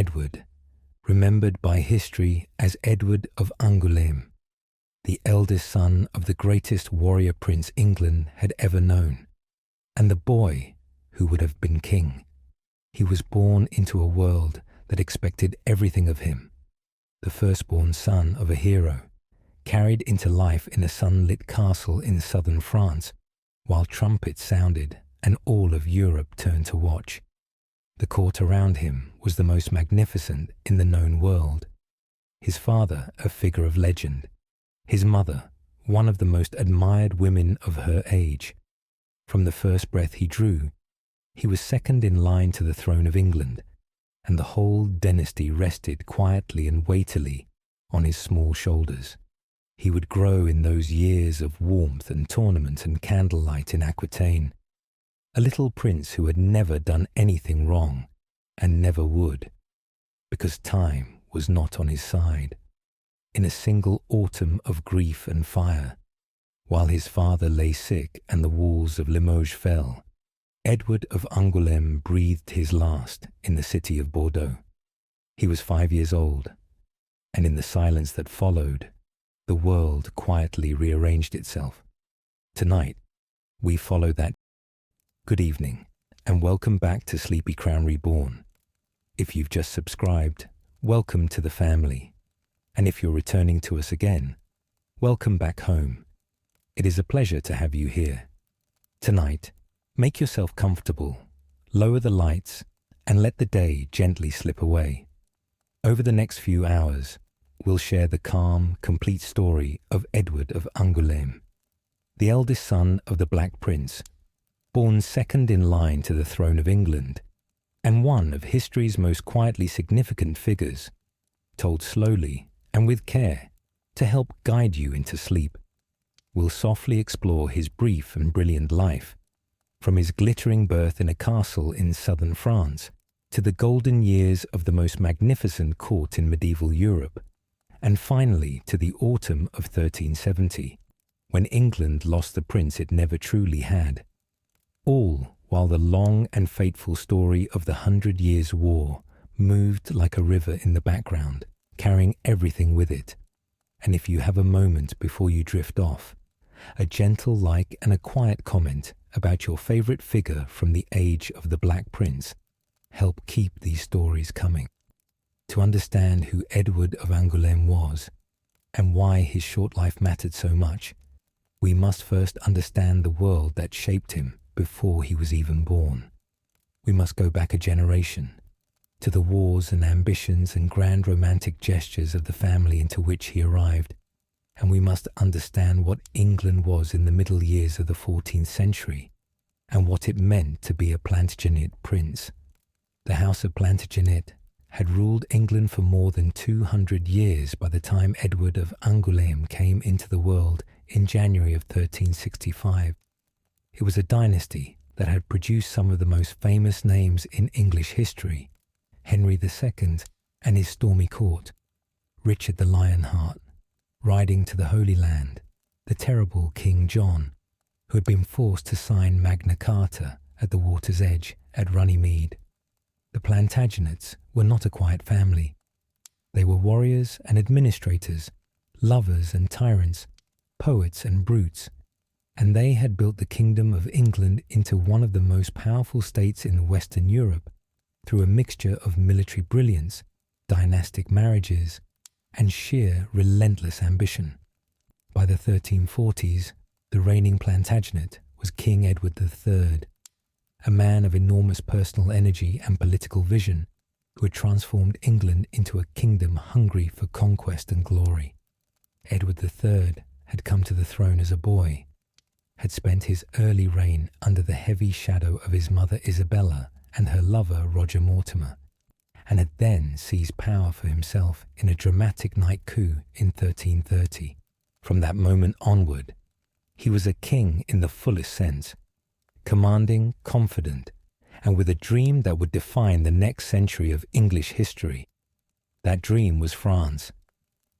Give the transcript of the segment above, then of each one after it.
Edward, remembered by history as Edward of Angoulême, the eldest son of the greatest warrior prince England had ever known, and the boy who would have been king. He was born into a world that expected everything of him, the firstborn son of a hero, carried into life in a sunlit castle in southern France, while trumpets sounded and all of Europe turned to watch. The court around him was the most magnificent in the known world. His father, a figure of legend. His mother, one of the most admired women of her age. From the first breath he drew, he was second in line to the throne of England, and the whole dynasty rested quietly and weightily on his small shoulders. He would grow in those years of warmth and tournament and candlelight in Aquitaine, a little prince who had never done anything wrong and never would, because time was not on his side. In a single autumn of grief and fire, while his father lay sick and the walls of Limoges fell, Edward of Angoulême breathed his last in the city of Bordeaux. He was 5 years old, and in the silence that followed, the world quietly rearranged itself. Tonight, we follow that. Good evening, and welcome back to Sleepy Crown Reborn. If you've just subscribed, welcome to the family. And if you're returning to us again, welcome back home. It is a pleasure to have you here. Tonight, make yourself comfortable, lower the lights, and let the day gently slip away. Over the next few hours, we'll share the calm, complete story of Edward of Angoulême, the eldest son of the Black Prince, born second in line to the throne of England, and one of history's most quietly significant figures, told slowly and with care to help guide you into sleep. We'll softly explore his brief and brilliant life, from his glittering birth in a castle in southern France to the golden years of the most magnificent court in medieval Europe, and finally to the autumn of 1370, when England lost the prince it never truly had. All while the long and fateful story of the 100 Years' War moved like a river in the background, carrying everything with it. And if you have a moment before you drift off, a gentle like and a quiet comment about your favorite figure from the age of the Black Prince help keep these stories coming. To understand who Edward of Angoulême was and why his short life mattered so much, we must first understand the world that shaped him before he was even born. We must go back a generation, to the wars and ambitions and grand romantic gestures of the family into which he arrived, and we must understand what England was in the middle years of the 14th century and what it meant to be a Plantagenet prince. The House of Plantagenet had ruled England for more than 200 years by the time Edward of Angoulême came into the world in January of 1365. It was a dynasty that had produced some of the most famous names in English history: Henry II and his stormy court, Richard the Lionheart, riding to the Holy Land, the terrible King John, who had been forced to sign Magna Carta at the water's edge at Runnymede. The Plantagenets were not a quiet family. They were warriors and administrators, lovers and tyrants, poets and brutes, and they had built the Kingdom of England into one of the most powerful states in Western Europe through a mixture of military brilliance, dynastic marriages, and sheer relentless ambition. By the 1340s, the reigning Plantagenet was King Edward III, a man of enormous personal energy and political vision who had transformed England into a kingdom hungry for conquest and glory. Edward III had come to the throne as a boy, had spent his early reign under the heavy shadow of his mother Isabella and her lover Roger Mortimer, and had then seized power for himself in a dramatic night coup in 1330. From that moment onward, he was a king in the fullest sense, commanding, confident, and with a dream that would define the next century of English history. That dream was France.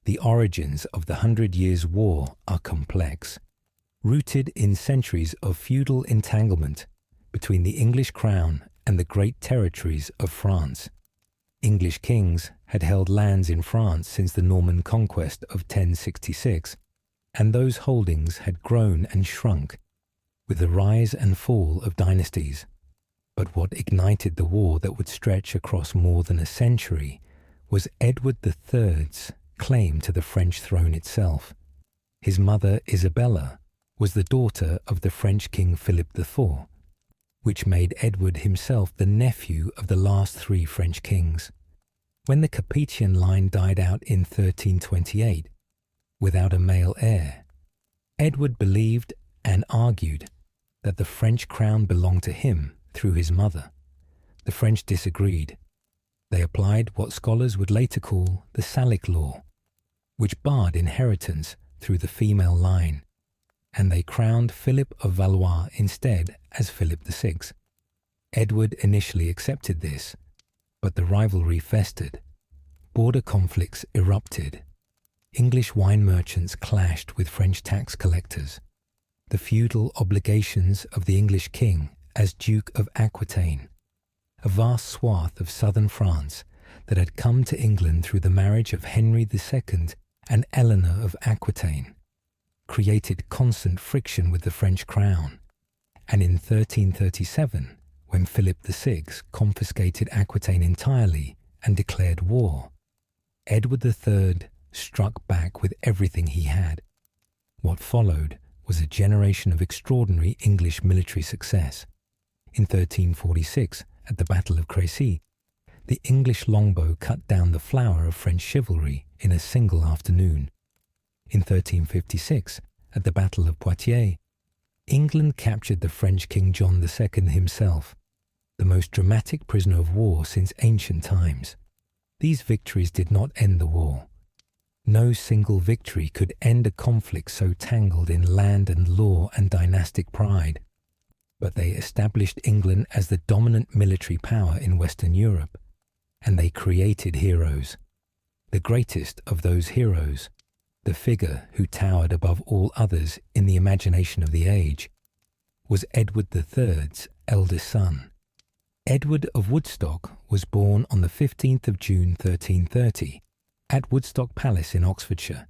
The origins of the 100 Years' War are complex, rooted in centuries of feudal entanglement between the English crown and the great territories of France. English kings had held lands in France since the Norman conquest of 1066, and those holdings had grown and shrunk with the rise and fall of dynasties. But what ignited the war that would stretch across more than a century was Edward III's claim to the French throne itself. His mother Isabella was the daughter of the French King Philip IV, which made Edward himself the nephew of the last three French kings. When the Capetian line died out in 1328, without a male heir, Edward believed and argued that the French crown belonged to him through his mother. The French disagreed. They applied what scholars would later call the Salic law, which barred inheritance through the female line, and they crowned Philip of Valois instead as Philip VI. Edward initially accepted this, but the rivalry festered. Border conflicts erupted. English wine merchants clashed with French tax collectors. The feudal obligations of the English king as Duke of Aquitaine, a vast swath of southern France that had come to England through the marriage of Henry II and Eleanor of Aquitaine, created constant friction with the French crown, and in 1337, when Philip VI confiscated Aquitaine entirely and declared war, Edward III struck back with everything he had. What followed was a generation of extraordinary English military success. In 1346, at the Battle of Crécy, the English longbow cut down the flower of French chivalry in a single afternoon. In 1356, at the Battle of Poitiers, England captured the French King John II himself, the most dramatic prisoner of war since ancient times. These victories did not end the war. No single victory could end a conflict so tangled in land and law and dynastic pride, but they established England as the dominant military power in Western Europe, and they created heroes. The greatest of those heroes, the figure who towered above all others in the imagination of the age, was Edward III's eldest son. Edward of Woodstock was born on the 15th of June 1330 at Woodstock Palace in Oxfordshire,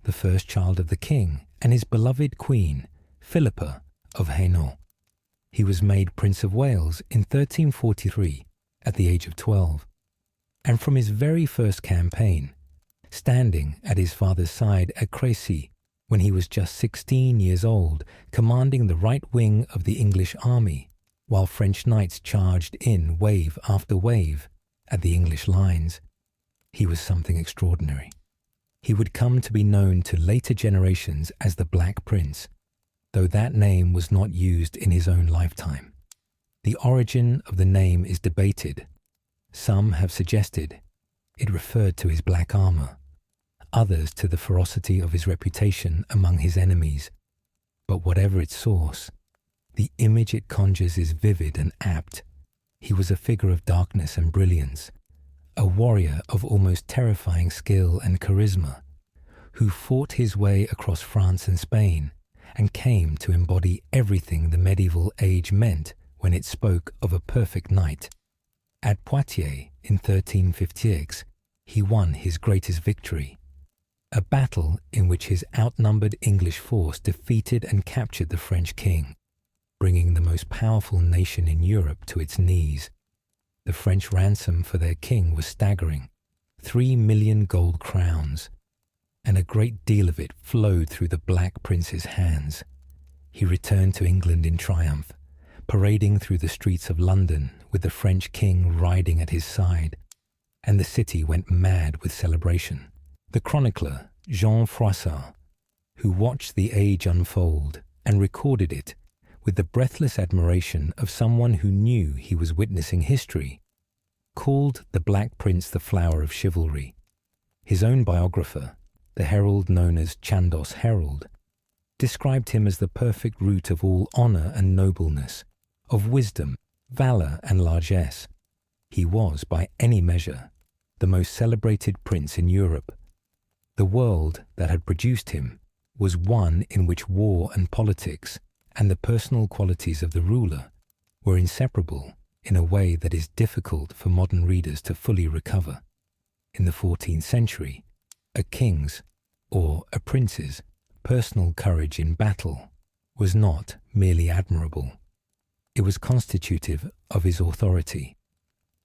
the first child of the king and his beloved queen, Philippa of Hainault. He was made Prince of Wales in 1343 at the age of 12, and from his very first campaign, standing at his father's side at Crécy when he was just 16 years old, commanding the right wing of the English army, while French knights charged in wave after wave at the English lines, he was something extraordinary. He would come to be known to later generations as the Black Prince, though that name was not used in his own lifetime. The origin of the name is debated. Some have suggested it referred to his black armor, others to the ferocity of his reputation among his enemies. But whatever its source, the image it conjures is vivid and apt. He was a figure of darkness and brilliance, a warrior of almost terrifying skill and charisma, who fought his way across France and Spain and came to embody everything the medieval age meant when it spoke of a perfect knight. At Poitiers in 1356, he won his greatest victory, a battle in which his outnumbered English force defeated and captured the French king, bringing the most powerful nation in Europe to its knees. The French ransom for their king was staggering, 3 million gold crowns, and a great deal of it flowed through the Black Prince's hands. He returned to England in triumph, parading through the streets of London with the French king riding at his side, and the city went mad with celebration. The chronicler Jean Froissart, who watched the age unfold and recorded it with the breathless admiration of someone who knew he was witnessing history, called the Black Prince the flower of chivalry. His own biographer, the herald known as Chandos Herald, described him as the perfect root of all honour and nobleness, of wisdom, valour and largesse. He was, by any measure, the most celebrated prince in Europe. The world that had produced him was one in which war and politics and the personal qualities of the ruler were inseparable in a way that is difficult for modern readers to fully recover. In the 14th century, a king's, or a prince's, personal courage in battle was not merely admirable. It was constitutive of his authority.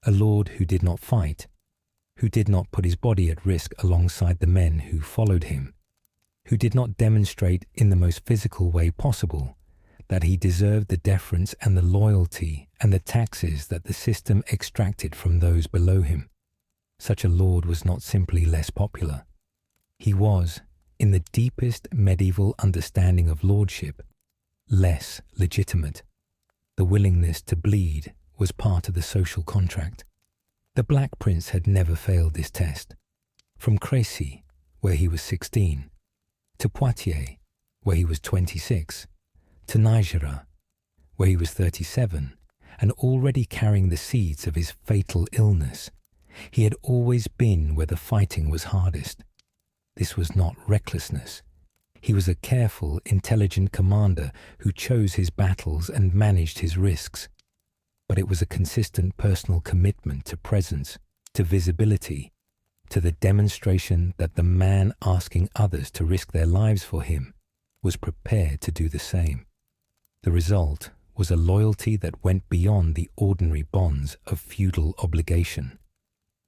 A lord who did not fight, who did not put his body at risk alongside the men who followed him, who did not demonstrate in the most physical way possible that he deserved the deference and the loyalty and the taxes that the system extracted from those below him. Such a lord was not simply less popular. He was, in the deepest medieval understanding of lordship, less legitimate. The willingness to bleed was part of the social contract. The Black Prince had never failed this test. From Crécy, where he was 16, to Poitiers, where he was 26, to Nájera, where he was 37, and already carrying the seeds of his fatal illness, he had always been where the fighting was hardest. This was not recklessness. He was a careful, intelligent commander who chose his battles and managed his risks. But it was a consistent personal commitment to presence, to visibility, to the demonstration that the man asking others to risk their lives for him was prepared to do the same. The result was a loyalty that went beyond the ordinary bonds of feudal obligation.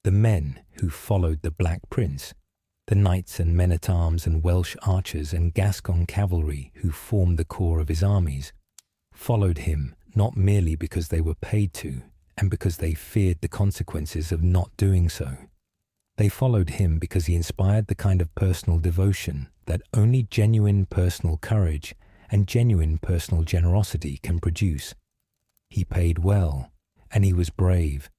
The men who followed the Black Prince, the knights and men-at-arms and Welsh archers and Gascon cavalry who formed the core of his armies, followed him not merely because they were paid to and because they feared the consequences of not doing so. They followed him because he inspired the kind of personal devotion that only genuine personal courage and genuine personal generosity can produce. He paid well, and he was brave,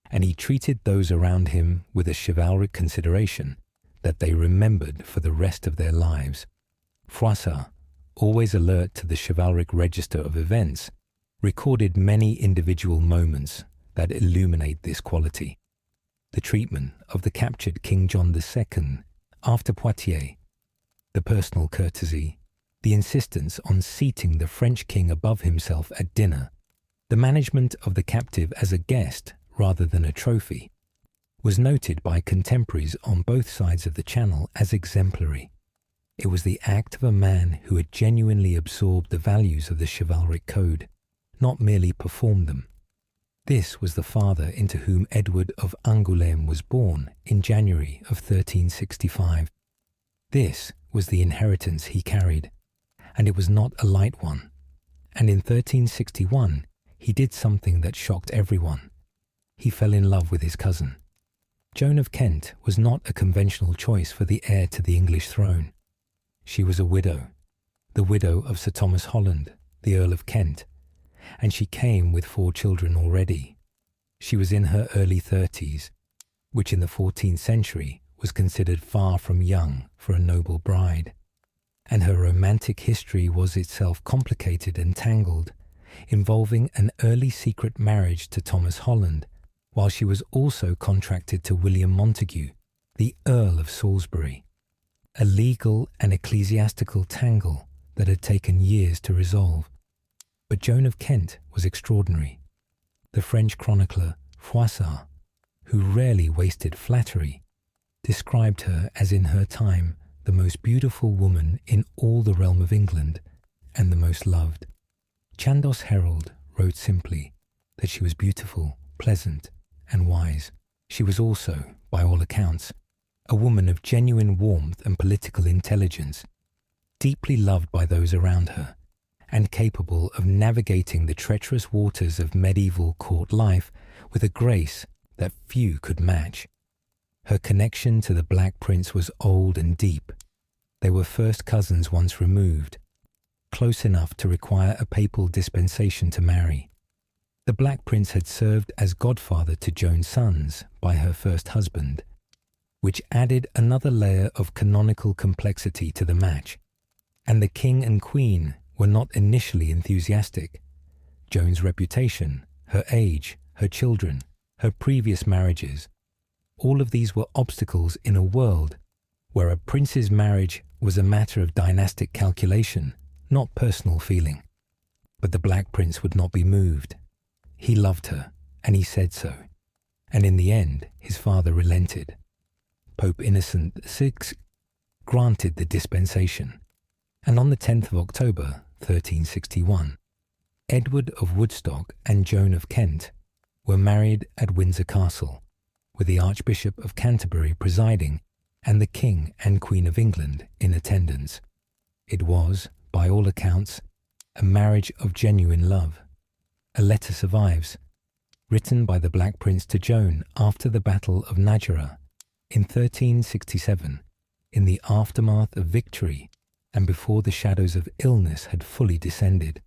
and he treated those around him with a chivalric consideration that they remembered for the rest of their lives. Froissart, always alert to the chivalric register of events, recorded many individual moments that illuminate this quality. The treatment of the captured King John II after Poitiers, the personal courtesy, the insistence on seating the French king above himself at dinner, the management of the captive as a guest rather than a trophy, was noted by contemporaries on both sides of the Channel as exemplary. It was the act of a man who had genuinely absorbed the values of the chivalric code, not merely performed them. This was the father into whom Edward of Angoulême was born in January of 1365. This was the inheritance he carried, and it was not a light one. And in 1361, he did something that shocked everyone. He fell in love with his cousin. Joan of Kent was not a conventional choice for the heir to the English throne. She was a widow, the widow of Sir Thomas Holland, the Earl of Kent, and she came with 4 children already. She was in her early 30s, which in the 14th century was considered far from young for a noble bride. And her romantic history was itself complicated and tangled, involving an early secret marriage to Thomas Holland, while she was also contracted to William Montague, the Earl of Salisbury, a legal and ecclesiastical tangle that had taken years to resolve. But Joan of Kent was extraordinary. The French chronicler Froissart, who rarely wasted flattery, described her as in her time the most beautiful woman in all the realm of England and the most loved. Chandos Herald wrote simply that she was beautiful, pleasant, and wise. She was also, by all accounts, a woman of genuine warmth and political intelligence, deeply loved by those around her, and capable of navigating the treacherous waters of medieval court life with a grace that few could match. Her connection to the Black Prince was old and deep. They were first cousins once removed, close enough to require a papal dispensation to marry. The Black Prince had served as godfather to Joan's sons by her first husband, which added another layer of canonical complexity to the match, and the king and queen were not initially enthusiastic. Joan's reputation, her age, her children, her previous marriages, all of these were obstacles in a world where a prince's marriage was a matter of dynastic calculation, not personal feeling. But the Black Prince would not be moved. He loved her, and he said so, and in the end his father relented. Pope Innocent VI granted the dispensation, and on the 10th of October 1361, Edward of Woodstock and Joan of Kent were married at Windsor Castle, with the Archbishop of Canterbury presiding and the King and Queen of England in attendance. It was, by all accounts, a marriage of genuine love. A letter survives, written by the Black Prince to Joan after the Battle of Nájera in 1367, in the aftermath of victory and before the shadows of illness had fully descended,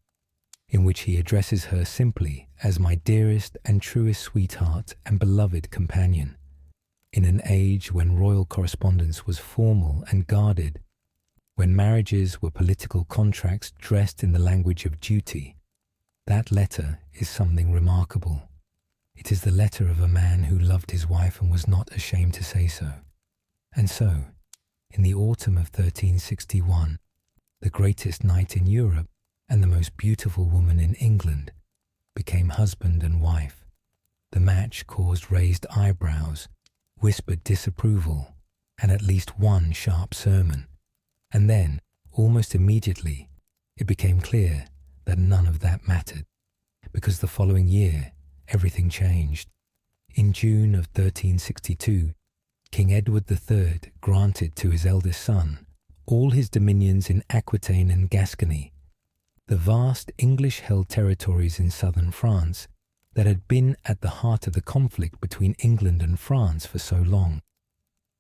in which he addresses her simply as my dearest and truest sweetheart and beloved companion. In an age when royal correspondence was formal and guarded, when marriages were political contracts dressed in the language of duty, that letter is something remarkable. It is the letter of a man who loved his wife and was not ashamed to say so. And so, in the autumn of 1361, the greatest knight in Europe and the most beautiful woman in England became husband and wife. The match caused raised eyebrows, whispered disapproval, and at least one sharp sermon. And then, almost immediately, it became clear that none of that mattered, because the following year, everything changed. In June of 1362, King Edward III granted to his eldest son all his dominions in Aquitaine and Gascony, the vast English-held territories in southern France that had been at the heart of the conflict between England and France for so long.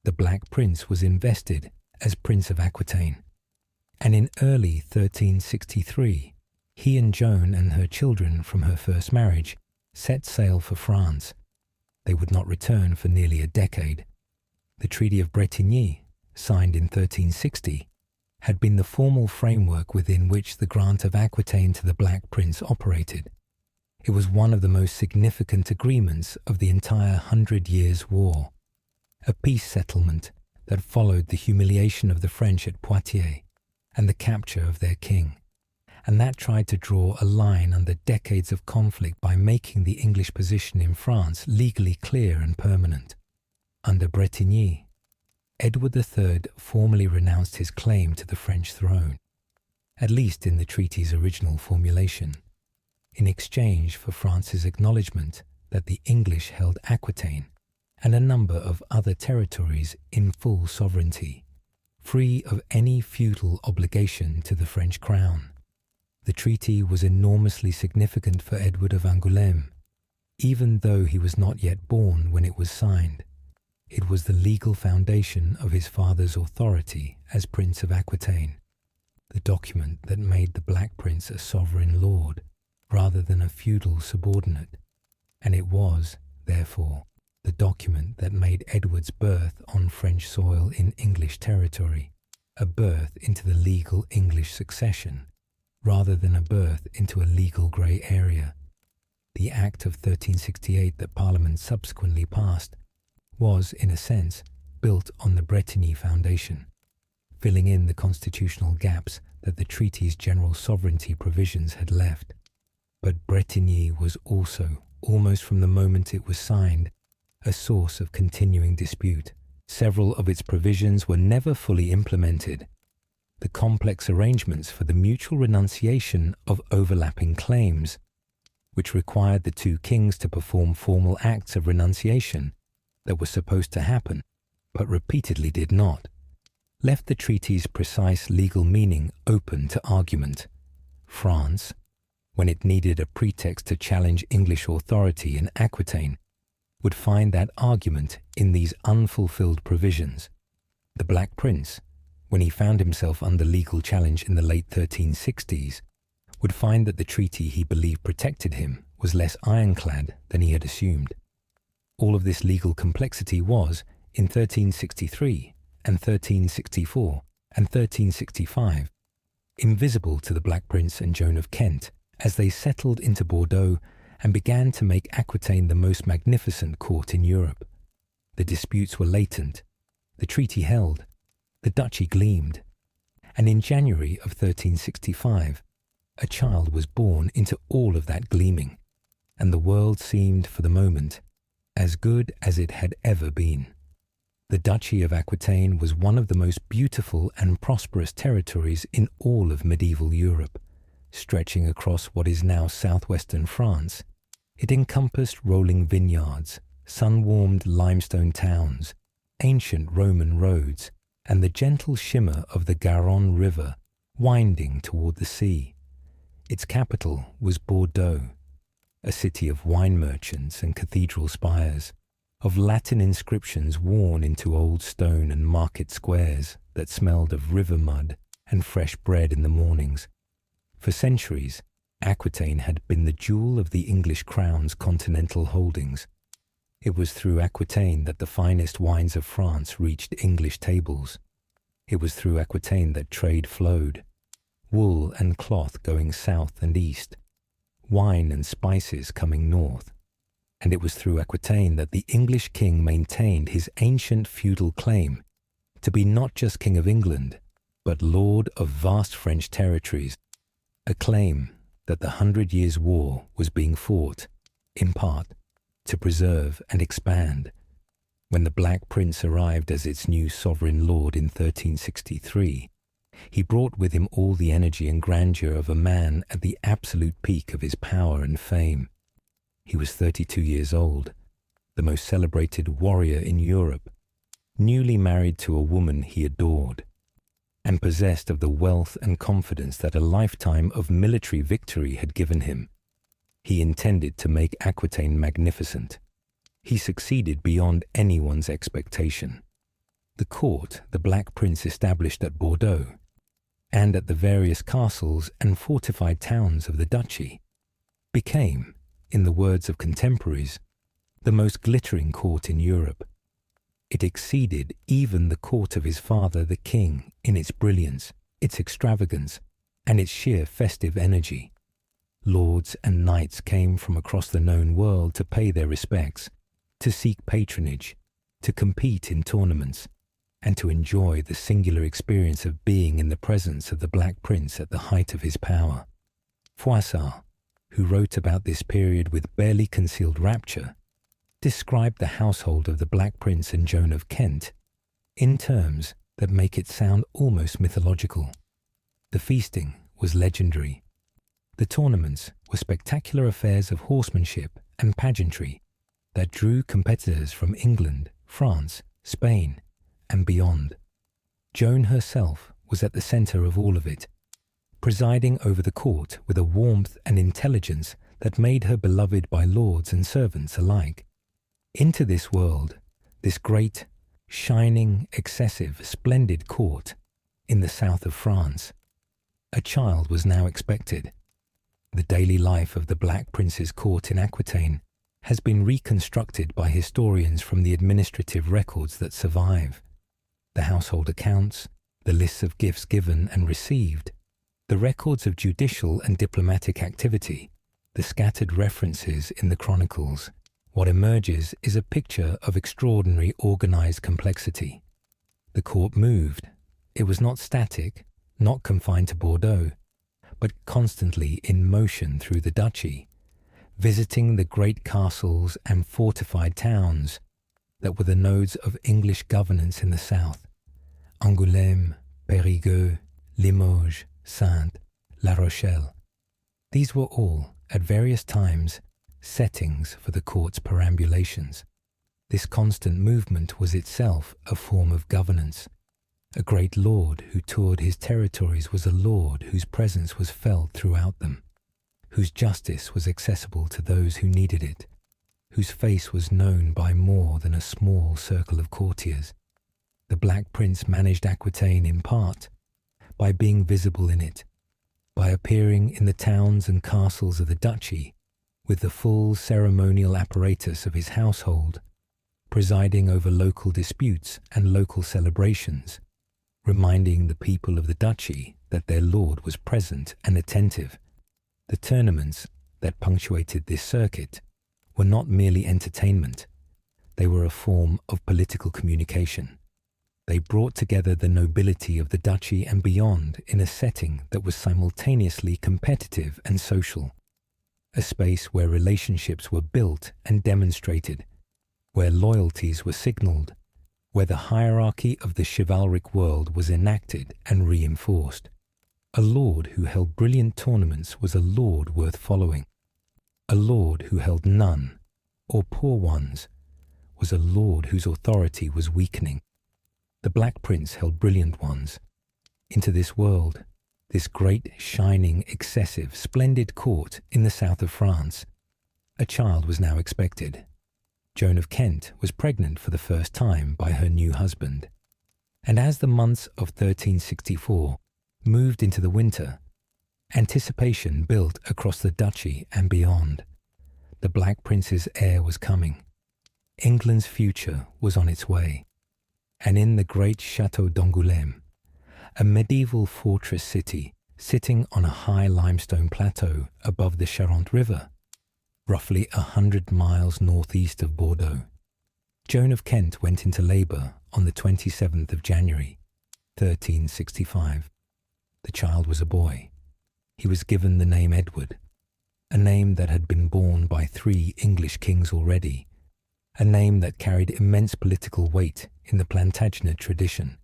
The Black Prince was invested as Prince of Aquitaine, and in early 1363, he and Joan and her children from her first marriage set sail for France. They would not return for nearly a decade. The Treaty of Bretigny, signed in 1360, had been the formal framework within which the grant of Aquitaine to the Black Prince operated. It was one of the most significant agreements of the entire 100 Years' War, a peace settlement that followed the humiliation of the French at Poitiers and the capture of their king, and that tried to draw a line under decades of conflict by making the English position in France legally clear and permanent. Under Bretigny, Edward III formally renounced his claim to the French throne, at least in the treaty's original formulation, in exchange for France's acknowledgement that the English held Aquitaine and a number of other territories in full sovereignty, free of any feudal obligation to the French crown. The treaty was enormously significant for Edward of Angoulême, even though he was not yet born when it was signed. It was the legal foundation of his father's authority as Prince of Aquitaine, the document that made the Black Prince a sovereign lord rather than a feudal subordinate, and it was, therefore, the document that made Edward's birth on French soil in English territory a birth into the legal English succession, rather than a birth into a legal grey area. The Act of 1368 that Parliament subsequently passed was, in a sense, built on the Bretigny foundation, filling in the constitutional gaps that the treaty's general sovereignty provisions had left. But Bretigny was also, almost from the moment it was signed, a source of continuing dispute. Several of its provisions were never fully implemented. The complex arrangements for the mutual renunciation of overlapping claims, which required the two kings to perform formal acts of renunciation that were supposed to happen, but repeatedly did not, left the treaty's precise legal meaning open to argument. France, when it needed a pretext to challenge English authority in Aquitaine, would find that argument in these unfulfilled provisions. The Black Prince, when he found himself under legal challenge in the late 1360s, would find that the treaty he believed protected him was less ironclad than he had assumed. All of this legal complexity was, in 1363 and 1364 and 1365, invisible to the Black Prince and Joan of Kent as they settled into Bordeaux and began to make Aquitaine the most magnificent court in Europe. The disputes were latent, the treaty held, the duchy gleamed, and in January of 1365, a child was born into all of that gleaming, and the world seemed, for the moment, as good as it had ever been. The Duchy of Aquitaine was one of the most beautiful and prosperous territories in all of medieval Europe, stretching across what is now southwestern France. It encompassed rolling vineyards, sun-warmed limestone towns, ancient Roman roads, and the gentle shimmer of the Garonne River winding toward the sea. Its capital was Bordeaux, a city of wine merchants and cathedral spires, of Latin inscriptions worn into old stone and market squares that smelled of river mud and fresh bread in the mornings. For centuries, Aquitaine had been the jewel of the English crown's continental holdings. It was through Aquitaine that the finest wines of France reached English tables. It was through Aquitaine that trade flowed, wool and cloth going south and east, wine and spices coming north. And it was through Aquitaine that the English king maintained his ancient feudal claim to be not just King of England, but Lord of vast French territories, a claim that the 100 Years' War was being fought, in part, to preserve and expand. When the Black Prince arrived as its new sovereign lord in 1363, he brought with him all the energy and grandeur of a man at the absolute peak of his power and fame. He was 32 years old, the most celebrated warrior in Europe, newly married to a woman he adored, and possessed of the wealth and confidence that a lifetime of military victory had given him. He intended to make Aquitaine magnificent. He succeeded beyond anyone's expectation. The court the Black Prince established at Bordeaux, and at the various castles and fortified towns of the duchy, became, in the words of contemporaries, the most glittering court in Europe. It exceeded even the court of his father the king in its brilliance, its extravagance, and its sheer festive energy. Lords and knights came from across the known world to pay their respects, to seek patronage, to compete in tournaments, and to enjoy the singular experience of being in the presence of the Black Prince at the height of his power. Froissart, who wrote about this period with barely concealed rapture, described the household of the Black Prince and Joan of Kent in terms that make it sound almost mythological. The feasting was legendary. The tournaments were spectacular affairs of horsemanship and pageantry that drew competitors from England, France, Spain, and beyond. Joan herself was at the centre of all of it, presiding over the court with a warmth and intelligence that made her beloved by lords and servants alike. Into this world, this great, shining, excessive, splendid court in the south of France, a child was now expected. The daily life of the Black Prince's court in Aquitaine has been reconstructed by historians from the administrative records that survive. The household accounts, the lists of gifts given and received, the records of judicial and diplomatic activity, the scattered references in the chronicles. What emerges is a picture of extraordinary organized complexity. The court moved. It was not static, not confined to Bordeaux, but constantly in motion through the duchy, visiting the great castles and fortified towns that were the nodes of English governance in the south: Angoulême, Périgueux, Limoges, Saintes, La Rochelle. These were all, at various times, settings for the court's perambulations. This constant movement was itself a form of governance. A great lord who toured his territories was a lord whose presence was felt throughout them, whose justice was accessible to those who needed it, whose face was known by more than a small circle of courtiers. The Black Prince managed Aquitaine in part by being visible in it, by appearing in the towns and castles of the duchy with the full ceremonial apparatus of his household, presiding over local disputes and local celebrations, reminding the people of the duchy that their lord was present and attentive. The tournaments that punctuated this circuit were not merely entertainment. They were a form of political communication. They brought together the nobility of the duchy and beyond in a setting that was simultaneously competitive and social. a space where relationships were built and demonstrated, where loyalties were signalled, where the hierarchy of the chivalric world was enacted and reinforced. A lord who held brilliant tournaments was a lord worth following. A lord who held none, or poor ones, was a lord whose authority was weakening. The Black Prince held brilliant ones. Into this world, this great, shining, excessive, splendid court in the south of France, a child was now expected. Joan of Kent was pregnant for the first time by her new husband. And as the months of 1364 moved into the winter, anticipation built across the duchy and beyond. The Black Prince's heir was coming. England's future was on its way. And in the great château d'Angoulême, a medieval fortress city sitting on a high limestone plateau above the Charente River, roughly 100 miles northeast of Bordeaux, Joan of Kent went into labour on the 27th of January, 1365. The child was a boy. He was given the name Edward, a name that had been borne by 3 English kings already, a name that carried immense political weight in the Plantagenet tradition,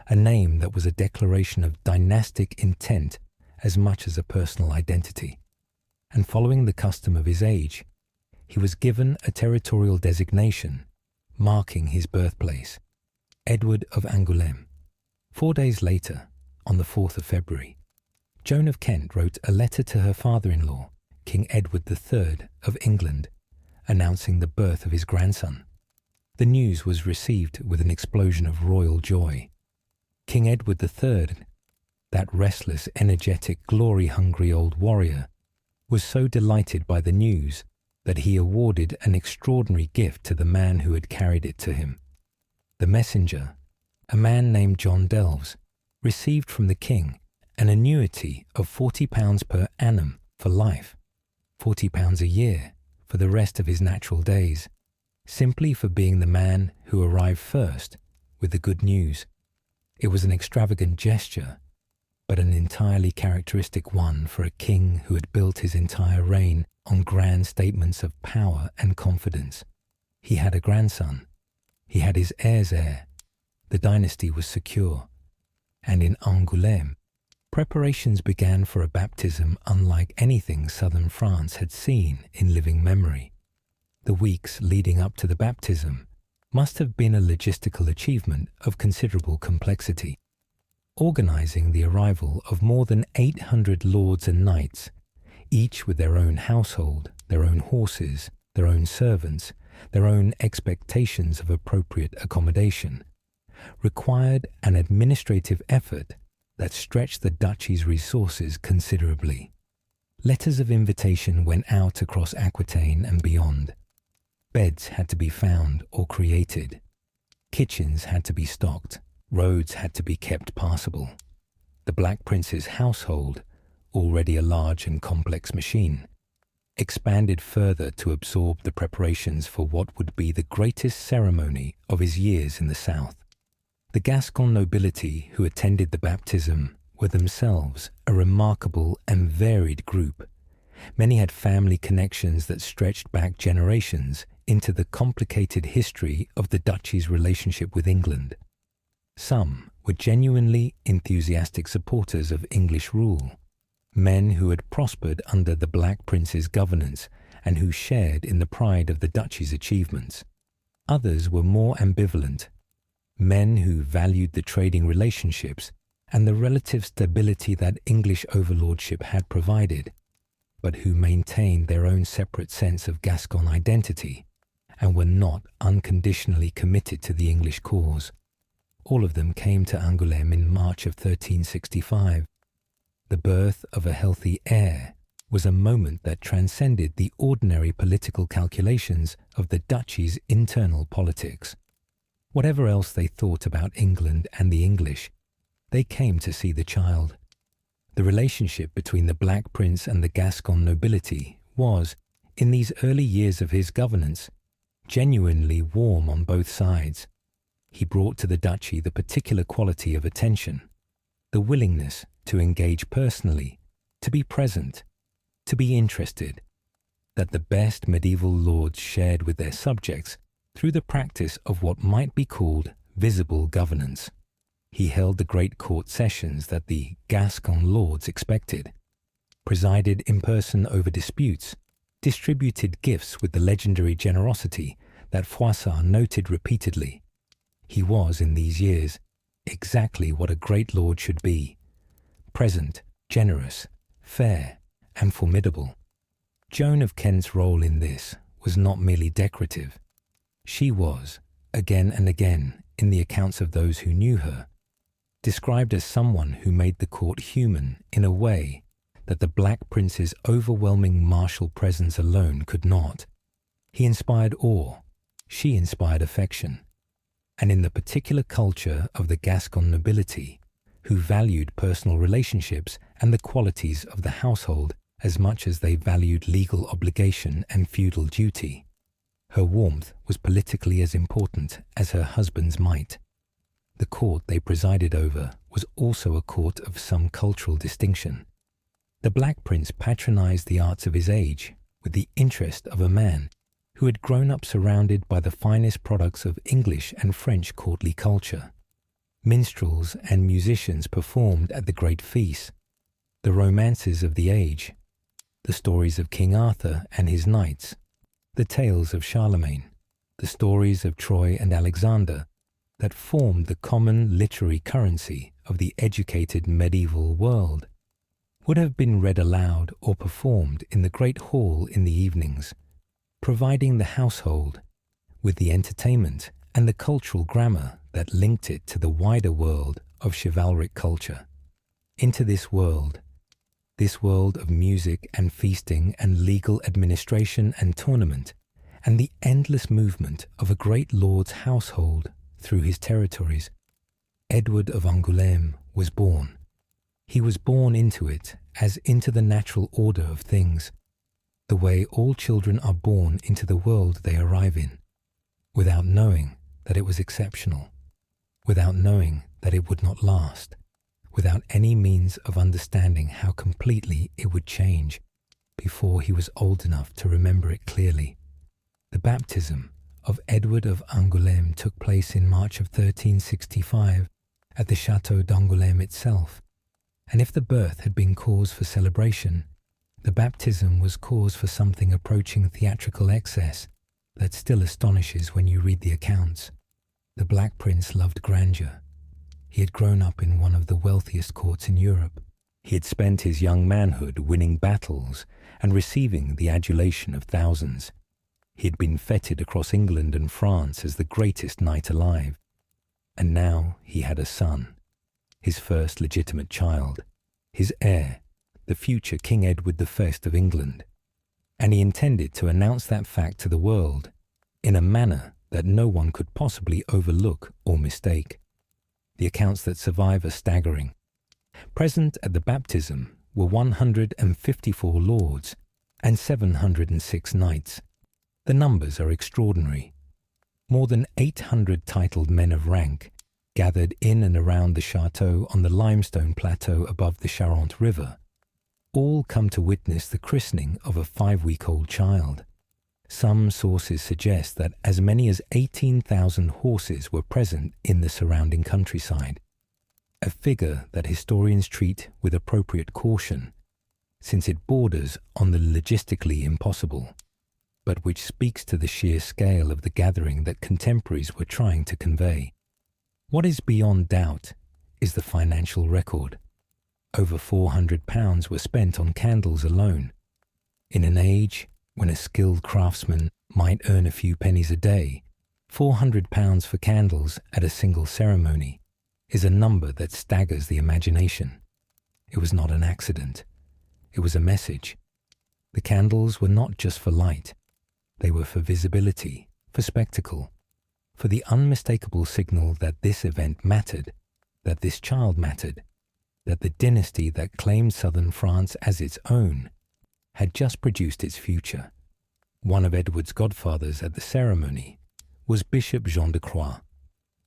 a name that was a declaration of dynastic intent as much as a personal identity. And following the custom of his age, he was given a territorial designation marking his birthplace, Edward of Angoulême. 4 days later, on the 4th of February, Joan of Kent wrote a letter to her father-in-law, King Edward III of England, announcing the birth of his grandson. The news was received with an explosion of royal joy. King Edward III, that restless, energetic, glory-hungry old warrior, was so delighted by the news that he awarded an extraordinary gift to the man who had carried it to him. The messenger, a man named John Delves, received from the king an annuity of £40 per annum for life, £40 a year for the rest of his natural days, simply for being the man who arrived first with the good news. It was an extravagant gesture, but an entirely characteristic one for a king who had built his entire reign on grand statements of power and confidence. He had a grandson. He had his heir's heir. The dynasty was secure. And in Angoulême, preparations began for a baptism unlike anything southern France had seen in living memory. The weeks leading up to the baptism must have been a logistical achievement of considerable complexity. Organising the arrival of more than 800 lords and knights, each with their own household, their own horses, their own servants, their own expectations of appropriate accommodation, required an administrative effort that stretched the duchy's resources considerably. Letters of invitation went out across Aquitaine and beyond. Beds had to be found or created. Kitchens had to be stocked. Roads had to be kept passable. The Black Prince's household, already a large and complex machine, expanded further to absorb the preparations for what would be the greatest ceremony of his years in the south. The Gascon nobility who attended the baptism were themselves a remarkable and varied group. Many had family connections that stretched back generations into the complicated history of the duchy's relationship with England. Some were genuinely enthusiastic supporters of English rule, men who had prospered under the Black Prince's governance and who shared in the pride of the duchy's achievements. Others were more ambivalent, men who valued the trading relationships and the relative stability that English overlordship had provided, but who maintained their own separate sense of Gascon identity and were not unconditionally committed to the English cause. All of them came to Angoulême in March of 1365. The birth of a healthy heir was a moment that transcended the ordinary political calculations of the duchy's internal politics. Whatever else they thought about England and the English, they came to see the child. The relationship between the Black Prince and the Gascon nobility was, in these early years of his governance, genuinely warm on both sides. He brought to the duchy the particular quality of attention, the willingness to engage personally, to be present, to be interested, that the best medieval lords shared with their subjects through the practice of what might be called visible governance. He held the great court sessions that the Gascon lords expected, presided in person over disputes, distributed gifts with the legendary generosity that Froissart noted repeatedly. He was, in these years, exactly what a great lord should be: present, generous, fair, and formidable. Joan of Kent's role in this was not merely decorative. She was, again and again, in the accounts of those who knew her, described as someone who made the court human in a way that the Black Prince's overwhelming martial presence alone could not. He inspired awe, she inspired affection, and in the particular culture of the Gascon nobility, who valued personal relationships and the qualities of the household as much as they valued legal obligation and feudal duty, her warmth was politically as important as her husband's might. The court they presided over was also a court of some cultural distinction. The Black Prince patronized the arts of his age with the interest of a man who had grown up surrounded by the finest products of English and French courtly culture. Minstrels and musicians performed at the great feasts. The romances of the age, the stories of King Arthur and his knights, the tales of Charlemagne, the stories of Troy and Alexander, that formed the common literary currency of the educated medieval world, would have been read aloud or performed in the great hall in the evenings, providing the household with the entertainment and the cultural grammar that linked it to the wider world of chivalric culture. Into this world of music and feasting and legal administration and tournament, and the endless movement of a great lord's household through his territories, Edward of Angoulême was born. He was born into it as into the natural order of things, the way all children are born into the world they arrive in, without knowing that it was exceptional, without knowing that it would not last, without any means of understanding how completely it would change before he was old enough to remember it clearly. The baptism of Edward of Angoulême took place in March of 1365 at the château d'Angoulême itself, and if the birth had been cause for celebration, the baptism was cause for something approaching theatrical excess that still astonishes when you read the accounts. The Black Prince loved grandeur. He had grown up in one of the wealthiest courts in Europe. He had spent his young manhood winning battles and receiving the adulation of thousands. He had been feted across England and France as the greatest knight alive. And now he had a son, his first legitimate child, his heir, the future King Edward I of England. And he intended to announce that fact to the world in a manner that no one could possibly overlook or mistake. The accounts that survive are staggering. Present at the baptism were 154 lords and 706 knights. The numbers are extraordinary. More than 800 titled men of rank gathered in and around the château on the limestone plateau above the Charente River, all come to witness the christening of a 5-week-old child. Some sources suggest that as many as 18,000 horses were present in the surrounding countryside, a figure that historians treat with appropriate caution, since it borders on the logistically impossible, but which speaks to the sheer scale of the gathering that contemporaries were trying to convey. What is beyond doubt is the financial record. Over £400 were spent on candles alone. In an age when a skilled craftsman might earn a few pennies a day, £400 for candles at a single ceremony is a number that staggers the imagination. It was not an accident. It was a message. The candles were not just for light. They were for visibility, for spectacle, for the unmistakable signal that this event mattered, that this child mattered, that the dynasty that claimed southern France as its own had just produced its future. One of Edward's godfathers at the ceremony was Bishop Jean de Croix.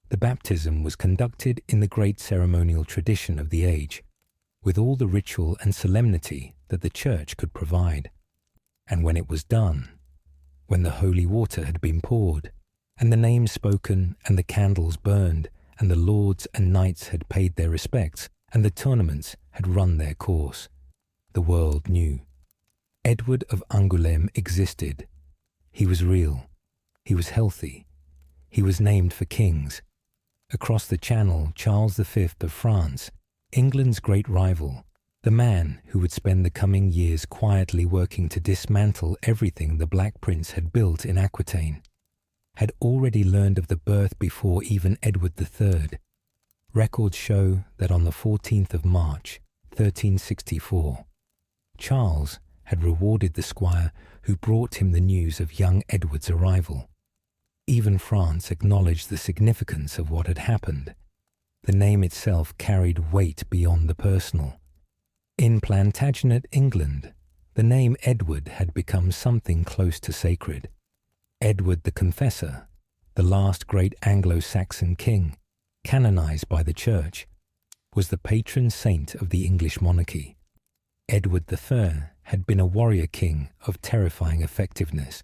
The baptism was conducted in the great ceremonial tradition of the age, with all the ritual and solemnity that the Church could provide. And when it was done, when the holy water had been poured, and the names spoken, and the candles burned, and the lords and knights had paid their respects, and the tournaments had run their course, the world knew. Edward of Angoulême existed. He was real. He was healthy. He was named for kings. Across the Channel, Charles V of France, England's great rival, the man who would spend the coming years quietly working to dismantle everything the Black Prince had built in Aquitaine, had already learned of the birth before even Edward III. Records show that on the 14th of March, 1364, Charles had rewarded the squire who brought him the news of young Edward's arrival. Even France acknowledged the significance of what had happened. The name itself carried weight beyond the personal. In Plantagenet England, the name Edward had become something close to sacred. Edward the Confessor, the last great Anglo-Saxon king, canonized by the Church, was the patron saint of the English monarchy. Edward III had been a warrior king of terrifying effectiveness.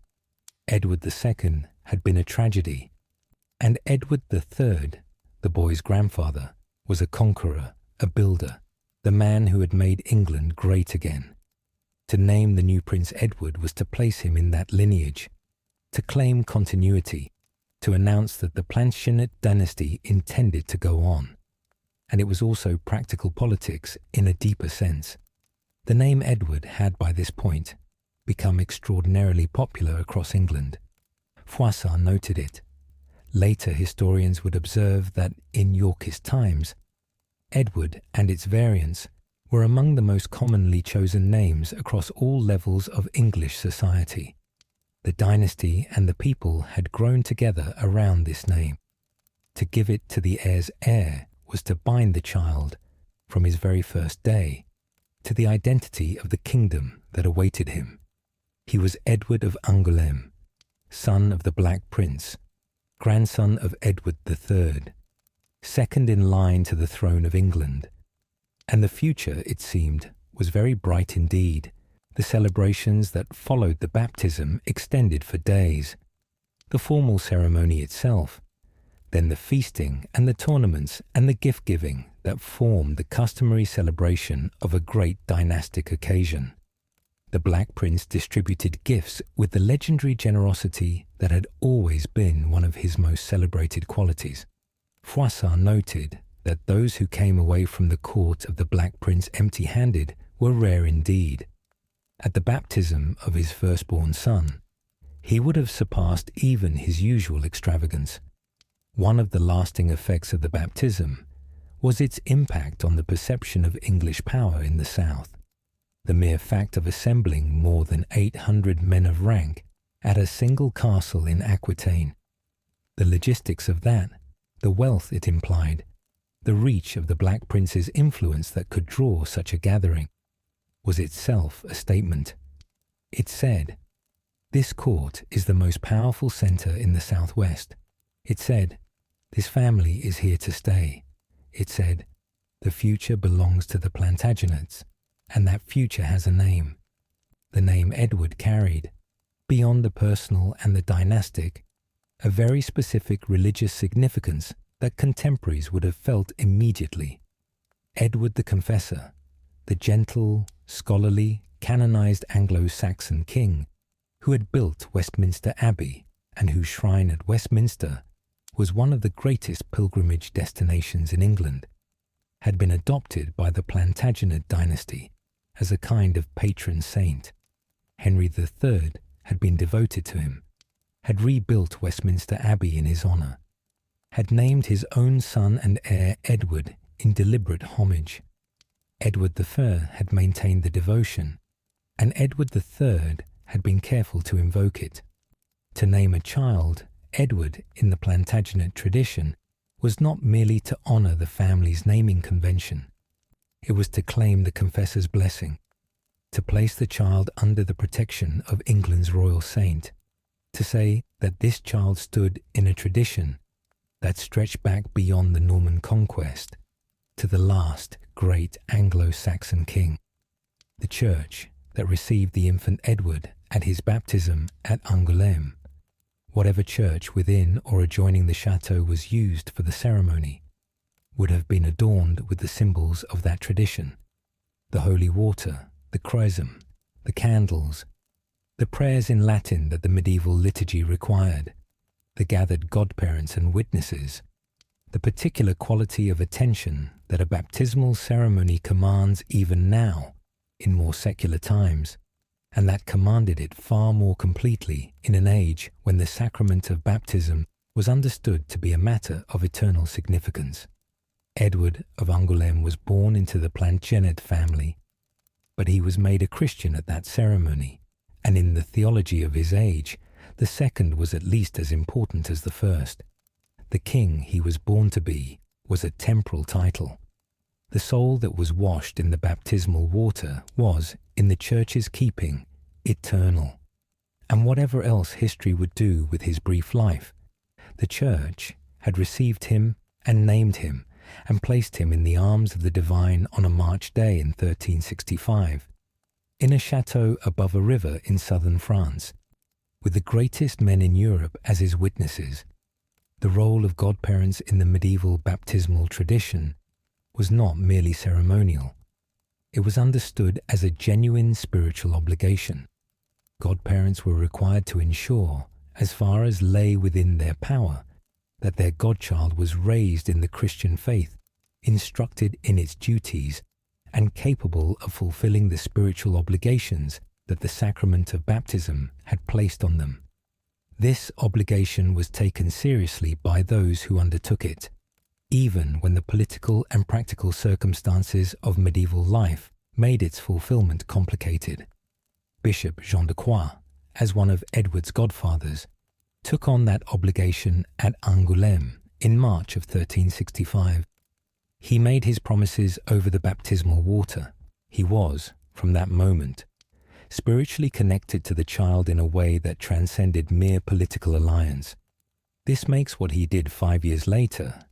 Edward II had been a tragedy. And Edward III, the boy's grandfather, was a conqueror, a builder, the man who had made England great again. To name the new Prince Edward was to place him in that lineage, to claim continuity, to announce that the Plantagenet dynasty intended to go on. And it was also practical politics in a deeper sense. The name Edward had by this point become extraordinarily popular across England. Froissart noted it. Later historians would observe that in Yorkist times, Edward and its variants were among the most commonly chosen names across all levels of English society. The dynasty and the people had grown together around this name. To give it to the heir's heir was to bind the child, from his very first day, to the identity of the kingdom that awaited him. He was Edward of Angoulême, son of the Black Prince, grandson of Edward III, second in line to the throne of England. And the future, it seemed, was very bright indeed. The celebrations that followed the baptism extended for days. The formal ceremony itself, then the feasting and the tournaments and the gift-giving that formed the customary celebration of a great dynastic occasion. The Black Prince distributed gifts with the legendary generosity that had always been one of his most celebrated qualities. Froissart noted that those who came away from the court of the Black Prince empty-handed were rare indeed. At the baptism of his firstborn son, he would have surpassed even his usual extravagance. One of the lasting effects of the baptism was its impact on the perception of English power in the south. The mere fact of assembling more than 800 men of rank at a single castle in Aquitaine, the logistics of that, the wealth it implied, the reach of the Black Prince's influence that could draw such a gathering, was itself a statement. It said, "This court is the most powerful centre in the southwest." It said, "This family is here to stay." It said, "The future belongs to the Plantagenets, and that future has a name." The name Edward carried, beyond the personal and the dynastic, a very specific religious significance that contemporaries would have felt immediately. Edward the Confessor, the gentle, scholarly, canonized Anglo-Saxon king who had built Westminster Abbey and whose shrine at Westminster was one of the greatest pilgrimage destinations in England, had been adopted by the Plantagenet dynasty as a kind of patron saint. Henry III had been devoted to him, had rebuilt Westminster Abbey in his honour, had named his own son and heir Edward in deliberate homage. Edward I had maintained the devotion, and Edward III had been careful to invoke it. To name a child Edward in the Plantagenet tradition was not merely to honour the family's naming convention. It was to claim the confessor's blessing, to place the child under the protection of England's royal saint, to say that this child stood in a tradition that stretched back beyond the Norman conquest to the last great Anglo-Saxon king. The church that received the infant Edward at his baptism at Angoulême. Whatever church within or adjoining the château was used for the ceremony would have been adorned with the symbols of that tradition: the holy water, the chrism, the candles, the prayers in Latin that the medieval liturgy required, the gathered godparents and witnesses, the particular quality of attention that a baptismal ceremony commands even now in more secular times, and that commanded it far more completely in an age when the sacrament of baptism was understood to be a matter of eternal significance. Edward of Angoulême was born into the Plantagenet family, but he was made a Christian at that ceremony, and in the theology of his age, the second was at least as important as the first. The king he was born to be was a temporal title. The soul that was washed in the baptismal water was, in the Church's keeping, eternal. And whatever else history would do with his brief life, the Church had received him and named him and placed him in the arms of the divine on a March day in 1365, in a château above a river in southern France, with the greatest men in Europe as his witnesses. The role of godparents in the medieval baptismal tradition was not merely ceremonial. It was understood as a genuine spiritual obligation. Godparents were required to ensure, as far as lay within their power, that their godchild was raised in the Christian faith, instructed in its duties, and capable of fulfilling the spiritual obligations that the sacrament of baptism had placed on them. This obligation was taken seriously by those who undertook it, even when the political and practical circumstances of medieval life made its fulfillment complicated. Bishop Jean de Croix, as one of Edward's godfathers, took on that obligation at Angoulême in March of 1365. He made his promises over the baptismal water. He was, from that moment, spiritually connected to the child in a way that transcended mere political alliance. This makes what he did 5 years later,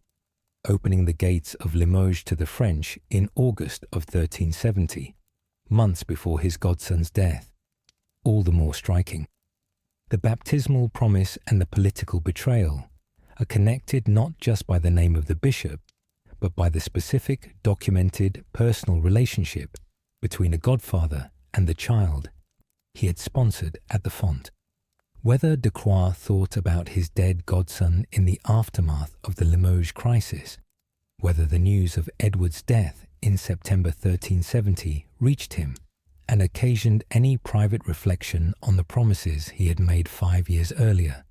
opening the gates of Limoges to the French in August of 1370, months before his godson's death, all the more striking. The baptismal promise and the political betrayal are connected not just by the name of the bishop, but by the specific, documented, personal relationship between a godfather and the child he had sponsored at the font. Whether de Croix thought about his dead godson in the aftermath of the Limoges crisis, whether the news of Edward's death in September 1370 reached him and occasioned any private reflection on the promises he had made 5 years earlier,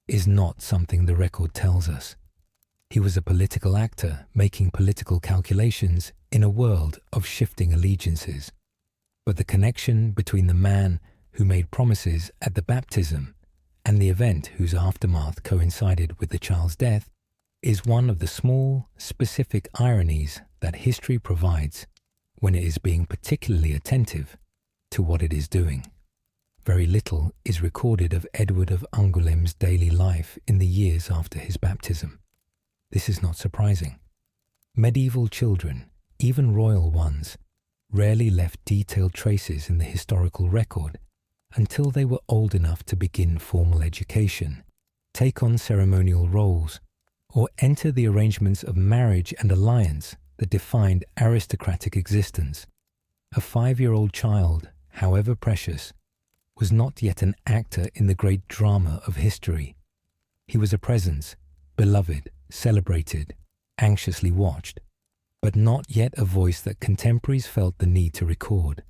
is not something the record tells us. He was a political actor making political calculations in a world of shifting allegiances. But the connection between the man who made promises at the baptism and the event whose aftermath coincided with the child's death is one of the small, specific ironies that history provides when it is being particularly attentive to what it is doing. Very little is recorded of Edward of Angoulême's daily life in the years after his baptism. This is not surprising. Medieval children, even royal ones, rarely left detailed traces in the historical record until they were old enough to begin formal education, take on ceremonial roles, or enter the arrangements of marriage and alliance that defined aristocratic existence. A 5-year-old child, however precious, was not yet an actor in the great drama of history. He was a presence, beloved, celebrated, anxiously watched, but not yet a voice that contemporaries felt the need to record.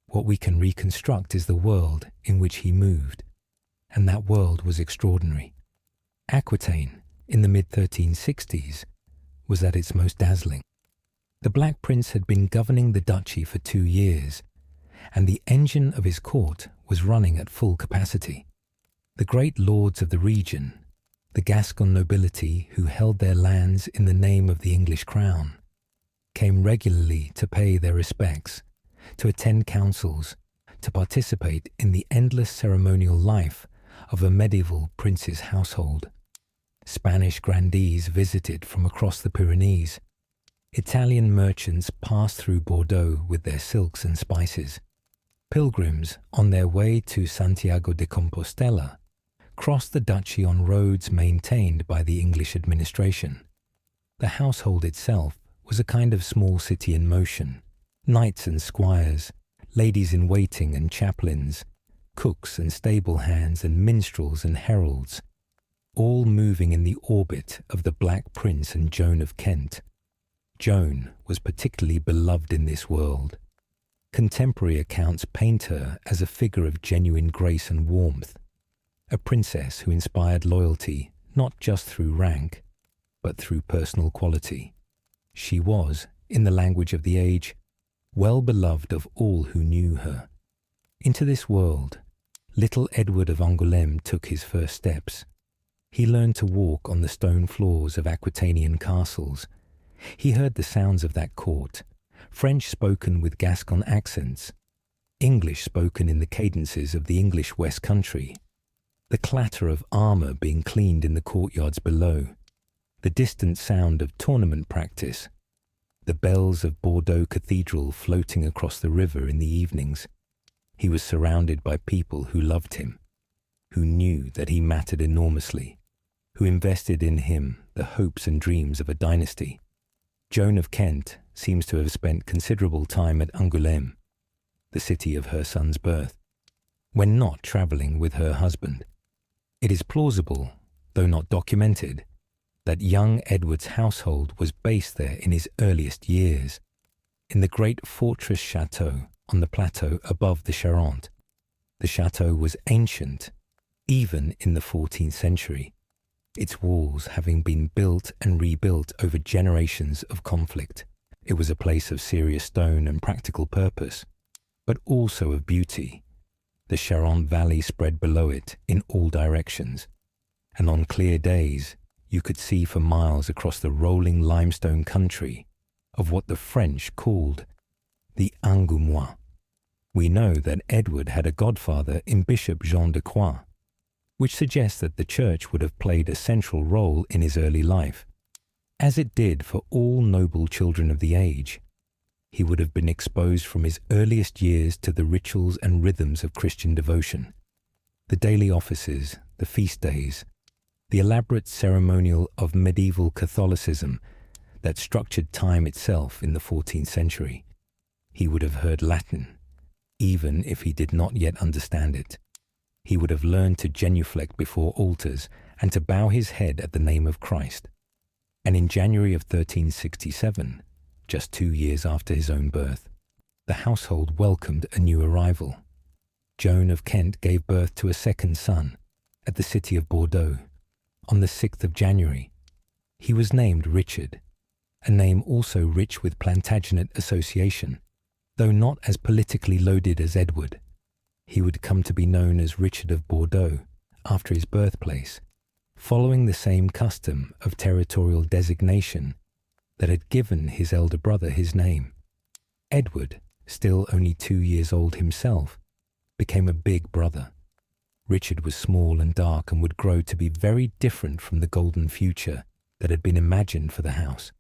What we can reconstruct is the world in which he moved, and that world was extraordinary. Aquitaine, in the mid-1360s, was at its most dazzling. The Black Prince had been governing the duchy for 2 years, and the engine of his court was running at full capacity. The great lords of the region, the Gascon nobility who held their lands in the name of the English crown, came regularly to pay their respects, to attend councils, to participate in the endless ceremonial life of a medieval prince's household. Spanish grandees visited from across the Pyrenees. Italian merchants passed through Bordeaux with their silks and spices. Pilgrims on their way to Santiago de Compostela crossed the duchy on roads maintained by the English administration. The household itself was a kind of small city in motion. Knights and squires, ladies in waiting and chaplains, cooks and stable hands and minstrels and heralds, all moving in the orbit of the Black Prince and Joan of Kent. Joan was particularly beloved in this world. Contemporary accounts paint her as a figure of genuine grace and warmth, a princess who inspired loyalty not just through rank, but through personal quality. She was, in the language of the age, well beloved of all who knew her. Into this world, little Edward of Angoulême took his first steps. He learned to walk on the stone floors of Aquitanian castles. He heard the sounds of that court, French spoken with Gascon accents, English spoken in the cadences of the English West Country, the clatter of armour being cleaned in the courtyards below, the distant sound of tournament practice, the bells of Bordeaux Cathedral floating across the river in the evenings. He was surrounded by people who loved him, who knew that he mattered enormously, who invested in him the hopes and dreams of a dynasty. Joan of Kent seems to have spent considerable time at Angoulême, the city of her son's birth, when not travelling with her husband. It is plausible, though not documented, that young Edward's household was based there in his earliest years, in the great fortress château on the plateau above the Charente. The château was ancient, even in the 14th century, its walls having been built and rebuilt over generations of conflict. It was a place of serious stone and practical purpose, but also of beauty. The Charente Valley spread below it in all directions, and on clear days you could see for miles across the rolling limestone country of what the French called the Angoumois. We know that Edward had a godfather in Bishop Jean de Croix, which suggests that the church would have played a central role in his early life. As it did for all noble children of the age, he would have been exposed from his earliest years to the rituals and rhythms of Christian devotion, the daily offices, the feast days, the elaborate ceremonial of medieval Catholicism that structured time itself in the 14th century. He would have heard Latin, even if he did not yet understand it. He would have learned to genuflect before altars and to bow his head at the name of Christ. And in January of 1367, just 2 years after his own birth, the household welcomed a new arrival. Joan of Kent gave birth to a second son at the city of Bordeaux on the 6th of January. He was named Richard, a name also rich with Plantagenet association, though not as politically loaded as Edward. He would come to be known as Richard of Bordeaux after his birthplace, following the same custom of territorial designation that had given his elder brother his name. Edward, still only 2 years old himself, became a big brother. Richard was small and dark and would grow to be very different from the golden future that had been imagined for the house.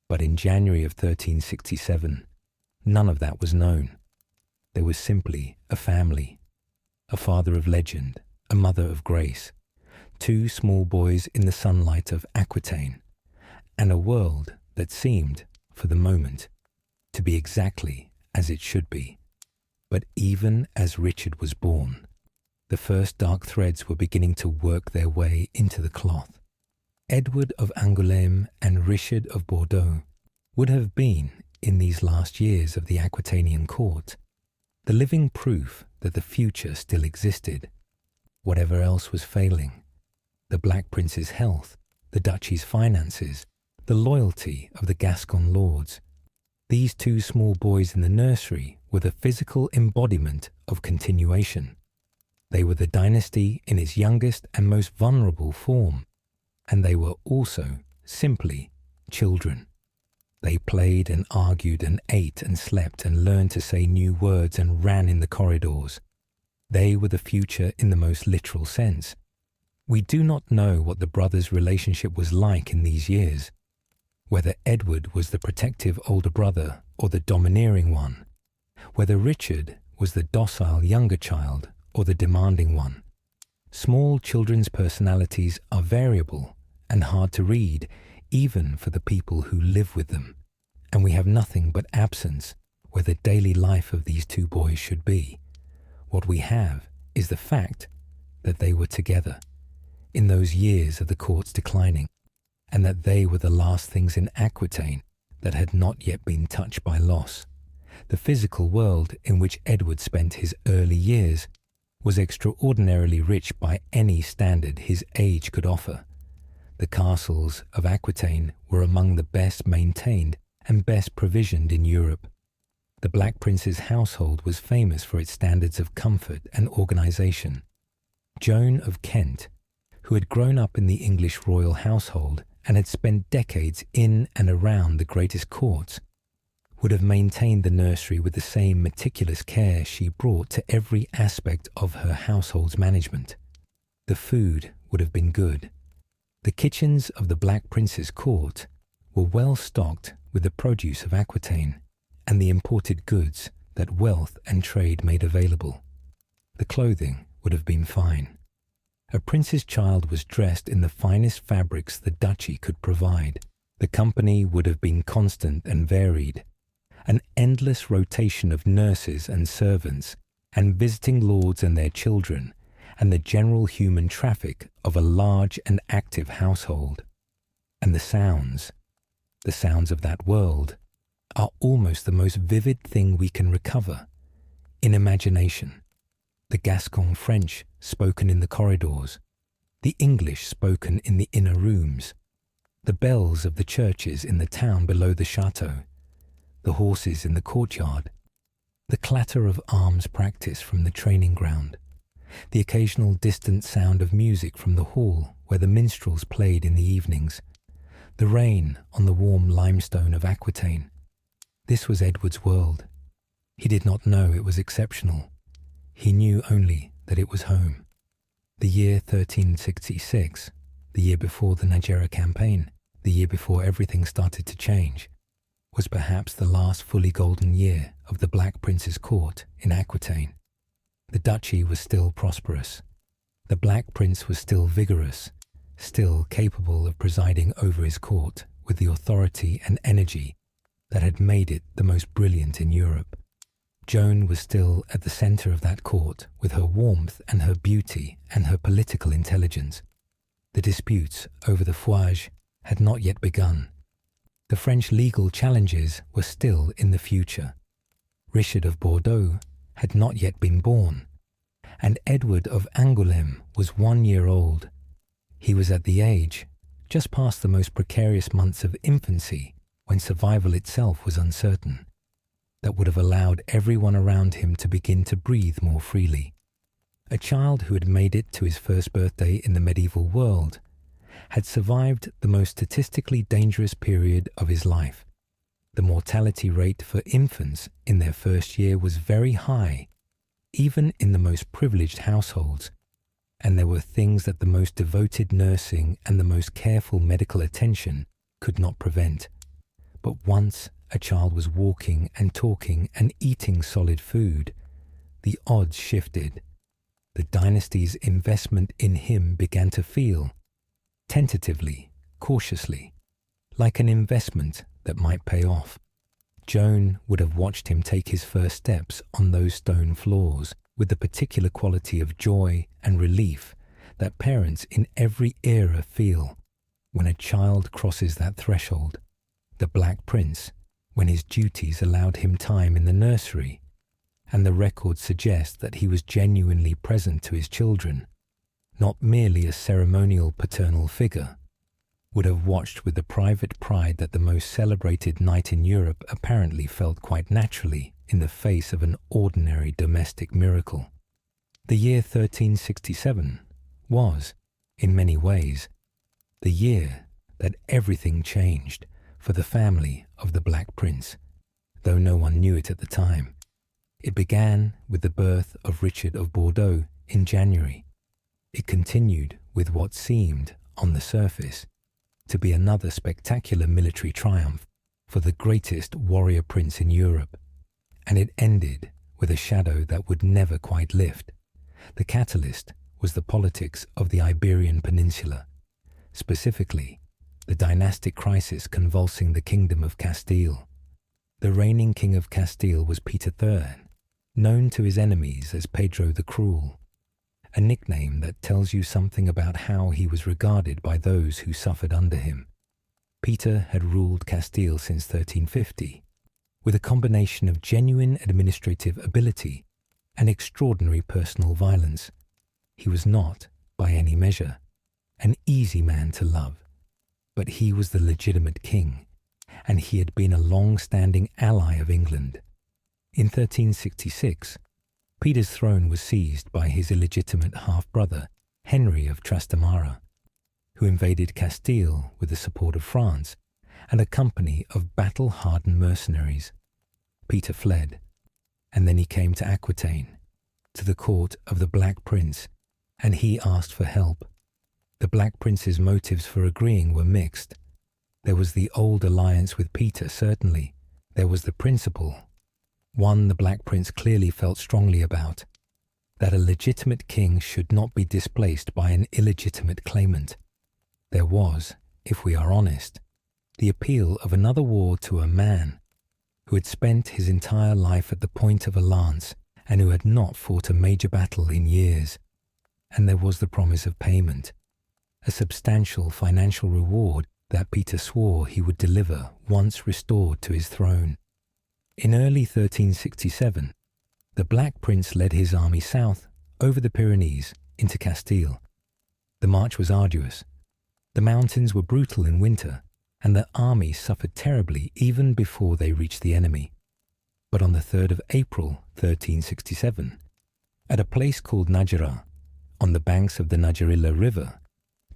But in January of 1367, none of that was known. There was simply a family, a father of legend, a mother of grace, 2 small boys in the sunlight of Aquitaine, and a world that seemed, for the moment, to be exactly as it should be. But even as Richard was born, the first dark threads were beginning to work their way into the cloth. Edward of Angoulême and Richard of Bordeaux would have been, in these last years of the Aquitanian court, the living proof that the future still existed. Whatever else was failing, the Black Prince's health, the duchy's finances, the loyalty of the Gascon lords, these 2 small boys in the nursery were the physical embodiment of continuation. They were the dynasty in its youngest and most vulnerable form, and they were also simply children. They played and argued and ate and slept and learned to say new words and ran in the corridors. They were the future in the most literal sense. We do not know what the brothers' relationship was like in these years, whether Edward was the protective older brother or the domineering one, whether Richard was the docile younger child or the demanding one. Small children's personalities are variable and hard to read, even for the people who live with them, and we have nothing but absence where the daily life of these two boys should be. What we have is the fact that they were together in those years of the court's declining, and that they were the last things in Aquitaine that had not yet been touched by loss. The physical world in which Edward spent his early years was extraordinarily rich by any standard his age could offer. The castles of Aquitaine were among the best maintained and best provisioned in Europe. The Black Prince's household was famous for its standards of comfort and organization. Joan of Kent, who had grown up in the English royal household and had spent decades in and around the greatest courts, would have maintained the nursery with the same meticulous care she brought to every aspect of her household's management. The food would have been good. The kitchens of the Black Prince's court were well stocked with the produce of Aquitaine and the imported goods that wealth and trade made available. The clothing would have been fine. A prince's child was dressed in the finest fabrics the duchy could provide. The company would have been constant and varied. An endless rotation of nurses and servants, and visiting lords and their children, and the general human traffic of a large and active household. And the sounds of that world, are almost the most vivid thing we can recover in imagination. The Gascon French spoken in the corridors, the English spoken in the inner rooms, the bells of the churches in the town below the château, the horses in the courtyard, the clatter of arms practice from the training ground, the occasional distant sound of music from the hall where the minstrels played in the evenings, the rain on the warm limestone of Aquitaine. This was Edward's world. He did not know it was exceptional. He knew only that it was home. The year 1366, the year before the Nájera campaign, the year before everything started to change, was perhaps the last fully golden year of the Black Prince's court in Aquitaine. The duchy was still prosperous. The Black Prince was still vigorous, still capable of presiding over his court with the authority and energy that had made it the most brilliant in Europe. Joan was still at the center of that court with her warmth and her beauty and her political intelligence. The disputes over the fouage had not yet begun. The French legal challenges were still in the future. Richard of Bordeaux had not yet been born, and Edward of Angoulême was 1 year old. He was at the age, just past the most precarious months of infancy, when survival itself was uncertain, that would have allowed everyone around him to begin to breathe more freely. A child who had made it to his first birthday in the medieval world had survived the most statistically dangerous period of his life. The mortality rate for infants in their first year was very high, even in the most privileged households, and there were things that the most devoted nursing and the most careful medical attention could not prevent. But once a child was walking and talking and eating solid food, the odds shifted. The dynasty's investment in him began to feel, tentatively, cautiously, like an investment that might pay off. Joan would have watched him take his first steps on those stone floors with the particular quality of joy and relief that parents in every era feel when a child crosses that threshold. The Black Prince, when his duties allowed him time in the nursery, and the records suggest that he was genuinely present to his children, not merely a ceremonial paternal figure, would have watched with the private pride that the most celebrated knight in Europe apparently felt quite naturally in the face of an ordinary domestic miracle. The year 1367 was, in many ways, the year that everything changed for the family of the Black Prince, though no one knew it at the time. It began with the birth of Richard of Bordeaux in January. It continued with what seemed, on the surface, to be another spectacular military triumph for the greatest warrior prince in Europe, and it ended with a shadow that would never quite lift. The catalyst was the politics of the Iberian Peninsula, specifically the dynastic crisis convulsing the Kingdom of Castile. The reigning King of Castile was Peter III, known to his enemies as Pedro the Cruel, a nickname that tells you something about how he was regarded by those who suffered under him. Peter had ruled Castile since 1350, with a combination of genuine administrative ability and extraordinary personal violence. He was not, by any measure, an easy man to love, but he was the legitimate king, and he had been a long-standing ally of England. In 1366, Peter's throne was seized by his illegitimate half-brother, Henry of Trastamara, who invaded Castile with the support of France and a company of battle-hardened mercenaries. Peter fled, and then he came to Aquitaine, to the court of the Black Prince, and he asked for help. The Black Prince's motives for agreeing were mixed. There was the old alliance with Peter, certainly. There was the principle, one the Black Prince clearly felt strongly about, that a legitimate king should not be displaced by an illegitimate claimant. There was, if we are honest, the appeal of another war to a man who had spent his entire life at the point of a lance and who had not fought a major battle in years. And there was the promise of payment, a substantial financial reward that Peter swore he would deliver once restored to his throne. In early 1367, the Black Prince led his army south over the Pyrenees into Castile. The march was arduous. The mountains were brutal in winter, and the army suffered terribly even before they reached the enemy. But on the 3rd of April 1367, at a place called Nájera, on the banks of the Nájera River,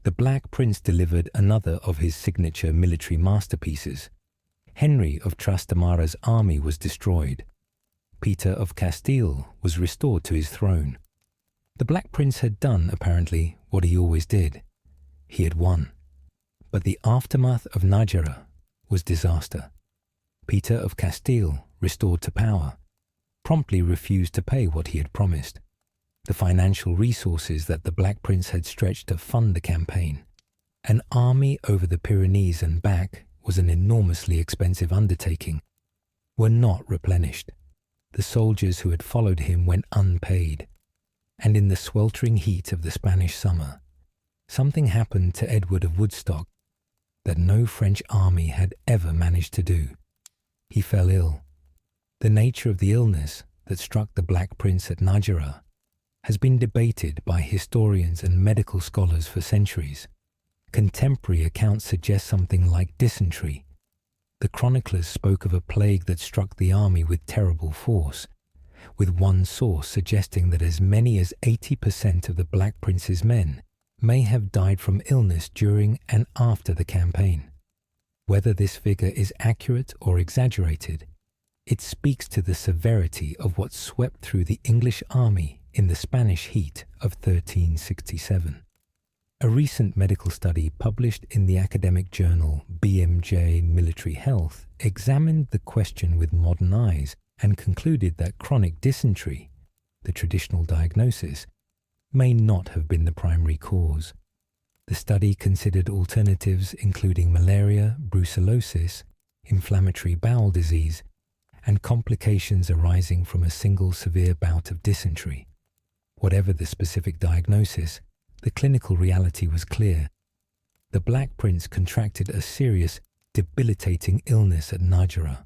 the Black Prince delivered another of his signature military masterpieces. Henry of Trastamara's army was destroyed. Peter of Castile was restored to his throne. The Black Prince had done, apparently, what he always did. He had won. But the aftermath of Nájera was disaster. Peter of Castile, restored to power, promptly refused to pay what he had promised. The financial resources that the Black Prince had stretched to fund the campaign, an army over the Pyrenees and back, was an enormously expensive undertaking, were not replenished. The soldiers who had followed him went unpaid, and in the sweltering heat of the Spanish summer, something happened to Edward of Woodstock that no French army had ever managed to do. He fell ill. The nature of the illness that struck the Black Prince at Nájera has been debated by historians and medical scholars for centuries. Contemporary accounts suggest something like dysentery. The chroniclers spoke of a plague that struck the army with terrible force, with one source suggesting that as many as 80% of the Black Prince's men may have died from illness during and after the campaign. Whether this figure is accurate or exaggerated, it speaks to the severity of what swept through the English army in the Spanish heat of 1367. A recent medical study published in the academic journal BMJ Military Health examined the question with modern eyes and concluded that chronic dysentery, the traditional diagnosis, may not have been the primary cause. The study considered alternatives including malaria, brucellosis, inflammatory bowel disease, and complications arising from a single severe bout of dysentery. Whatever the specific diagnosis, the clinical reality was clear. The Black Prince contracted a serious, debilitating illness at Nájera,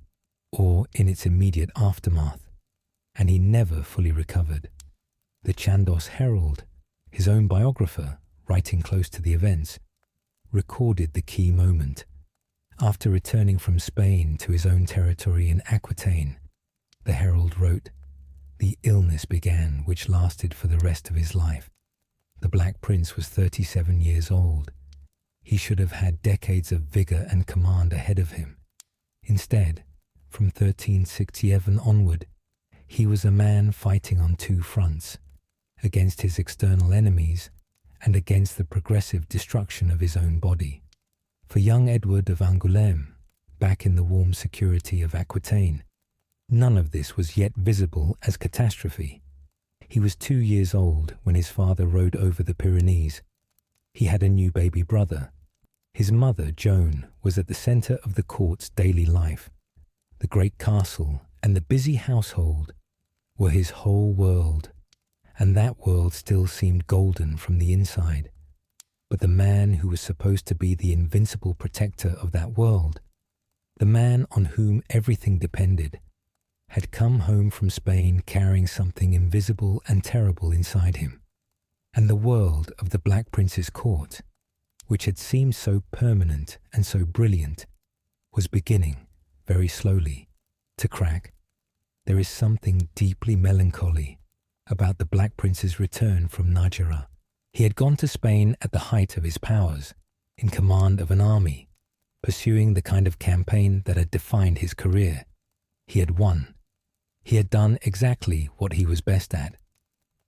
or in its immediate aftermath, and he never fully recovered. The Chandos Herald, his own biographer, writing close to the events, recorded the key moment. After returning from Spain to his own territory in Aquitaine, the Herald wrote, "The illness began which lasted for the rest of his life. The Black Prince was 37 years old. He should have had decades of vigour and command ahead of him. Instead, from 1367 onward, he was a man fighting on two fronts, against his external enemies and against the progressive destruction of his own body. For young Edward of Angoulême, back in the warm security of Aquitaine, None of this was yet visible as catastrophe. He was 2 years old when his father rode over the Pyrenees. He had a new baby brother. His mother, Joan, was at the centre of the court's daily life. The great castle and the busy household were his whole world, and that world still seemed golden from the inside. But the man who was supposed to be the invincible protector of that world, the man on whom everything depended, had come home from Spain carrying something invisible and terrible inside him. And the world of the Black Prince's court, which had seemed so permanent and so brilliant, was beginning, very slowly, to crack. There is something deeply melancholy about the Black Prince's return from Nájera. He had gone to Spain at the height of his powers, in command of an army, pursuing the kind of campaign that had defined his career. He had won. He had done exactly what he was best at,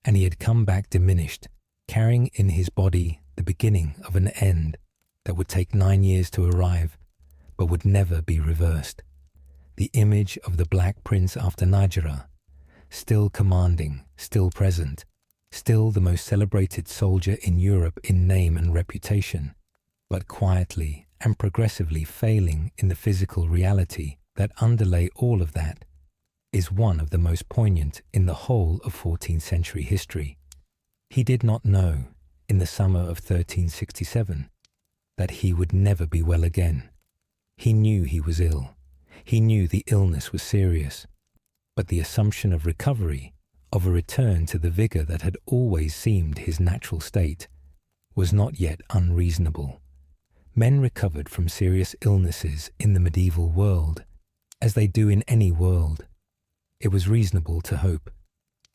and he had come back diminished, carrying in his body the beginning of an end that would take 9 years to arrive, but would never be reversed. The image of the Black Prince after Nájera, still commanding, still present, still the most celebrated soldier in Europe in name and reputation, but quietly and progressively failing in the physical reality that underlay all of that, is one of the most poignant in the whole of 14th century history. He did not know, in the summer of 1367, that he would never be well again. He knew he was ill. He knew the illness was serious. But the assumption of recovery, of a return to the vigour that had always seemed his natural state, was not yet unreasonable. Men recovered from serious illnesses in the medieval world, as they do in any world. It was reasonable to hope.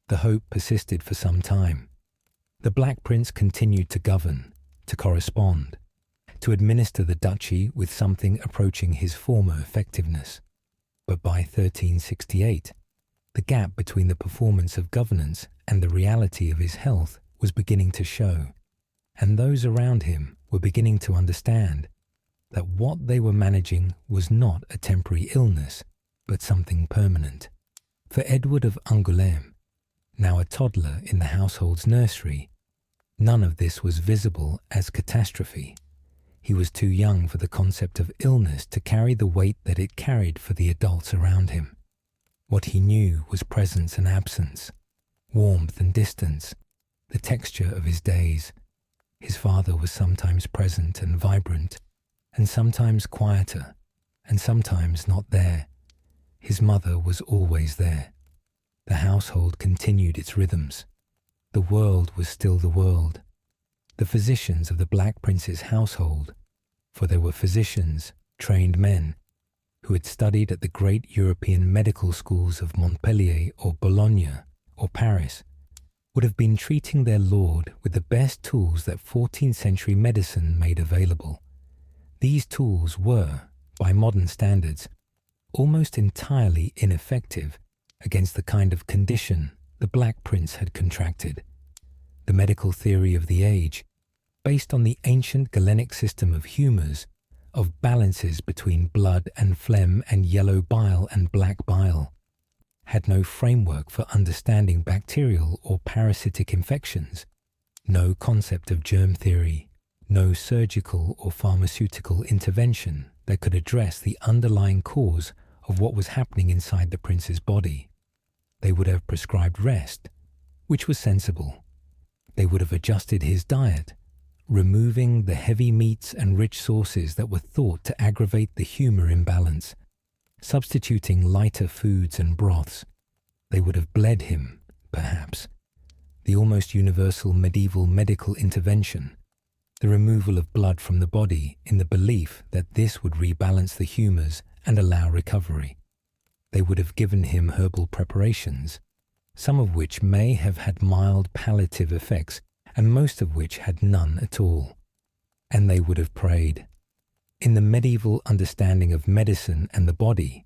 The hope persisted for some time. The Black Prince continued to govern, to correspond, to administer the duchy with something approaching his former effectiveness. But by 1368, the gap between the performance of governance and the reality of his health was beginning to show, and those around him were beginning to understand that what they were managing was not a temporary illness, but something permanent. For Edward of Angoulême, now a toddler in the household's nursery, none of this was visible as catastrophe. He was too young for the concept of illness to carry the weight that it carried for the adults around him. What he knew was presence and absence, warmth and distance, the texture of his days. His father was sometimes present and vibrant, and sometimes quieter, and sometimes not there. His mother was always there. The household continued its rhythms. The world was still the world. The physicians of the Black Prince's household, for they were physicians, trained men, who had studied at the great European medical schools of Montpellier or Bologna or Paris, would have been treating their lord with the best tools that 14th century medicine made available. These tools were, by modern standards, almost entirely ineffective against the kind of condition the Black Prince had contracted. The medical theory of the age, based on the ancient Galenic system of humours, of balances between blood and phlegm and yellow bile and black bile, had no framework for understanding bacterial or parasitic infections, no concept of germ theory, no surgical or pharmaceutical intervention that could address the underlying cause of what was happening inside the prince's body. They would have prescribed rest, which was sensible. They would have adjusted his diet, removing the heavy meats and rich sauces that were thought to aggravate the humour imbalance, substituting lighter foods and broths. They would have bled him, perhaps. The almost universal medieval medical intervention, the removal of blood from the body in the belief that this would rebalance the humours and allow recovery. They would have given him herbal preparations, some of which may have had mild palliative effects and most of which had none at all. And they would have prayed. In the medieval understanding of medicine and the body,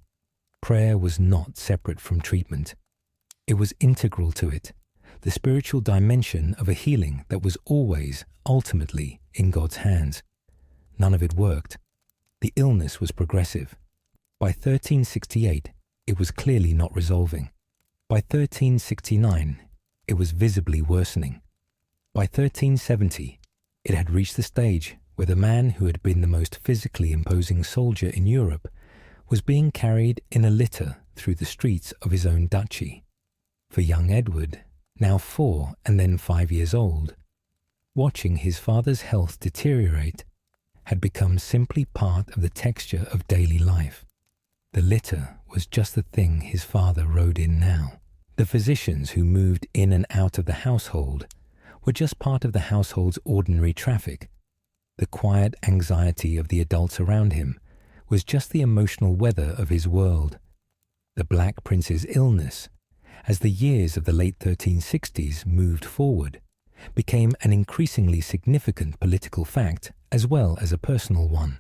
prayer was not separate from treatment. It was integral to it, the spiritual dimension of a healing that was always, ultimately, in God's hands. None of it worked. The illness was progressive. By 1368, it was clearly not resolving. By 1369, it was visibly worsening. By 1370, it had reached the stage where the man who had been the most physically imposing soldier in Europe was being carried in a litter through the streets of his own duchy. For young Edward, now 4 and then 5 years old, watching his father's health deteriorate had become simply part of the texture of daily life. The litter was just the thing his father rode in now. The physicians who moved in and out of the household were just part of the household's ordinary traffic. The quiet anxiety of the adults around him was just the emotional weather of his world. The Black Prince's illness, as the years of the late 1360s moved forward, became an increasingly significant political fact as well as a personal one.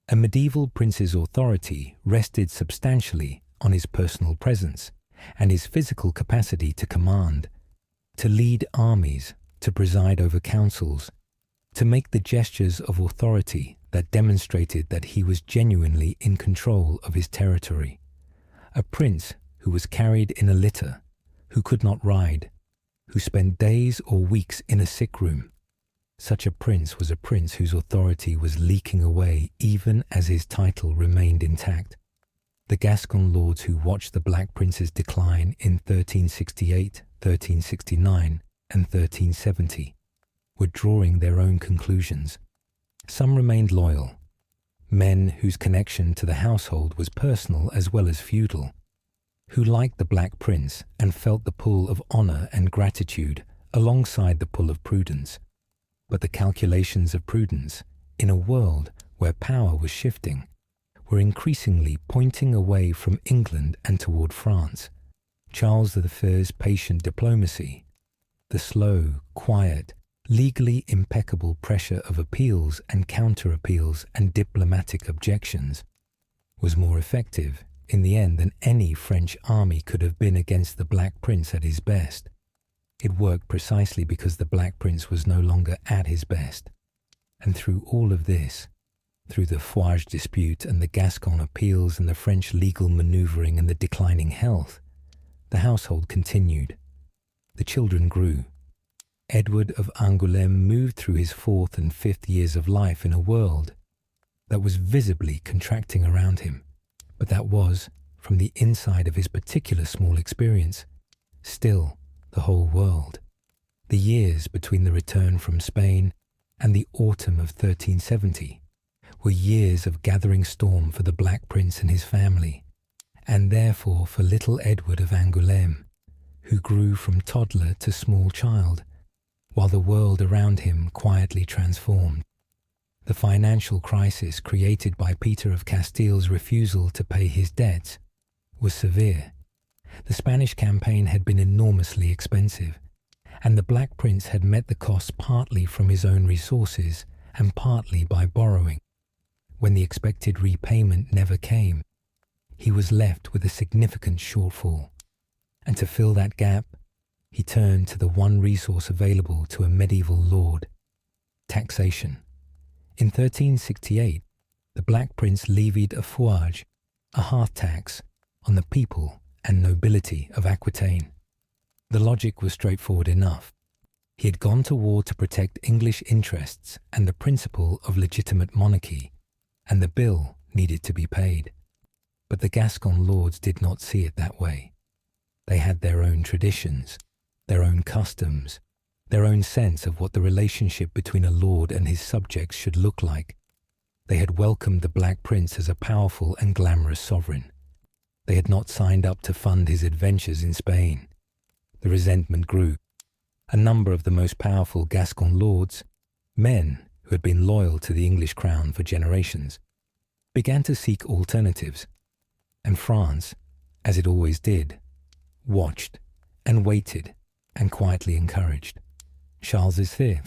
A medieval prince's authority rested substantially on his personal presence and his physical capacity to command, to lead armies, to preside over councils, to make the gestures of authority that demonstrated that he was genuinely in control of his territory. A prince who was carried in a litter, who could not ride, who spent days or weeks in a sick room. Such a prince was a prince whose authority was leaking away even as his title remained intact. The Gascon lords who watched the Black Prince's decline in 1368, 1369, and 1370 were drawing their own conclusions. Some remained loyal, men whose connection to the household was personal as well as feudal, who liked the Black Prince and felt the pull of honour and gratitude alongside the pull of prudence. But the calculations of prudence, in a world where power was shifting, were increasingly pointing away from England and toward France. Charles I's patient diplomacy, the slow, quiet, legally impeccable pressure of appeals and counter-appeals and diplomatic objections, was more effective in the end than any French army could have been against the Black Prince at his best. It worked precisely because the Black Prince was no longer at his best. And through all of this, through the Fouage dispute and the Gascon appeals and the French legal manoeuvring and the declining health, the household continued. The children grew. Edward of Angoulême moved through his 4th and 5th years of life in a world that was visibly contracting around him, but that was, from the inside of his particular small experience, still the whole world. The years between the return from Spain and the autumn of 1370 were years of gathering storm for the Black Prince and his family, and therefore for little Edward of Angoulême, who grew from toddler to small child, while the world around him quietly transformed. The financial crisis created by Peter of Castile's refusal to pay his debts was severe. The Spanish campaign had been enormously expensive, and the Black Prince had met the costs partly from his own resources and partly by borrowing. When the expected repayment never came, he was left with a significant shortfall, and to fill that gap, he turned to the one resource available to a medieval lord: taxation. In 1368, the Black Prince levied a fouage, a hearth tax, on the people and nobility of Aquitaine. The logic was straightforward enough. He had gone to war to protect English interests and the principle of legitimate monarchy, and the bill needed to be paid. But the Gascon lords did not see it that way. They had their own traditions, their own customs, their own sense of what the relationship between a lord and his subjects should look like. They had welcomed the Black Prince as a powerful and glamorous sovereign. They had not signed up to fund his adventures in Spain. The resentment grew. A number of the most powerful Gascon lords, men who had been loyal to the English crown for generations, began to seek alternatives. And France, as it always did, watched and waited and quietly encouraged. Charles V,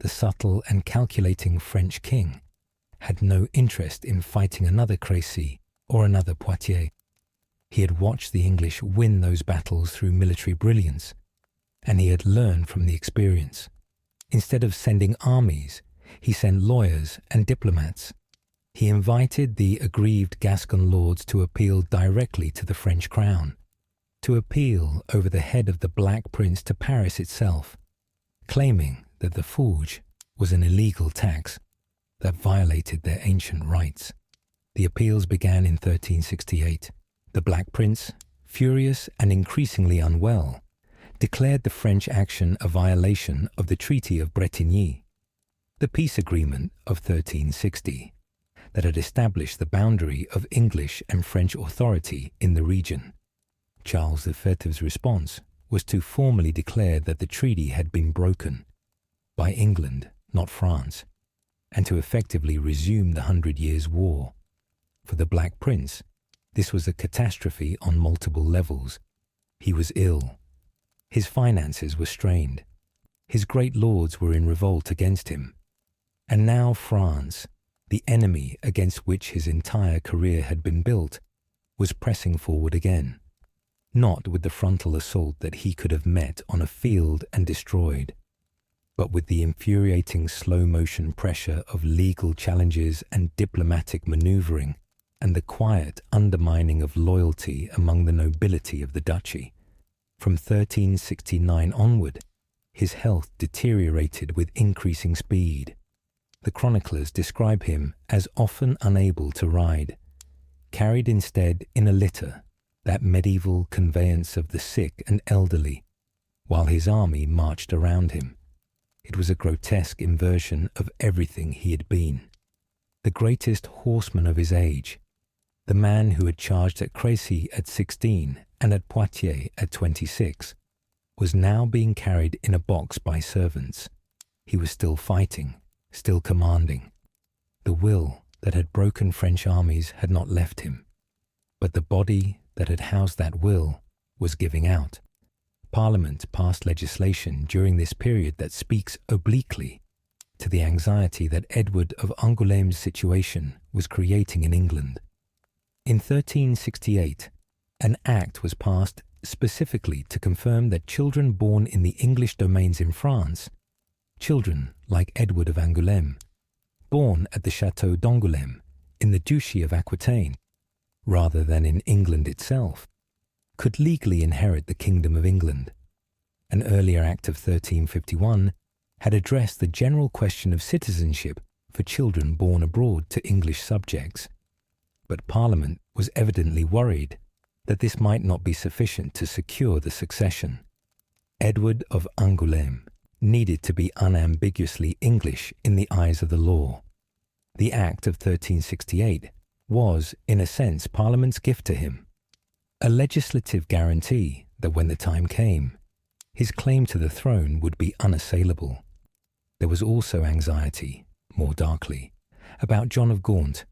the subtle and calculating French king, had no interest in fighting another Crécy or another Poitiers. He had watched the English win those battles through military brilliance, and he had learned from the experience. Instead of sending armies, he sent lawyers and diplomats. he invited the aggrieved Gascon lords to appeal directly to the French crown, to appeal over the head of the Black Prince to Paris itself, claiming that the forge was an illegal tax that violated their ancient rights. The appeals began in 1368. The Black Prince, furious and increasingly unwell, declared the French action a violation of the Treaty of Bretigny, the peace agreement of 1360, that had established the boundary of English and French authority in the region. Charles V's response was to formally declare that the treaty had been broken by England, not France, and to effectively resume the 100 Years' War. For the Black Prince, this was a catastrophe on multiple levels. He was ill. His finances were strained. His great lords were in revolt against him. And now France, the enemy against which his entire career had been built, was pressing forward again, not with the frontal assault that he could have met on a field and destroyed, but with the infuriating slow-motion pressure of legal challenges and diplomatic manoeuvring, and the quiet undermining of loyalty among the nobility of the duchy. From 1369 onward, his health deteriorated with increasing speed. The chroniclers describe him as often unable to ride, carried instead in a litter, that medieval conveyance of the sick and elderly, while his army marched around him. It was a grotesque inversion of everything he had been. The greatest horseman of his age, the man who had charged at Crécy at 16 and at Poitiers at 26, was now being carried in a box by servants. He was still fighting, still commanding. The will that had broken French armies had not left him, but the body that had housed that will was giving out. Parliament passed legislation during this period that speaks obliquely to the anxiety that Edward of Angoulême's situation was creating in England. In 1368, an act was passed specifically to confirm that children born in the English domains in France, children like Edward of Angoulême, born at the château d'Angoulême in the Duchy of Aquitaine, rather than in England itself, could legally inherit the Kingdom of England. An earlier act of 1351 had addressed the general question of citizenship for children born abroad to English subjects, but Parliament was evidently worried that this might not be sufficient to secure the succession. Edward of Angoulême needed to be unambiguously English in the eyes of the law. The Act of 1368 was, in a sense, Parliament's gift to him, a legislative guarantee that when the time came, his claim to the throne would be unassailable. There was also anxiety, more darkly, about John of Gaunt,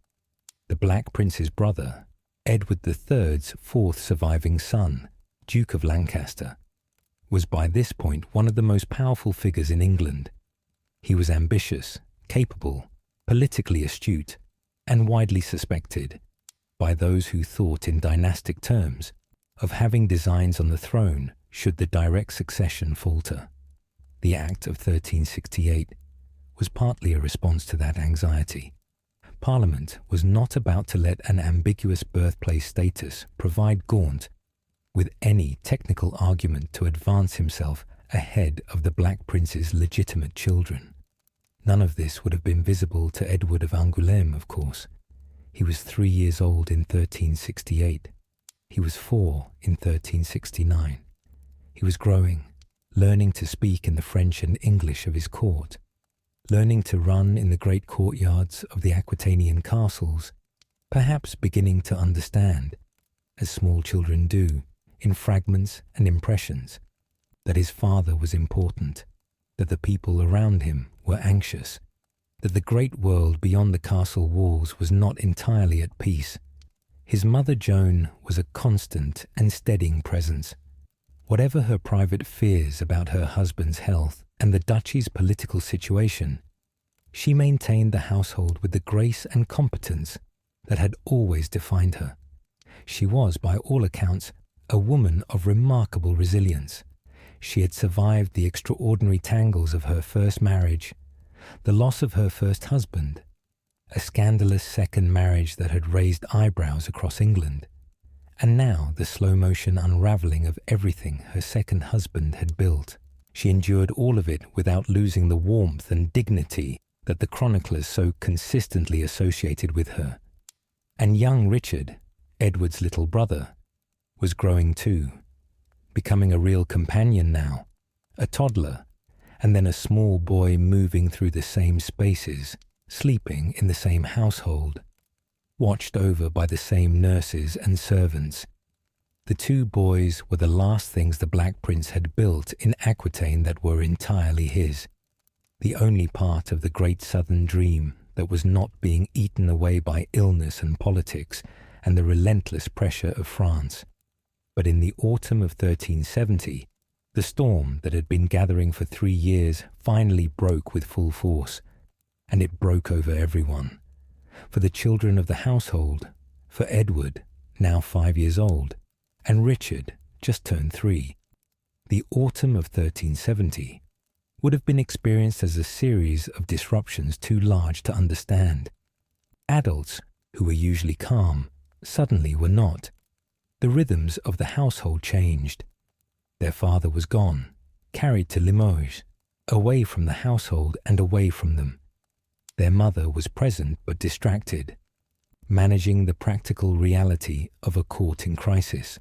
the Black Prince's brother, Edward III's fourth surviving son, Duke of Lancaster, was by this point one of the most powerful figures in England. He was ambitious, capable, politically astute, and widely suspected, by those who thought in dynastic terms, of having designs on the throne should the direct succession falter. The Act of 1368 was partly a response to that anxiety. Parliament was not about to let an ambiguous birthplace status provide Gaunt with any technical argument to advance himself ahead of the Black Prince's legitimate children. None of this would have been visible to Edward of Angoulême, of course. He was 3 years old in 1368. He was 4 in 1369. He was growing, learning to speak in the French and English of his court, learning to run in the great courtyards of the Aquitanian castles, perhaps beginning to understand, as small children do, in fragments and impressions, that his father was important, that the people around him were anxious, that the great world beyond the castle walls was not entirely at peace. His mother Joan was a constant and steadying presence. Whatever her private fears about her husband's health and the duchy's political situation, she maintained the household with the grace and competence that had always defined her. She was, by all accounts, a woman of remarkable resilience. She had survived the extraordinary tangles of her first marriage, the loss of her first husband, a scandalous second marriage that had raised eyebrows across England, and now the slow-motion unravelling of everything her second husband had built. She endured all of it without losing the warmth and dignity that the chroniclers so consistently associated with her. And young Richard, Edward's little brother, was growing too, becoming a real companion now, a toddler, and then a small boy moving through the same spaces, sleeping in the same household, watched over by the same nurses and servants. The two boys were the last things the Black Prince had built in Aquitaine that were entirely his, the only part of the great southern dream that was not being eaten away by illness and politics and the relentless pressure of France. But in the autumn of 1370, the storm that had been gathering for 3 years finally broke with full force, and it broke over everyone. For the children of the household, for Edward, now 5 years old, and Richard, just turned 3, the autumn of 1370 would have been experienced as a series of disruptions too large to understand. Adults, who were usually calm, suddenly were not. The rhythms of the household changed. Their father was gone, carried to Limoges, away from the household and away from them. Their mother was present but distracted, managing the practical reality of a court in crisis,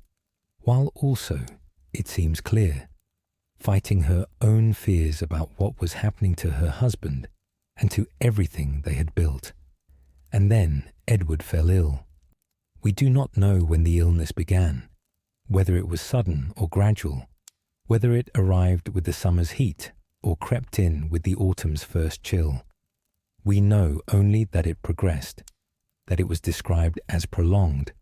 while also, it seems clear, fighting her own fears about what was happening to her husband and to everything they had built. And then Edward fell ill. We do not know when the illness began, whether it was sudden or gradual, whether it arrived with the summer's heat or crept in with the autumn's first chill. We know only that it progressed, that it was described as prolonged,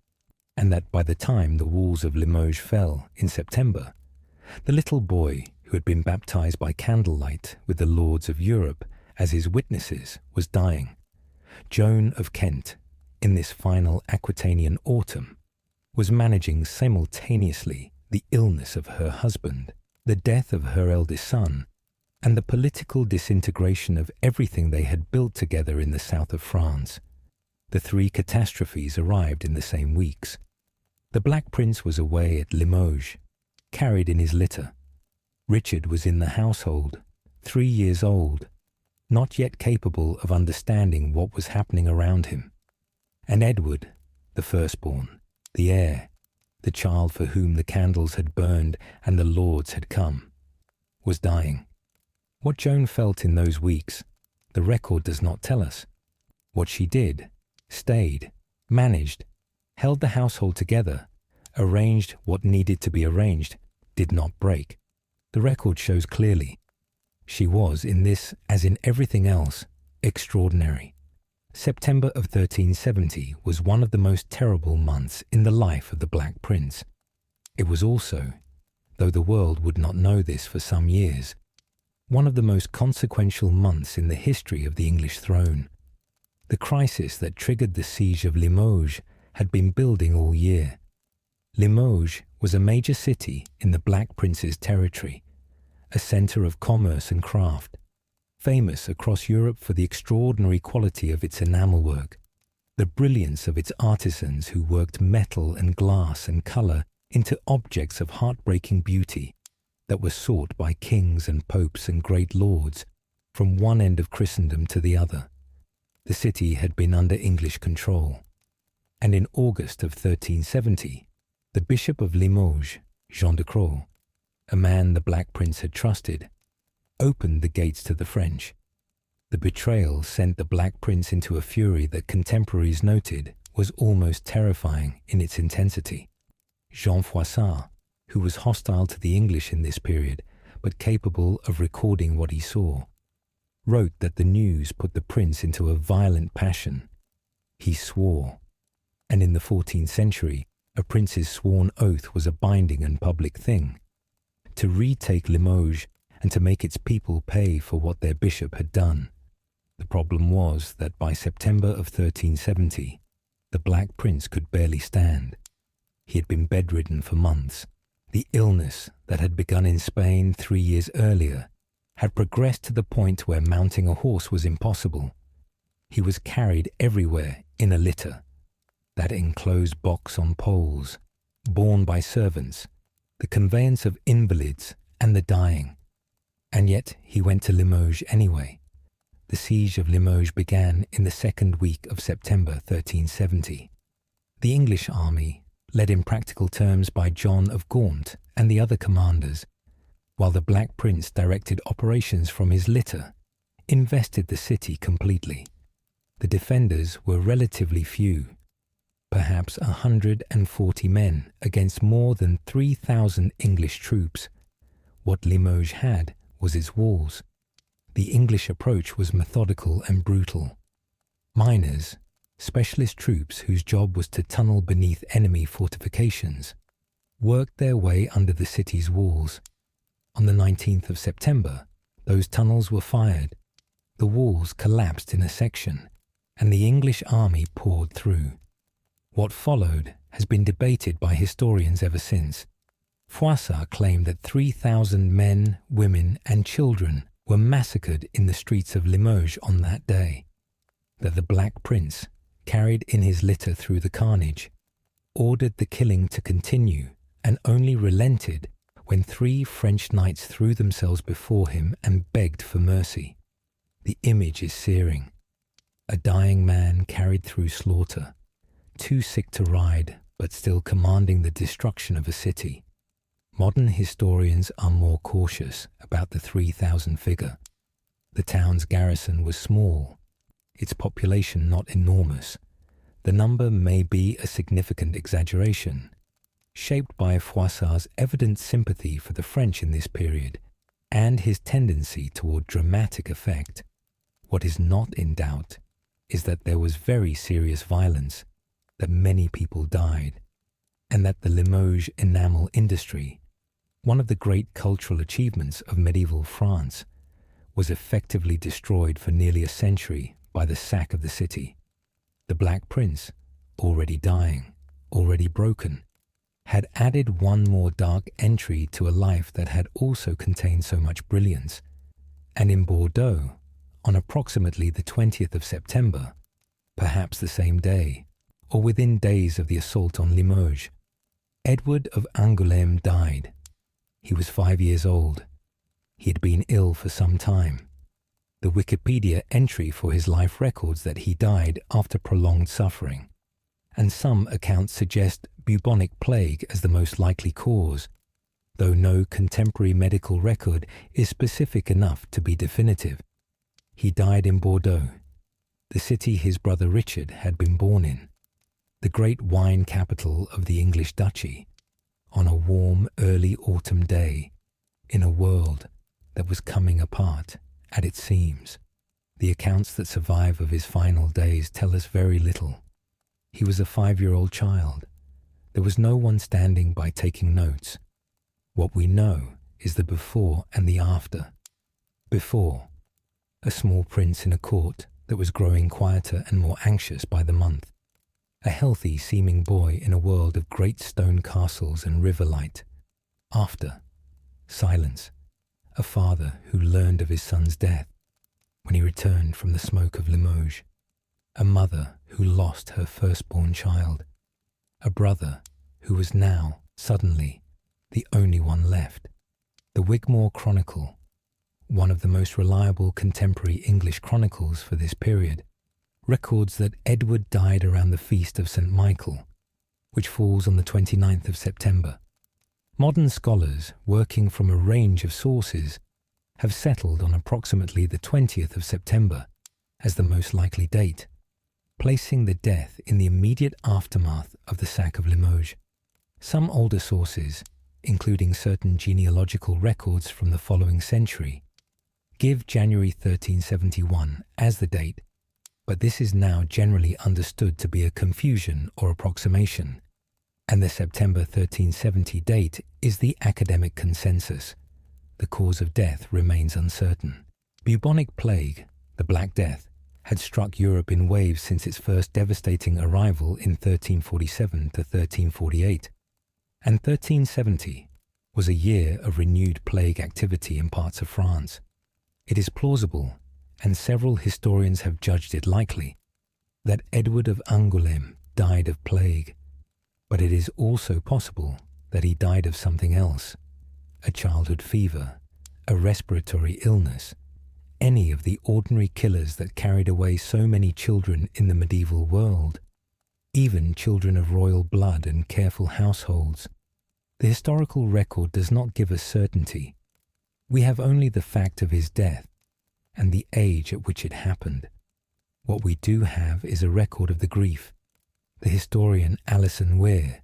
and that by the time the walls of Limoges fell in September, the little boy who had been baptized by candlelight with the lords of Europe as his witnesses was dying. Joan of Kent, in this final Aquitanian autumn, was managing simultaneously the illness of her husband, the death of her eldest son, and the political disintegration of everything they had built together in the south of France. The 3 catastrophes arrived in the same weeks. The Black Prince was away at Limoges, carried in his litter. Richard was in the household, 3 years old, not yet capable of understanding what was happening around him. And Edward, the firstborn, the heir, the child for whom the candles had burned and the lords had come, was dying. What Joan felt in those weeks, the record does not tell us. What she did, stayed, managed, held the household together, arranged what needed to be arranged, did not break. The record shows clearly. She was, in this as in everything else, extraordinary. September of 1370 was one of the most terrible months in the life of the Black Prince. It was also, though the world would not know this for some years, one of the most consequential months in the history of the English throne. The crisis that triggered the siege of Limoges had been building all year. Limoges was a major city in the Black Prince's territory, a centre of commerce and craft, famous across Europe for the extraordinary quality of its enamel work, the brilliance of its artisans who worked metal and glass and colour into objects of heartbreaking beauty that were sought by kings and popes and great lords from one end of Christendom to the other. The city had been under English control, and in August of 1370, the Bishop of Limoges, Jean de Croix, a man the Black Prince had trusted, opened the gates to the French. The betrayal sent the Black Prince into a fury that contemporaries noted was almost terrifying in its intensity. Jean Froissart, who was hostile to the English in this period, but capable of recording what he saw, wrote that the news put the prince into a violent passion. He swore, and in the 14th century, a prince's sworn oath was a binding and public thing, to retake Limoges and to make its people pay for what their bishop had done. The problem was that by September of 1370, the Black Prince could barely stand. He had been bedridden for months. The illness that had begun in Spain 3 years earlier had progressed to the point where mounting a horse was impossible. He was carried everywhere in a litter, that enclosed box on poles, borne by servants, the conveyance of invalids and the dying. And yet he went to Limoges anyway. The siege of Limoges began in the second week of September 1370. The English army, led in practical terms by John of Gaunt and the other commanders, while the Black Prince directed operations from his litter, invested the city completely. The defenders were relatively few, perhaps 140 men against more than 3,000 English troops. What Limoges had was its walls. The English approach was methodical and brutal. Miners, specialist troops whose job was to tunnel beneath enemy fortifications, worked their way under the city's walls. On the 19th of September, those tunnels were fired. The walls collapsed in a section, and the English army poured through. What followed has been debated by historians ever since. Froissart claimed that 3,000 men, women, and children were massacred in the streets of Limoges on that day, that the Black Prince, carried in his litter through the carnage, ordered the killing to continue and only relented when 3 French knights threw themselves before him and begged for mercy. The image is searing. A dying man carried through slaughter, too sick to ride but still commanding the destruction of a city. Modern historians are more cautious about the 3,000 figure. The town's garrison was small, its population not enormous. The number may be a significant exaggeration, shaped by Froissart's evident sympathy for the French in this period and his tendency toward dramatic effect. What is not in doubt is that there was very serious violence, that many people died, and that the Limoges enamel industry, one of the great cultural achievements of medieval France, was effectively destroyed for nearly a century by the sack of the city. The Black Prince, already dying, already broken, had added one more dark entry to a life that had also contained so much brilliance. And in Bordeaux, on approximately the 20th of September, perhaps the same day, or within days of the assault on Limoges, Edward of Angoulême died. He was 5 years old. He had been ill for some time. The Wikipedia entry for his life records that he died after prolonged suffering, and some accounts suggest bubonic plague as the most likely cause, though no contemporary medical record is specific enough to be definitive. He died in Bordeaux, the city his brother Richard had been born in, the great wine capital of the English duchy, on a warm early autumn day, in a world that was coming apart at its seams. The accounts that survive of his final days tell us very little. He was a 5-year-old child. There was no one standing by taking notes. What we know is the before and the after. Before, a small prince in a court that was growing quieter and more anxious by the month. A healthy-seeming boy in a world of great stone castles and river light. After, silence. A father who learned of his son's death when he returned from the smoke of Limoges. A mother who lost her firstborn child. A brother who was now, suddenly, the only one left. The Wigmore Chronicle, one of the most reliable contemporary English chronicles for this period, records that Edward died around the feast of St. Michael, which falls on the 29th of September. Modern scholars, working from a range of sources, have settled on approximately the 20th of September as the most likely date, placing the death in the immediate aftermath of the sack of Limoges. Some older sources, including certain genealogical records from the following century, give January 1371 as the date, but this is now generally understood to be a confusion or approximation, and the September 1370 date is the academic consensus. The cause of death remains uncertain. Bubonic plague, the Black Death, had struck Europe in waves since its first devastating arrival in 1347 to 1348, and 1370 was a year of renewed plague activity in parts of France. It is plausible, and several historians have judged it likely, that Edward of Angoulême died of plague, but it is also possible that he died of something else, a childhood fever, a respiratory illness, any of the ordinary killers that carried away so many children in the medieval world, even children of royal blood and careful households. The historical record does not give us certainty. We have only the fact of his death and the age at which it happened. What we do have is a record of the grief. The historian Alison Weir,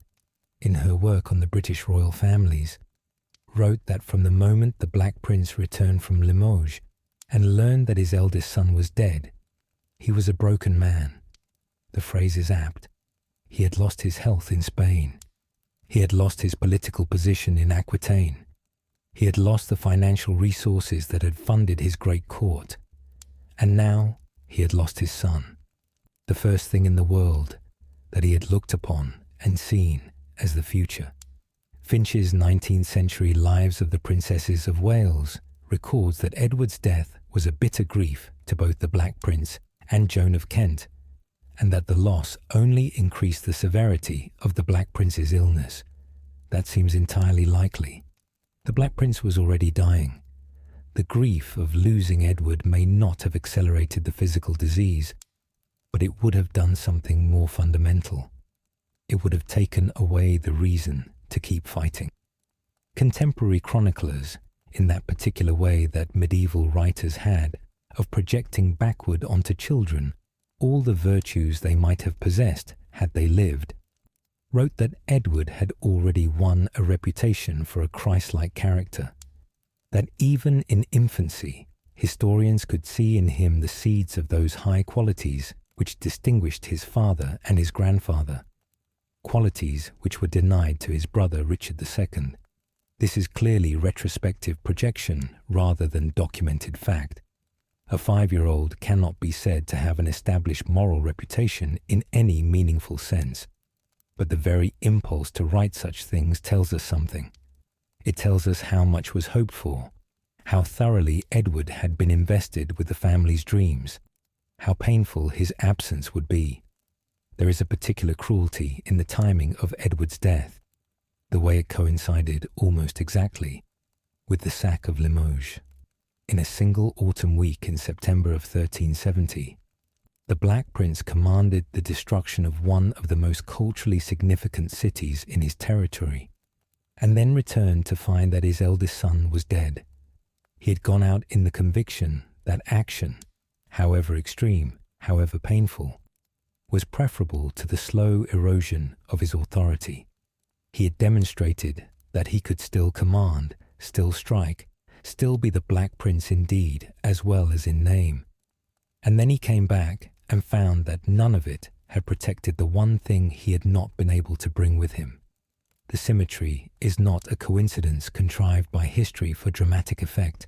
in her work on the British royal families, wrote that from the moment the Black Prince returned from Limoges and learned that his eldest son was dead, he was a broken man. The phrase is apt. He had lost his health in Spain. He had lost his political position in Aquitaine. He had lost the financial resources that had funded his great court. And now he had lost his son, the first thing in the world that he had looked upon and seen as the future. Finch's 19th century Lives of the Princesses of Wales records that Edward's death was a bitter grief to both the Black Prince and Joan of Kent, and that the loss only increased the severity of the Black Prince's illness. That seems entirely likely. The Black Prince was already dying. The grief of losing Edward may not have accelerated the physical disease, but it would have done something more fundamental. It would have taken away the reason to keep fighting. Contemporary chroniclers, in that particular way that medieval writers had, of projecting backward onto children all the virtues they might have possessed had they lived, wrote that Edward had already won a reputation for a Christ-like character, that even in infancy historians could see in him the seeds of those high qualities which distinguished his father and his grandfather, qualities which were denied to his brother Richard II. This is clearly retrospective projection rather than documented fact. A 5-year-old cannot be said to have an established moral reputation in any meaningful sense, but the very impulse to write such things tells us something. It tells us how much was hoped for, how thoroughly Edward had been invested with the family's dreams, how painful his absence would be. There is a particular cruelty in the timing of Edward's death, the way it coincided almost exactly with the sack of Limoges. In a single autumn week in September of 1370, the Black Prince commanded the destruction of one of the most culturally significant cities in his territory, and then returned to find that his eldest son was dead. He had gone out in the conviction that action, however extreme, however painful, was preferable to the slow erosion of his authority. He had demonstrated that he could still command, still strike, still be the Black Prince in deed as well as in name. And then he came back and found that none of it had protected the one thing he had not been able to bring with him. The symmetry is not a coincidence contrived by history for dramatic effect.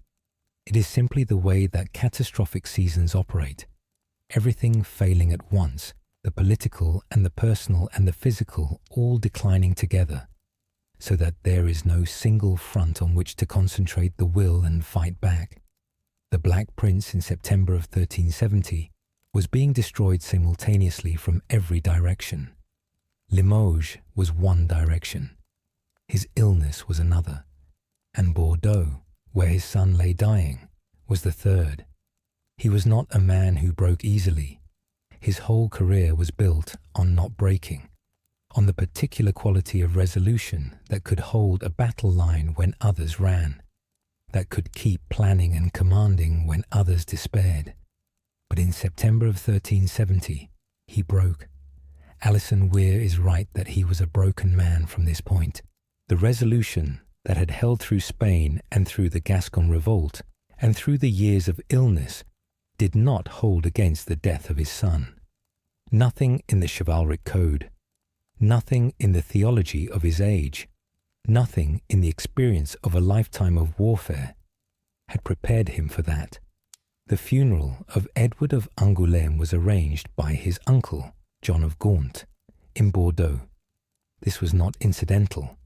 It is simply the way that catastrophic seasons operate, everything failing at once, the political and the personal and the physical all declining together, so that there is no single front on which to concentrate the will and fight back. The Black Prince in September of 1370 was being destroyed simultaneously from every direction. Limoges was one direction, his illness was another, and Bordeaux, where his son lay dying, was the third. He was not a man who broke easily. His whole career was built on not breaking, on the particular quality of resolution that could hold a battle line when others ran, that could keep planning and commanding when others despaired. But in September of 1370, he broke. Alison Weir is right that he was a broken man from this point. The resolution that had held through Spain and through the Gascon Revolt and through the years of illness did not hold against the death of his son. Nothing in the chivalric code, nothing in the theology of his age, nothing in the experience of a lifetime of warfare had prepared him for that. The funeral of Edward of Angoulême was arranged by his uncle, John of Gaunt, in Bordeaux. This was not incidental.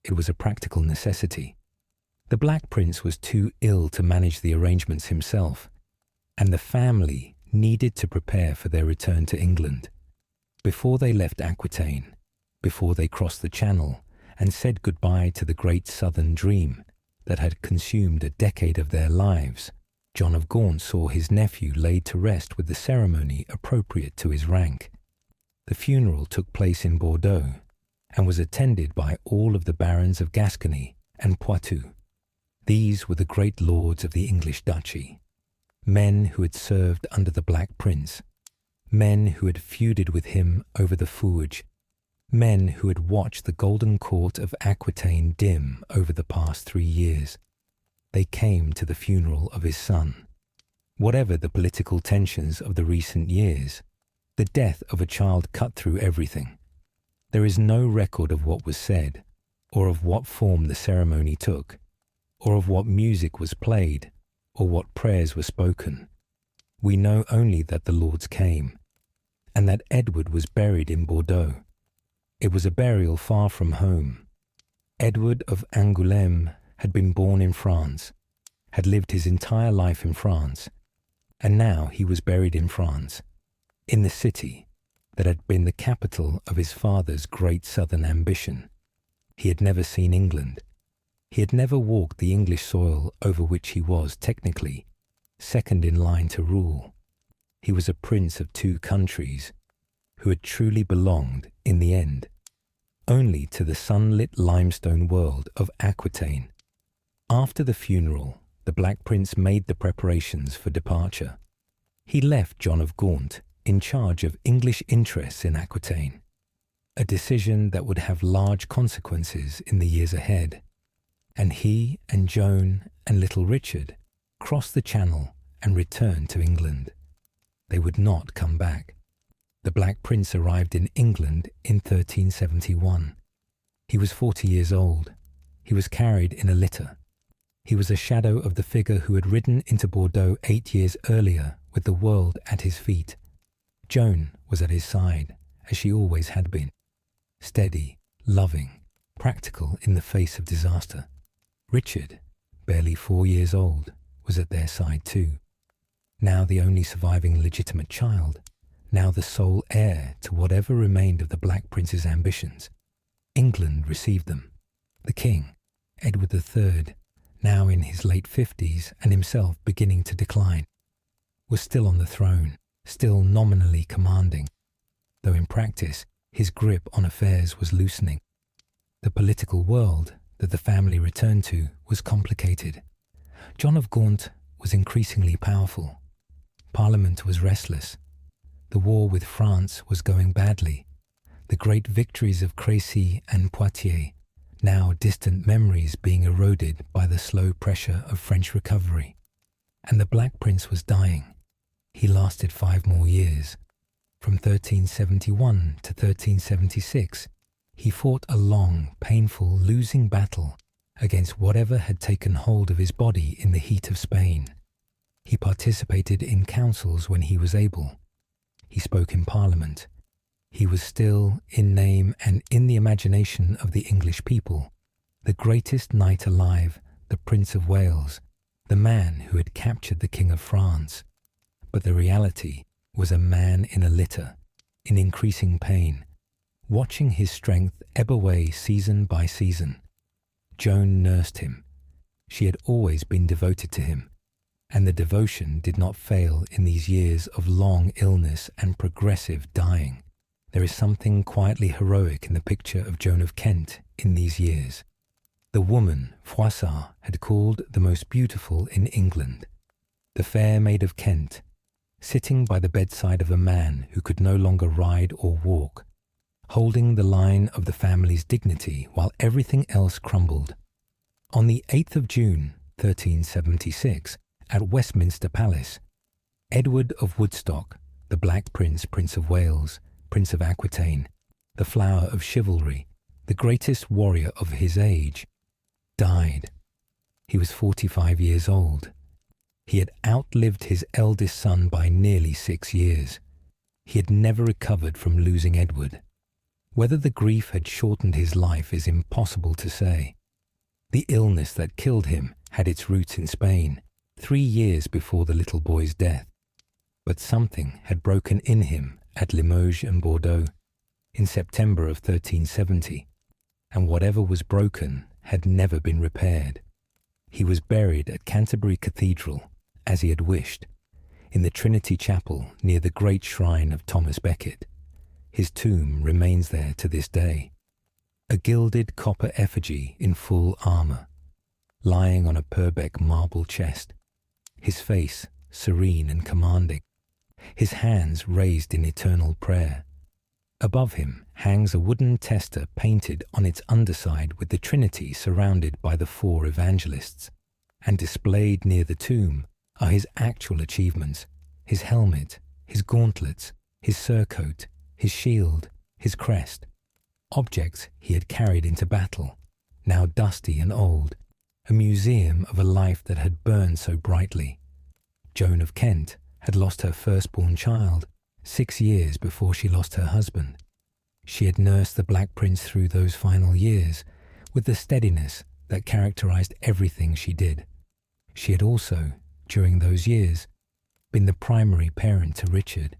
It was a practical necessity. The Black Prince was too ill to manage the arrangements himself. and the family needed to prepare for their return to England. Before they left Aquitaine, before they crossed the Channel and said goodbye to the great southern dream that had consumed a decade of their lives, John of Gaunt saw his nephew laid to rest with the ceremony appropriate to his rank. The funeral took place in Bordeaux and was attended by all of the barons of Gascony and Poitou. These were the great lords of the English duchy, men who had served under the Black Prince, men who had feuded with him over the Fouge, men who had watched the golden court of Aquitaine dim over the past 3 years. They came to the funeral of his son. Whatever the political tensions of the recent years, the death of a child cut through everything. There is no record of what was said, or of what form the ceremony took, or of what music was played, or what prayers were spoken. We know only that the lords came, and that Edward was buried in Bordeaux. It was a burial far from home. Edward of Angoulême had been born in France, had lived his entire life in France, and now he was buried in France, in the city that had been the capital of his father's great southern ambition. He had never seen England. He had never walked the English soil over which he was, technically, second in line to rule. He was a prince of 2 countries, who had truly belonged, in the end, only to the sunlit limestone world of Aquitaine. After the funeral, the Black Prince made the preparations for departure. He left John of Gaunt in charge of English interests in Aquitaine, a decision that would have large consequences in the years ahead, and he and Joan and little Richard crossed the Channel and returned to England. They would not come back. The Black Prince arrived in England in 1371. He was 40 years old. He was carried in a litter. He was a shadow of the figure who had ridden into Bordeaux 8 years earlier with the world at his feet. Joan was at his side, as she always had been, steady, loving, practical in the face of disaster. Richard, barely 4 years old, was at their side too. Now the only surviving legitimate child, now the sole heir to whatever remained of the Black Prince's ambitions. England received them. The king, Edward III, now in his late 50s and himself beginning to decline, was still on the throne, still nominally commanding, though in practice his grip on affairs was loosening. The political world that the family returned to was complicated. John of Gaunt was increasingly powerful. Parliament was restless. The war with France was going badly. The great victories of Crécy and Poitiers, now distant memories being eroded by the slow pressure of French recovery. And the Black Prince was dying. He lasted 5 more years. From 1371 to 1376, he fought a long, painful, losing battle against whatever had taken hold of his body in the heat of Spain. He participated in councils when he was able. He spoke in Parliament. He was still, in name and in the imagination of the English people, the greatest knight alive, the Prince of Wales, the man who had captured the King of France. But the reality was a man in a litter, in increasing pain, watching his strength ebb away season by season. Joan nursed him. She had always been devoted to him, and the devotion did not fail in these years of long illness and progressive dying. There is something quietly heroic in the picture of Joan of Kent in these years. The woman Froissart had called the most beautiful in England, the fair maid of Kent, sitting by the bedside of a man who could no longer ride or walk, holding the line of the family's dignity while everything else crumbled. On the 8th of June, 1376, at Westminster Palace, Edward of Woodstock, the Black Prince, Prince of Wales, Prince of Aquitaine, the flower of chivalry, the greatest warrior of his age, died. He was 45 years old. He had outlived his eldest son by nearly 6 years. He had never recovered from losing Edward. Whether the grief had shortened his life is impossible to say. The illness that killed him had its roots in Spain, 3 years before the little boy's death. But something had broken in him at Limoges and Bordeaux in September of 1370, and whatever was broken had never been repaired. He was buried at Canterbury Cathedral, as he had wished, in the Trinity Chapel near the great shrine of Thomas Becket. His tomb remains there to this day. A gilded copper effigy in full armour, lying on a Purbeck marble chest, his face serene and commanding, his hands raised in eternal prayer. Above him hangs a wooden tester painted on its underside with the Trinity surrounded by the 4 evangelists, and displayed near the tomb are his actual achievements, his helmet, his gauntlets, his surcoat, his shield, his crest, objects he had carried into battle, now dusty and old, a museum of a life that had burned so brightly. Joan of Kent had lost her firstborn child 6 years before she lost her husband. She had nursed the Black Prince through those final years with the steadiness that characterized everything she did. She had also, during those years, been the primary parent to Richard,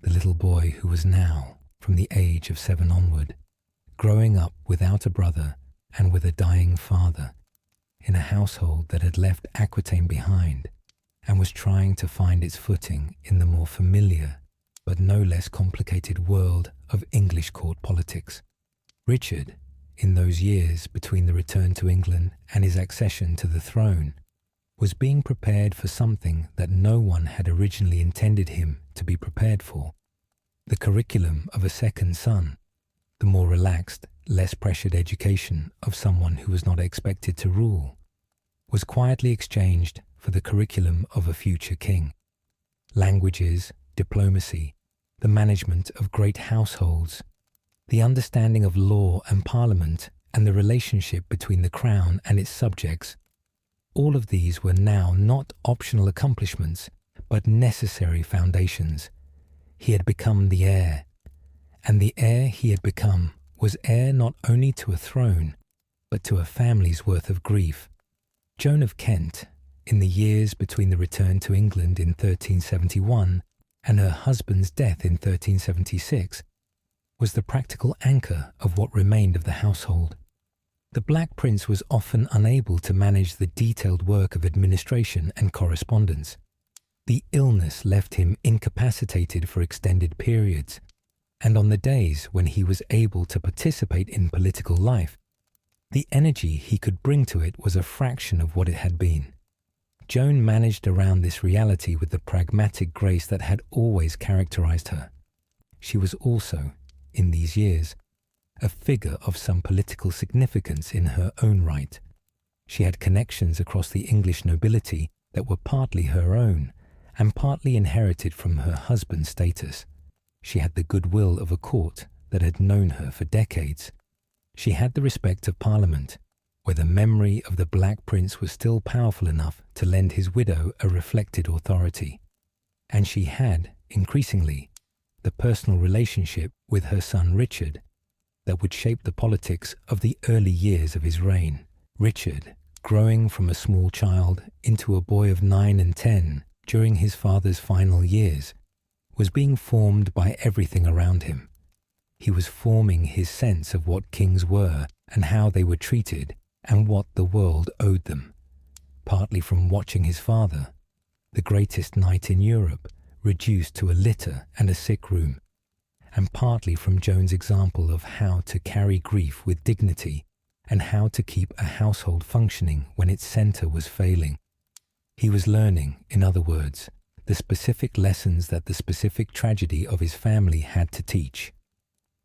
the little boy who was now, from the age of 7 onward, growing up without a brother and with a dying father, in a household that had left Aquitaine behind and was trying to find its footing in the more familiar but no less complicated world of English court politics. Richard, in those years between the return to England and his accession to the throne, was being prepared for something that no one had originally intended him to be prepared for. The curriculum of a second son, the more relaxed, less pressured education of someone who was not expected to rule, was quietly exchanged for the curriculum of a future king. Languages, diplomacy, the management of great households, the understanding of law and parliament, and the relationship between the crown and its subjects, all of these were now not optional accomplishments, but necessary foundations. He had become the heir, and the heir he had become was heir not only to a throne, but to a family's worth of grief. Joan of Kent, in the years between the return to England in 1371 and her husband's death in 1376, was the practical anchor of what remained of the household. The Black Prince was often unable to manage the detailed work of administration and correspondence. The illness left him incapacitated for extended periods, and on the days when he was able to participate in political life, the energy he could bring to it was a fraction of what it had been. Joan managed around this reality with the pragmatic grace that had always characterized her. She was also, in these years, a figure of some political significance in her own right. She had connections across the English nobility that were partly her own and partly inherited from her husband's status. She had the goodwill of a court that had known her for decades. She had the respect of Parliament, where the memory of the Black Prince was still powerful enough to lend his widow a reflected authority. And she had, increasingly, the personal relationship with her son Richard that would shape the politics of the early years of his reign. Richard, growing from a small child into a boy of 9 and 10 during his father's final years, was being formed by everything around him. He was forming his sense of what kings were and how they were treated and what the world owed them, partly from watching his father, the greatest knight in Europe, reduced to a litter and a sick room, and partly from Joan's example of how to carry grief with dignity and how to keep a household functioning when its centre was failing. He was learning, in other words, the specific lessons that the specific tragedy of his family had to teach.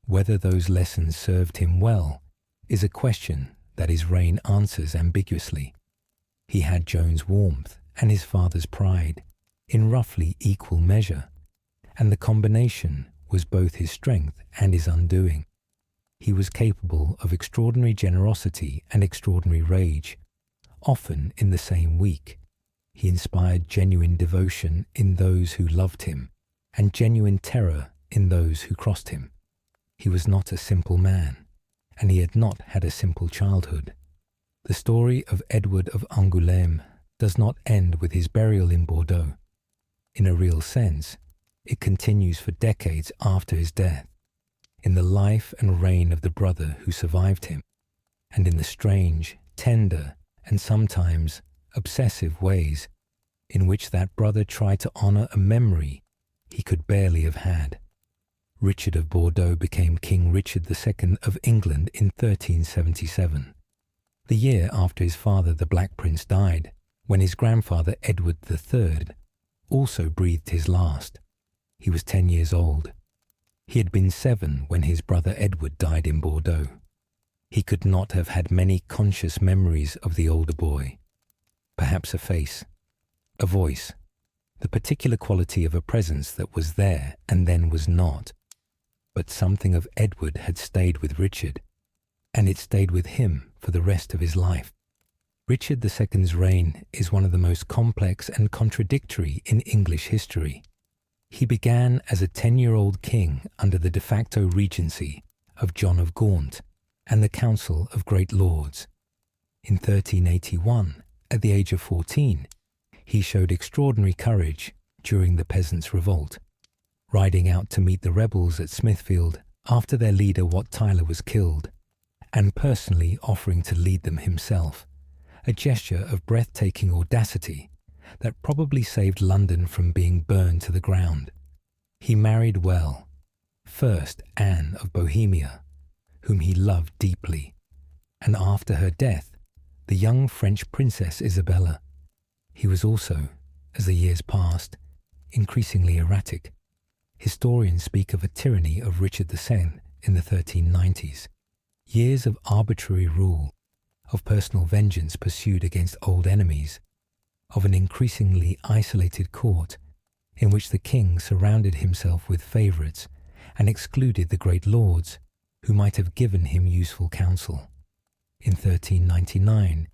Whether those lessons served him well is a question that his reign answers ambiguously. He had Joan's warmth and his father's pride in roughly equal measure, and the combination was both his strength and his undoing. He was capable of extraordinary generosity and extraordinary rage, often in the same week. He inspired genuine devotion in those who loved him, and genuine terror in those who crossed him. He was not a simple man, and he had not had a simple childhood. The story of Edward of Angoulême, does not end with his burial in Bordeaux. In a real sense, it continues for decades after his death, in the life and reign of the brother who survived him, and in the strange, tender, and sometimes obsessive ways in which that brother tried to honour a memory he could barely have had. Richard of Bordeaux became King Richard II of England in 1377, the year after his father the Black Prince died, when his grandfather Edward III also breathed his last. He was 10 years old. He had been 7 when his brother Edward died in Bordeaux. He could not have had many conscious memories of the older boy. Perhaps a face, a voice, the particular quality of a presence that was there and then was not. But something of Edward had stayed with Richard, and it stayed with him for the rest of his life. Richard II's reign is one of the most complex and contradictory in English history. He began as a 10-year-old king under the de facto regency of John of Gaunt and the Council of Great Lords. In 1381, at the age of 14, he showed extraordinary courage during the Peasants' Revolt, riding out to meet the rebels at Smithfield after their leader Wat Tyler was killed, and personally offering to lead them himself, a gesture of breathtaking audacity that probably saved London from being burned to the ground. He married well, first Anne of Bohemia, whom he loved deeply, and after her death, the young French Princess Isabella. He was also, as the years passed, increasingly erratic. Historians speak of a tyranny of Richard II in the 1390s, years of arbitrary rule, of personal vengeance pursued against old enemies, of an increasingly isolated court in which the king surrounded himself with favourites and excluded the great lords who might have given him useful counsel. In 1399,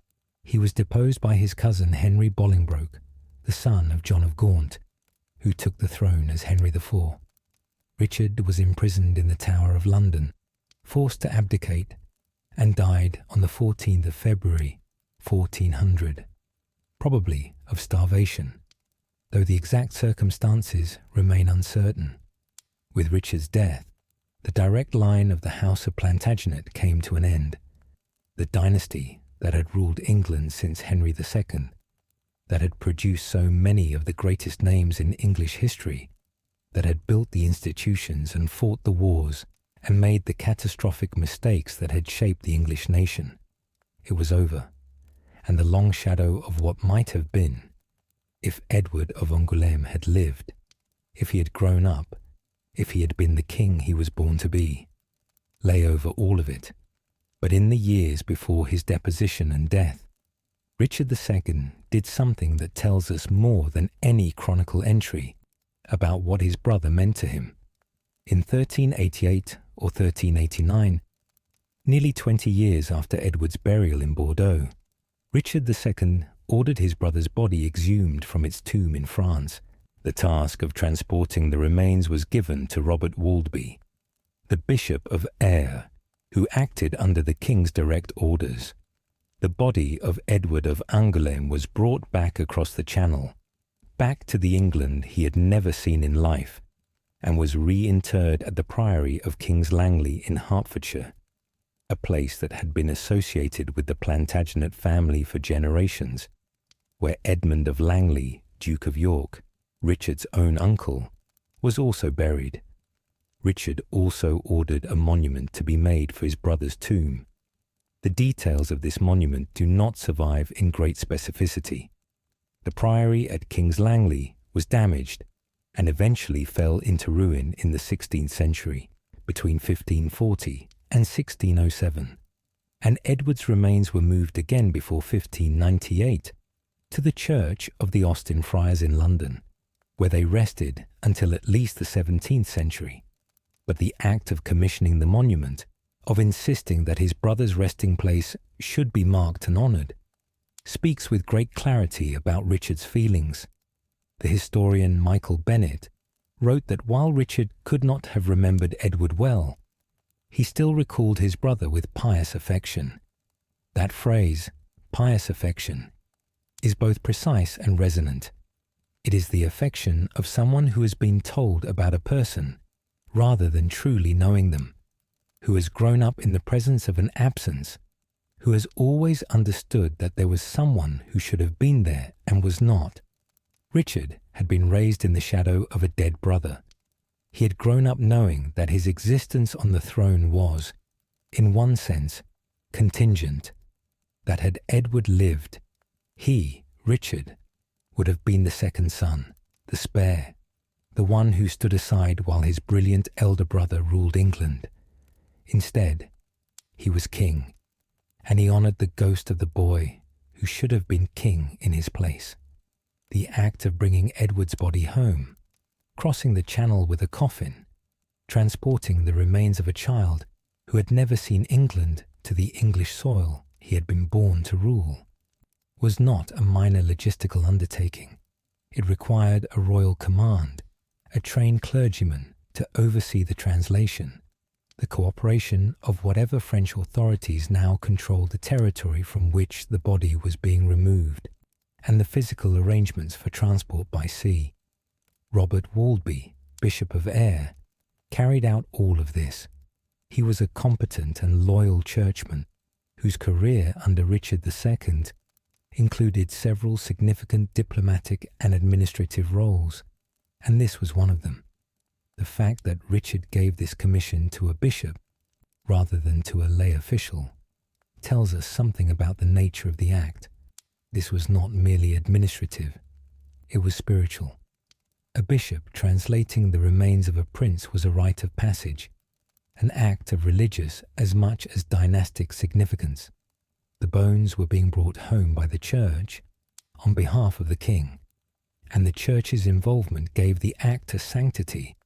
he was deposed by his cousin Henry Bolingbroke, the son of John of Gaunt, who took the throne as Henry IV. Richard was imprisoned in the Tower of London, forced to abdicate, and died on the 14th of February, 1400, probably of starvation, though the exact circumstances remain uncertain. With Richard's death, the direct line of the House of Plantagenet came to an end. The dynasty that had ruled England since Henry II, that had produced so many of the greatest names in English history, that had built the institutions and fought the wars and made the catastrophic mistakes that had shaped the English nation. It was over, and the long shadow of what might have been, if Edward of Angoulême had lived, if he had grown up, if he had been the king he was born to be, lay over all of it. But in the years before his deposition and death, Richard II did something that tells us more than any chronicle entry about what his brother meant to him. In 1388 or 1389, nearly 20 years after Edward's burial in Bordeaux, Richard II ordered his brother's body exhumed from its tomb in France. The task of transporting the remains was given to Robert Waldby, the Bishop of Ayr, who acted under the king's direct orders. The body of Edward of Angoulême was brought back across the Channel, back to the England he had never seen in life, and was reinterred at the Priory of King's Langley in Hertfordshire, a place that had been associated with the Plantagenet family for generations, where Edmund of Langley, Duke of York, Richard's own uncle, was also buried. Richard also ordered a monument to be made for his brother's tomb. The details of this monument do not survive in great specificity. The priory at King's Langley was damaged and eventually fell into ruin in the 16th century, between 1540 and 1607, and Edward's remains were moved again before 1598 to the Church of the Austin Friars in London, where they rested until at least the 17th century. But the act of commissioning the monument, of insisting that his brother's resting place should be marked and honoured, speaks with great clarity about Richard's feelings. The historian Michael Bennett wrote that while Richard could not have remembered Edward well, he still recalled his brother with pious affection. That phrase, pious affection, is both precise and resonant. It is the affection of someone who has been told about a person rather than truly knowing them, who has grown up in the presence of an absence, who has always understood that there was someone who should have been there and was not. Richard had been raised in the shadow of a dead brother. He had grown up knowing that his existence on the throne was, in one sense, contingent, that had Edward lived, he, Richard, would have been the second son, the spare, the one who stood aside while his brilliant elder brother ruled England. Instead, he was king, and he honoured the ghost of the boy who should have been king in his place. The act of bringing Edward's body home, crossing the channel with a coffin, transporting the remains of a child who had never seen England to the English soil he had been born to rule, was not a minor logistical undertaking. It required a royal command, a trained clergyman to oversee the translation, the cooperation of whatever French authorities now controlled the territory from which the body was being removed, and the physical arrangements for transport by sea. Robert Walby, Bishop of Ayr, carried out all of this. He was a competent and loyal churchman whose career under Richard II included several significant diplomatic and administrative roles, and this was one of them. The fact that Richard gave this commission to a bishop rather than to a lay official tells us something about the nature of the act. This was not merely administrative, it was spiritual. A bishop translating the remains of a prince was a rite of passage, an act of religious as much as dynastic significance. The bones were being brought home by the church on behalf of the king, and the church's involvement gave the act a sanctity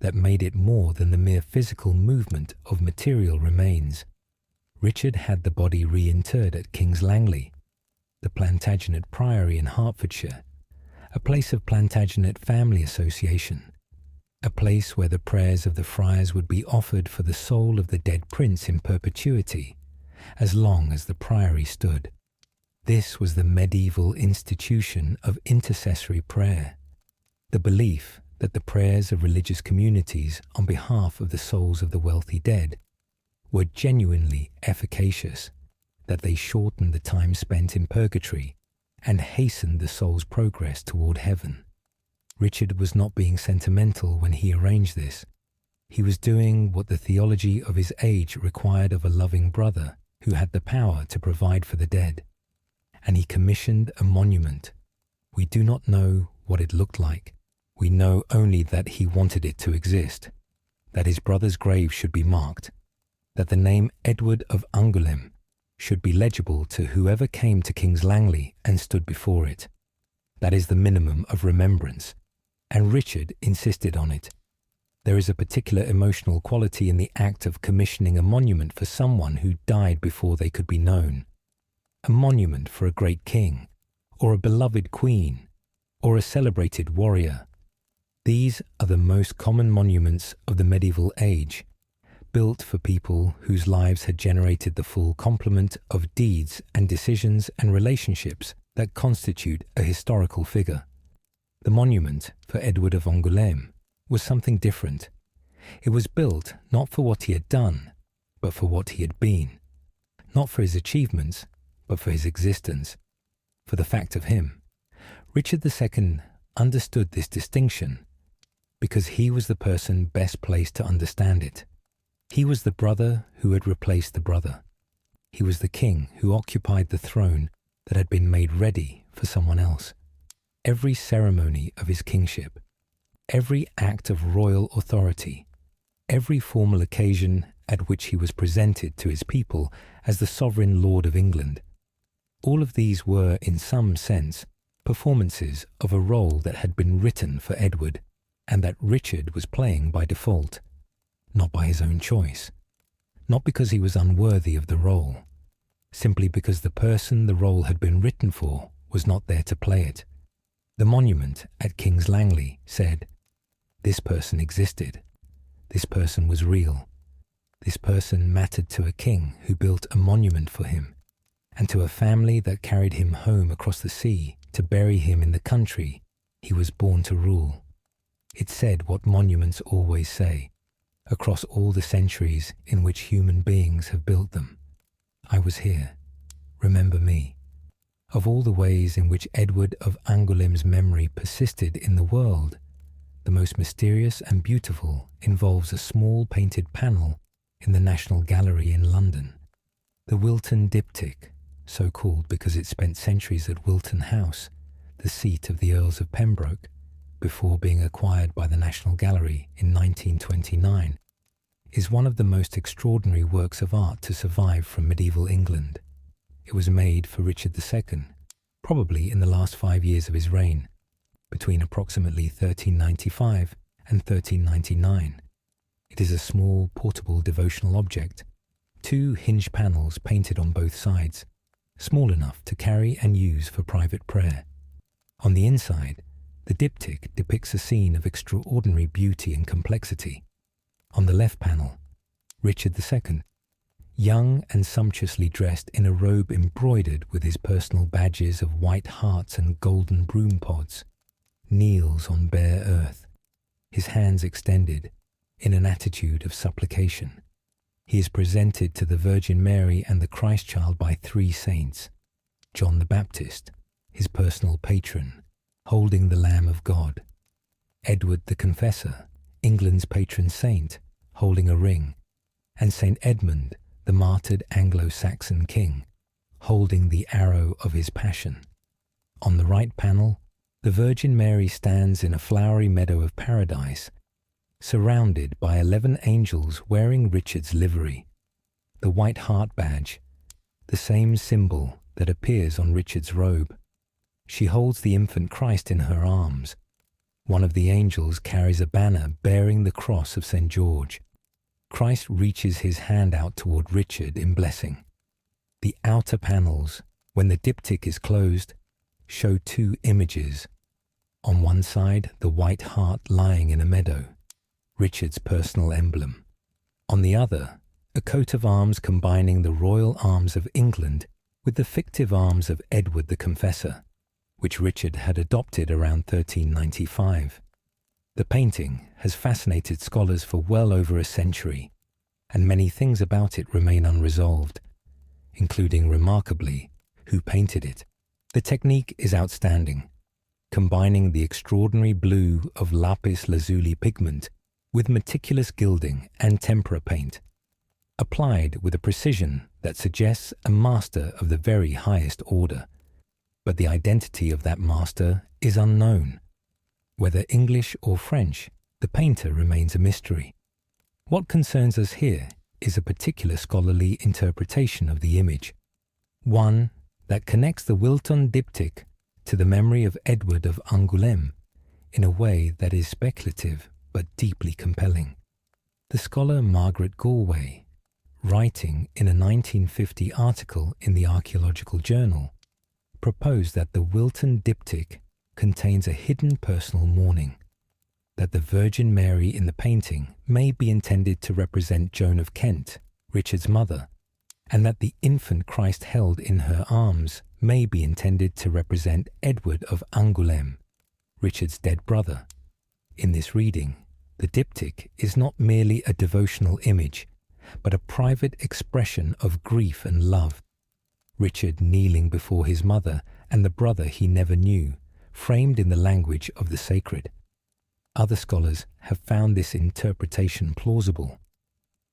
that made it more than the mere physical movement of material remains. Richard had the body reinterred at King's Langley, the Plantagenet Priory in Hertfordshire, a place of Plantagenet family association, a place where the prayers of the friars would be offered for the soul of the dead prince in perpetuity, as long as the priory stood. This was the medieval institution of intercessory prayer, the belief that the prayers of religious communities on behalf of the souls of the wealthy dead were genuinely efficacious, that they shortened the time spent in purgatory and hastened the soul's progress toward heaven. Richard was not being sentimental when he arranged this. He was doing what the theology of his age required of a loving brother who had the power to provide for the dead. And he commissioned a monument. We do not know what it looked like. We know only that he wanted it to exist, that his brother's grave should be marked, that the name Edward of Angoulême should be legible to whoever came to King's Langley and stood before it. That is the minimum of remembrance, and Richard insisted on it. There is a particular emotional quality in the act of commissioning a monument for someone who died before they could be known. A monument for a great king, or a beloved queen, or a celebrated warrior. These are the most common monuments of the medieval age, built for people whose lives had generated the full complement of deeds and decisions and relationships that constitute a historical figure. The monument for Edward of Angoulême was something different. It was built not for what he had done, but for what he had been. Not for his achievements, but for his existence, for the fact of him. Richard II understood this distinction because he was the person best placed to understand it. He was the brother who had replaced the brother. He was the king who occupied the throne that had been made ready for someone else. Every ceremony of his kingship, every act of royal authority, every formal occasion at which he was presented to his people as the sovereign lord of England, all of these were, in some sense, performances of a role that had been written for Edward and that Richard was playing by default, not by his own choice, not because he was unworthy of the role, simply because the person the role had been written for was not there to play it. The monument at King's Langley said, this person existed, this person was real, this person mattered to a king who built a monument for him, and to a family that carried him home across the sea to bury him in the country he was born to rule. It said what monuments always say, across all the centuries in which human beings have built them. I was here. Remember me. Of all the ways in which Edward of Angoulême's memory persisted in the world, the most mysterious and beautiful involves a small painted panel in the National Gallery in London. The Wilton Diptych, so called because it spent centuries at Wilton House, the seat of the Earls of Pembroke, before being acquired by the National Gallery in 1929, is one of the most extraordinary works of art to survive from medieval England. It was made for Richard II, probably in the last 5 years of his reign, between approximately 1395 and 1399. It is a small, portable devotional object, 2 hinged panels painted on both sides, small enough to carry and use for private prayer. On the inside, the diptych depicts a scene of extraordinary beauty and complexity. On the left panel, Richard II, young and sumptuously dressed in a robe embroidered with his personal badges of white hearts and golden broom pods, kneels on bare earth, his hands extended in an attitude of supplication. He is presented to the Virgin Mary and the Christ child by 3 saints, John the Baptist, his personal patron, holding the Lamb of God, Edward the Confessor, England's patron saint, holding a ring, and Saint Edmund, the martyred Anglo-Saxon king, holding the arrow of his passion. On the right panel, the Virgin Mary stands in a flowery meadow of paradise, surrounded by 11 angels wearing Richard's livery, the white heart badge, the same symbol that appears on Richard's robe. She holds the infant Christ in her arms. One of the angels carries a banner bearing the cross of St. George. Christ reaches his hand out toward Richard in blessing. The outer panels, when the diptych is closed, show 2 images. On one side, the white hart lying in a meadow, Richard's personal emblem. On the other, a coat of arms combining the royal arms of England with the fictive arms of Edward the Confessor, which Richard had adopted around 1395. The painting has fascinated scholars for well over a century, and many things about it remain unresolved, including, remarkably, who painted it. The technique is outstanding, combining the extraordinary blue of lapis lazuli pigment with meticulous gilding and tempera paint, applied with a precision that suggests a master of the very highest order. But the identity of that master is unknown. Whether English or French, the painter remains a mystery. What concerns us here is a particular scholarly interpretation of the image, one that connects the Wilton diptych to the memory of Edward of Angoulême in a way that is speculative but deeply compelling. The scholar Margaret Galway, writing in a 1950 article in the Archaeological Journal, proposed that the Wilton diptych contains a hidden personal mourning, that the Virgin Mary in the painting may be intended to represent Joan of Kent, Richard's mother, and that the infant Christ held in her arms may be intended to represent Edward of Angoulême, Richard's dead brother. In this reading, the diptych is not merely a devotional image, but a private expression of grief and love. Richard kneeling before his mother and the brother he never knew, framed in the language of the sacred. Other scholars have found this interpretation plausible.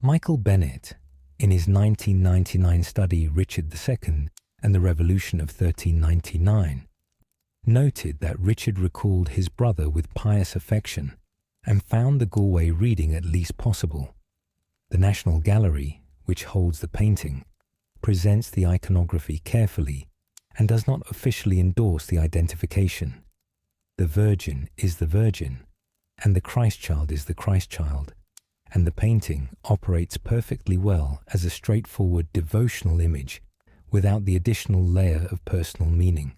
Michael Bennett, in his 1999 study Richard II and the Revolution of 1399, noted that Richard recalled his brother with pious affection and found the Galway reading at least possible. The National Gallery, which holds the painting, presents the iconography carefully and does not officially endorse the identification. The Virgin is the Virgin, and the Christ child is the Christ child, and the painting operates perfectly well as a straightforward devotional image without the additional layer of personal meaning.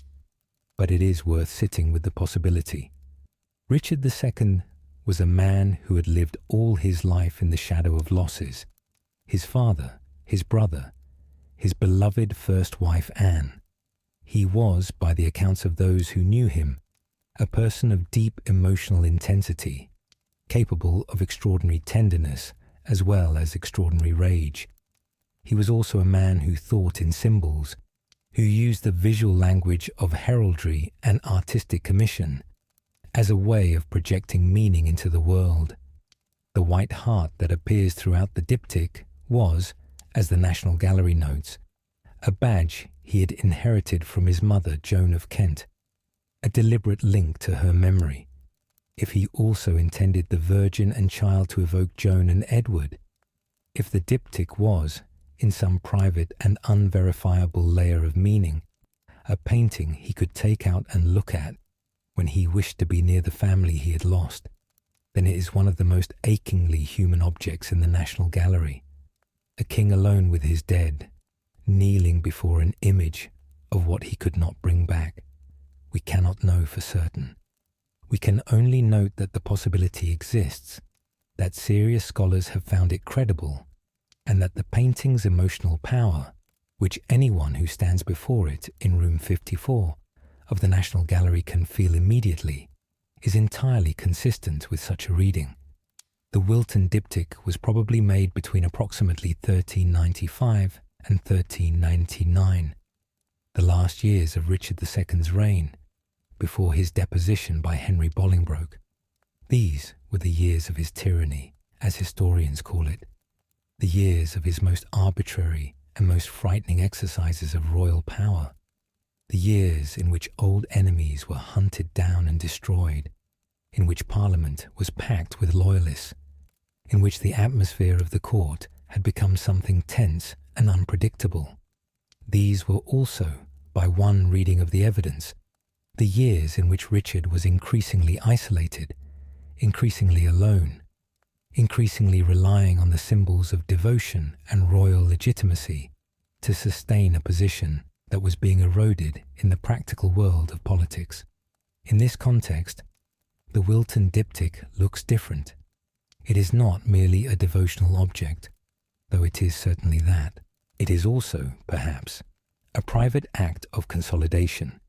But it is worth sitting with the possibility. Richard II was a man who had lived all his life in the shadow of losses. His father, his brother, his beloved first wife Anne. He was, by the accounts of those who knew him, a person of deep emotional intensity, capable of extraordinary tenderness as well as extraordinary rage. He was also a man who thought in symbols, who used the visual language of heraldry and artistic commission as a way of projecting meaning into the world. The white heart that appears throughout the diptych was, as the National Gallery notes, a badge he had inherited from his mother, Joan of Kent, a deliberate link to her memory. If he also intended the Virgin and Child to evoke Joan and Edward, if the diptych was, in some private and unverifiable layer of meaning, a painting he could take out and look at when he wished to be near the family he had lost, then it is one of the most achingly human objects in the National Gallery. A king alone with his dead, kneeling before an image of what he could not bring back. We cannot know for certain. We can only note that the possibility exists, that serious scholars have found it credible, and that the painting's emotional power, which anyone who stands before it in room 54 of the National Gallery can feel immediately, is entirely consistent with such a reading. The Wilton diptych was probably made between approximately 1395 and 1399, the last years of Richard II's reign, before his deposition by Henry Bolingbroke. These were the years of his tyranny, as historians call it, the years of his most arbitrary and most frightening exercises of royal power, the years in which old enemies were hunted down and destroyed, in which Parliament was packed with loyalists, in which the atmosphere of the court had become something tense and unpredictable. These were also, by one reading of the evidence, the years in which Richard was increasingly isolated, increasingly alone, increasingly relying on the symbols of devotion and royal legitimacy to sustain a position that was being eroded in the practical world of politics. In this context, the Wilton diptych looks different. It is not merely a devotional object, though it is certainly that. It is also, perhaps, a private act of consolidation,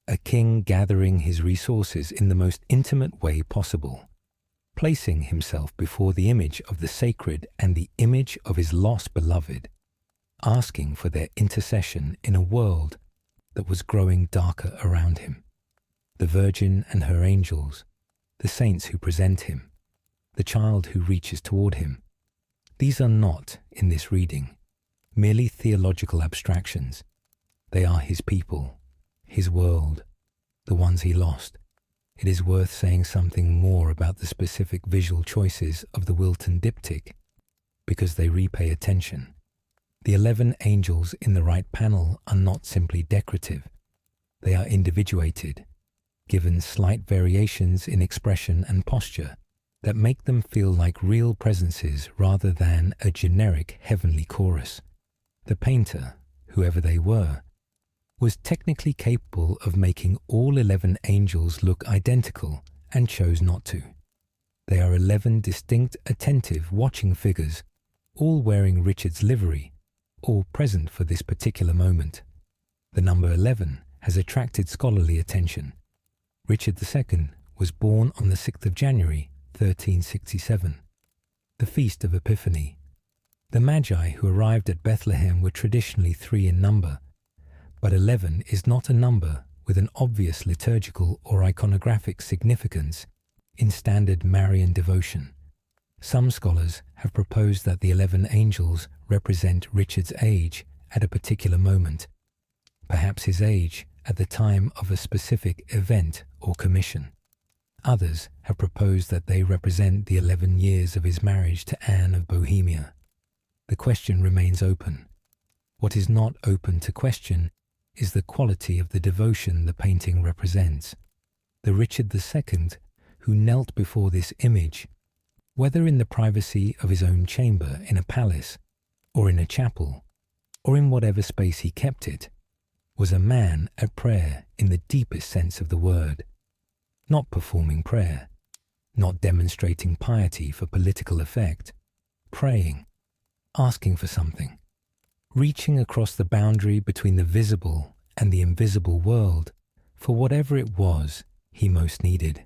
a king gathering his resources in the most intimate way possible, placing himself before the image of the sacred and the image of his lost beloved, asking for their intercession in a world that was growing darker around him. The Virgin and her angels, the saints who present him, the child who reaches toward him, these are not, in this reading, merely theological abstractions. They are his people, his world, the ones he lost. It is worth saying something more about the specific visual choices of the Wilton diptych, because they repay attention. The 11 angels in the right panel are not simply decorative. They are individuated, given slight variations in expression and posture that make them feel like real presences rather than a generic heavenly chorus. The painter, whoever they were, was technically capable of making all 11 angels look identical and chose not to. They are 11 distinct, attentive, watching figures, all wearing Richard's livery, all present for this particular moment. The number 11 has attracted scholarly attention. Richard II was born on the 6th of January, 1367, the Feast of Epiphany. The Magi who arrived at Bethlehem were traditionally 3 in number, but 11 is not a number with an obvious liturgical or iconographic significance in standard Marian devotion. Some scholars have proposed that the 11 angels represent Richard's age at a particular moment, perhaps his age at the time of a specific event or commission. Others have proposed that they represent the 11 years of his marriage to Anne of Bohemia. The question remains open. What is not open to question is the quality of the devotion the painting represents. The Richard II, who knelt before this image, whether in the privacy of his own chamber in a palace, or in a chapel, or in whatever space he kept it, was a man at prayer in the deepest sense of the word, not performing prayer, not demonstrating piety for political effect, praying, asking for something, reaching across the boundary between the visible and the invisible world for whatever it was he most needed.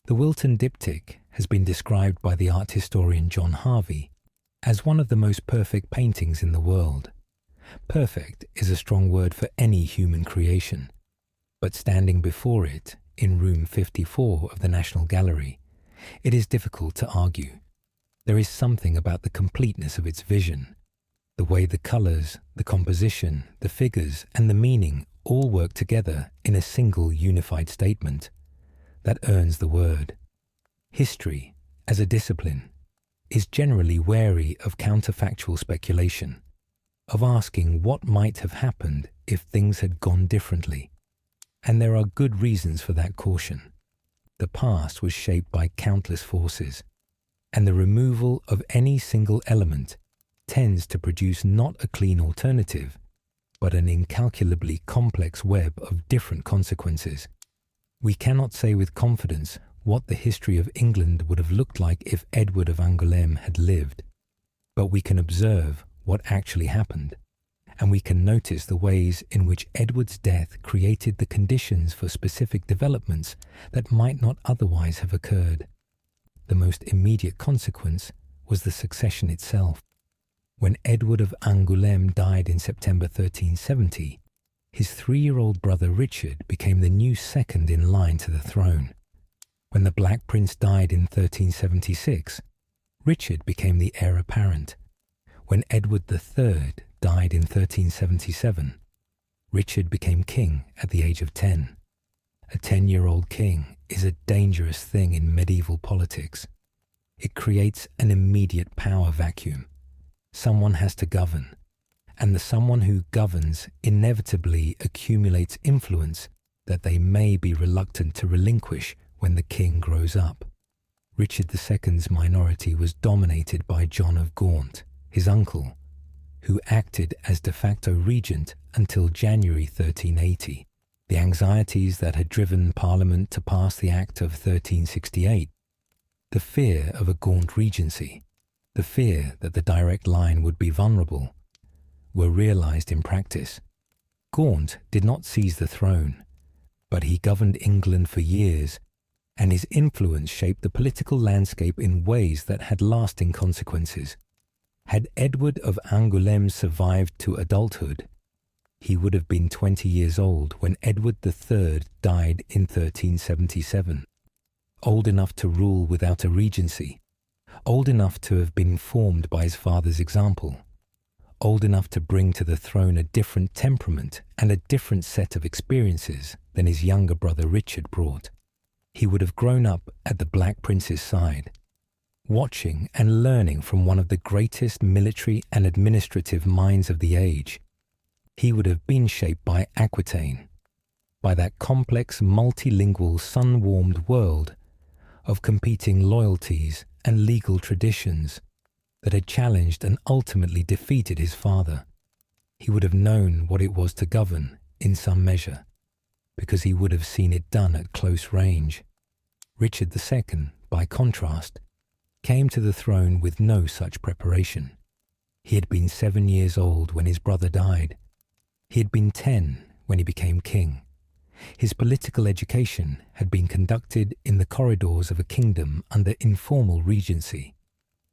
The Wilton Diptych has been described by the art historian John Harvey as one of the most perfect paintings in the world. Perfect is a strong word for any human creation, but standing before it in room 54 of the National Gallery, it is difficult to argue. There is something about the completeness of its vision, the way the colours, the composition, the figures and the meaning all work together in a single unified statement, that earns the word. History, as a discipline, is generally wary of counterfactual speculation, of asking what might have happened if things had gone differently. And there are good reasons for that caution. The past was shaped by countless forces, and the removal of any single element tends to produce not a clean alternative, but an incalculably complex web of different consequences. We cannot say with confidence what the history of England would have looked like if Edward of Angoulême had lived, but we can observe what actually happened, and we can notice the ways in which Edward's death created the conditions for specific developments that might not otherwise have occurred. The most immediate consequence was the succession itself. When Edward of Angoulême died in September 1370, his 3-year-old brother Richard became the new second in line to the throne. When the Black Prince died in 1376, Richard became the heir apparent. When Edward III died in 1377, Richard became king at the age of 10. A 10-year-old king is a dangerous thing in medieval politics. It creates an immediate power vacuum. Someone has to govern, and the someone who governs inevitably accumulates influence that they may be reluctant to relinquish when the king grows up. Richard II's minority was dominated by John of Gaunt, his uncle, who acted as de facto regent until January 1380. The anxieties that had driven Parliament to pass the Act of 1368, the fear of a Gaunt regency, the fear that the direct line would be vulnerable, were realised in practice. Gaunt did not seize the throne, but he governed England for years, and his influence shaped the political landscape in ways that had lasting consequences. Had Edward of Angoulême survived to adulthood, he would have been 20 years old when Edward III died in 1377, old enough to rule without a regency, old enough to have been formed by his father's example, old enough to bring to the throne a different temperament and a different set of experiences than his younger brother Richard brought. He would have grown up at the Black Prince's side, watching and learning from one of the greatest military and administrative minds of the age. He would have been shaped by Aquitaine, by that complex multilingual sun-warmed world of competing loyalties and legal traditions that had challenged and ultimately defeated his father. He would have known what it was to govern in some measure, because he would have seen it done at close range. Richard II, by contrast, came to the throne with no such preparation. He had been 7 years old when his brother died. He had been 10 when he became king. His political education had been conducted in the corridors of a kingdom under informal regency,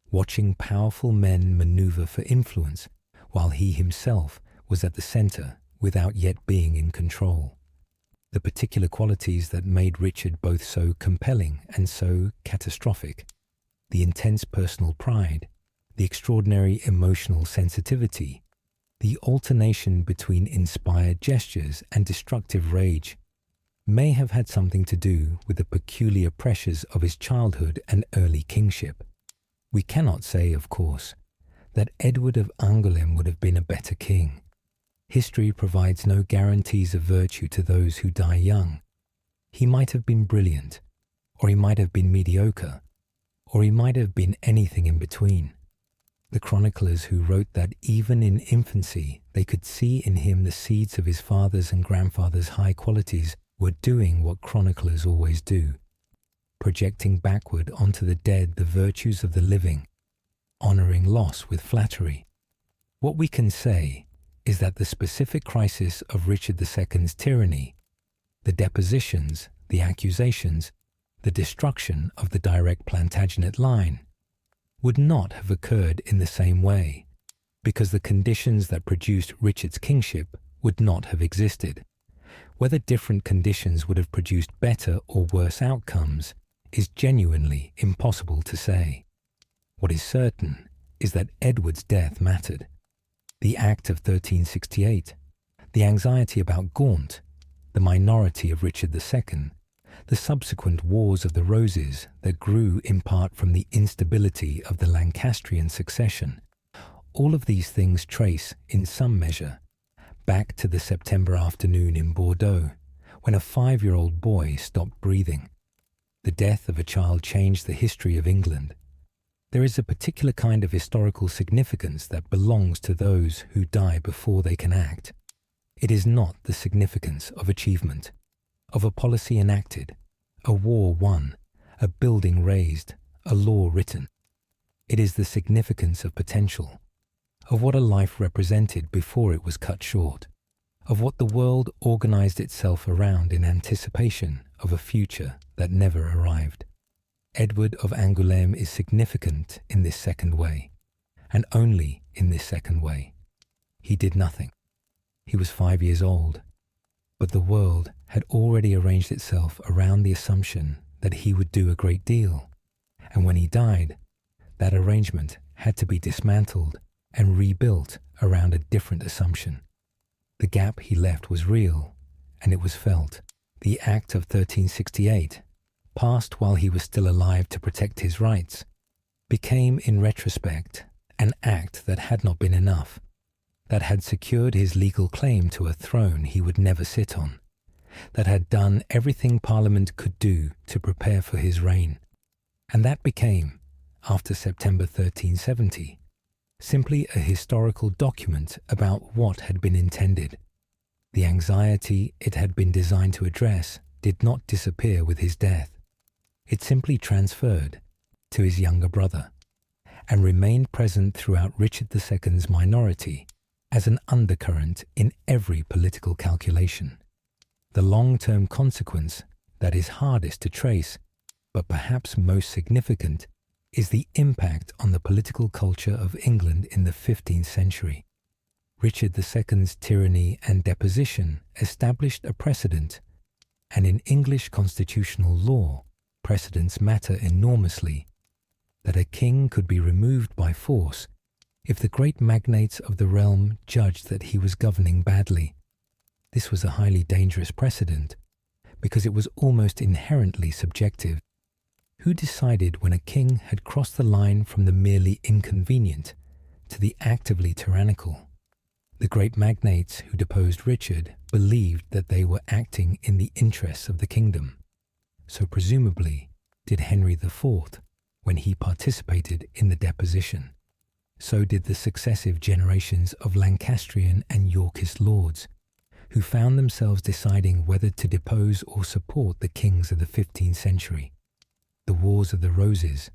watching powerful men maneuver for influence while he himself was at the centre without yet being in control. The particular qualities that made Richard both so compelling and so catastrophic, the intense personal pride, the extraordinary emotional sensitivity, the alternation between inspired gestures and destructive rage, may have had something to do with the peculiar pressures of his childhood and early kingship. We cannot say, of course, that Edward of Angoulême would have been a better king. History provides no guarantees of virtue to those who die young. He might have been brilliant, or he might have been mediocre, or he might have been anything in between. The chroniclers who wrote that even in infancy they could see in him the seeds of his father's and grandfather's high qualities were doing what chroniclers always do, projecting backward onto the dead the virtues of the living, honouring loss with flattery, What we can say is that the specific crisis of Richard II's tyranny, the depositions, the accusations, the destruction of the direct Plantagenet line, would not have occurred in the same way, because the conditions that produced Richard's kingship would not have existed. Whether different conditions would have produced better or worse outcomes is genuinely impossible to say. What is certain is that Edward's death mattered. The Act of 1368, the anxiety about Gaunt, the minority of Richard II, the subsequent Wars of the Roses that grew in part from the instability of the Lancastrian succession, all of these things trace, in some measure, back to the September afternoon in Bordeaux, when a 5-year-old boy stopped breathing. The death of a child changed the history of England. There is a particular kind of historical significance that belongs to those who die before they can act. It is not the significance of achievement, of a policy enacted, a war won, a building raised, a law written. It is the significance of potential, of what a life represented before it was cut short, of what the world organized itself around in anticipation of a future that never arrived. Edward of Angoulême is significant in this second way, and only in this second way. He did nothing. He was 5 years old, but the world had already arranged itself around the assumption that he would do a great deal, and when he died, that arrangement had to be dismantled and rebuilt around a different assumption. The gap he left was real, and it was felt. The Act of 1368, passed while he was still alive to protect his rights, became, in retrospect, an act that had not been enough, that had secured his legal claim to a throne he would never sit on, that had done everything Parliament could do to prepare for his reign, and that became, after September 1370, simply a historical document about what had been intended. The anxiety it had been designed to address did not disappear with his death. It simply transferred to his younger brother and remained present throughout Richard II's minority as an undercurrent in every political calculation. The long-term consequence that is hardest to trace, but perhaps most significant, is the impact on the political culture of England in the 15th century. Richard II's tyranny and deposition established a precedent, and in English constitutional law, precedents matter enormously, that a king could be removed by force if the great magnates of the realm judged that he was governing badly. This was a highly dangerous precedent, because it was almost inherently subjective. Who decided when a king had crossed the line from the merely inconvenient to the actively tyrannical? The great magnates who deposed Richard believed that they were acting in the interests of the kingdom. So presumably did Henry IV when he participated in the deposition. So did the successive generations of Lancastrian and Yorkist lords, who found themselves deciding whether to depose or support the kings of the 15th century. The Wars of the Roses,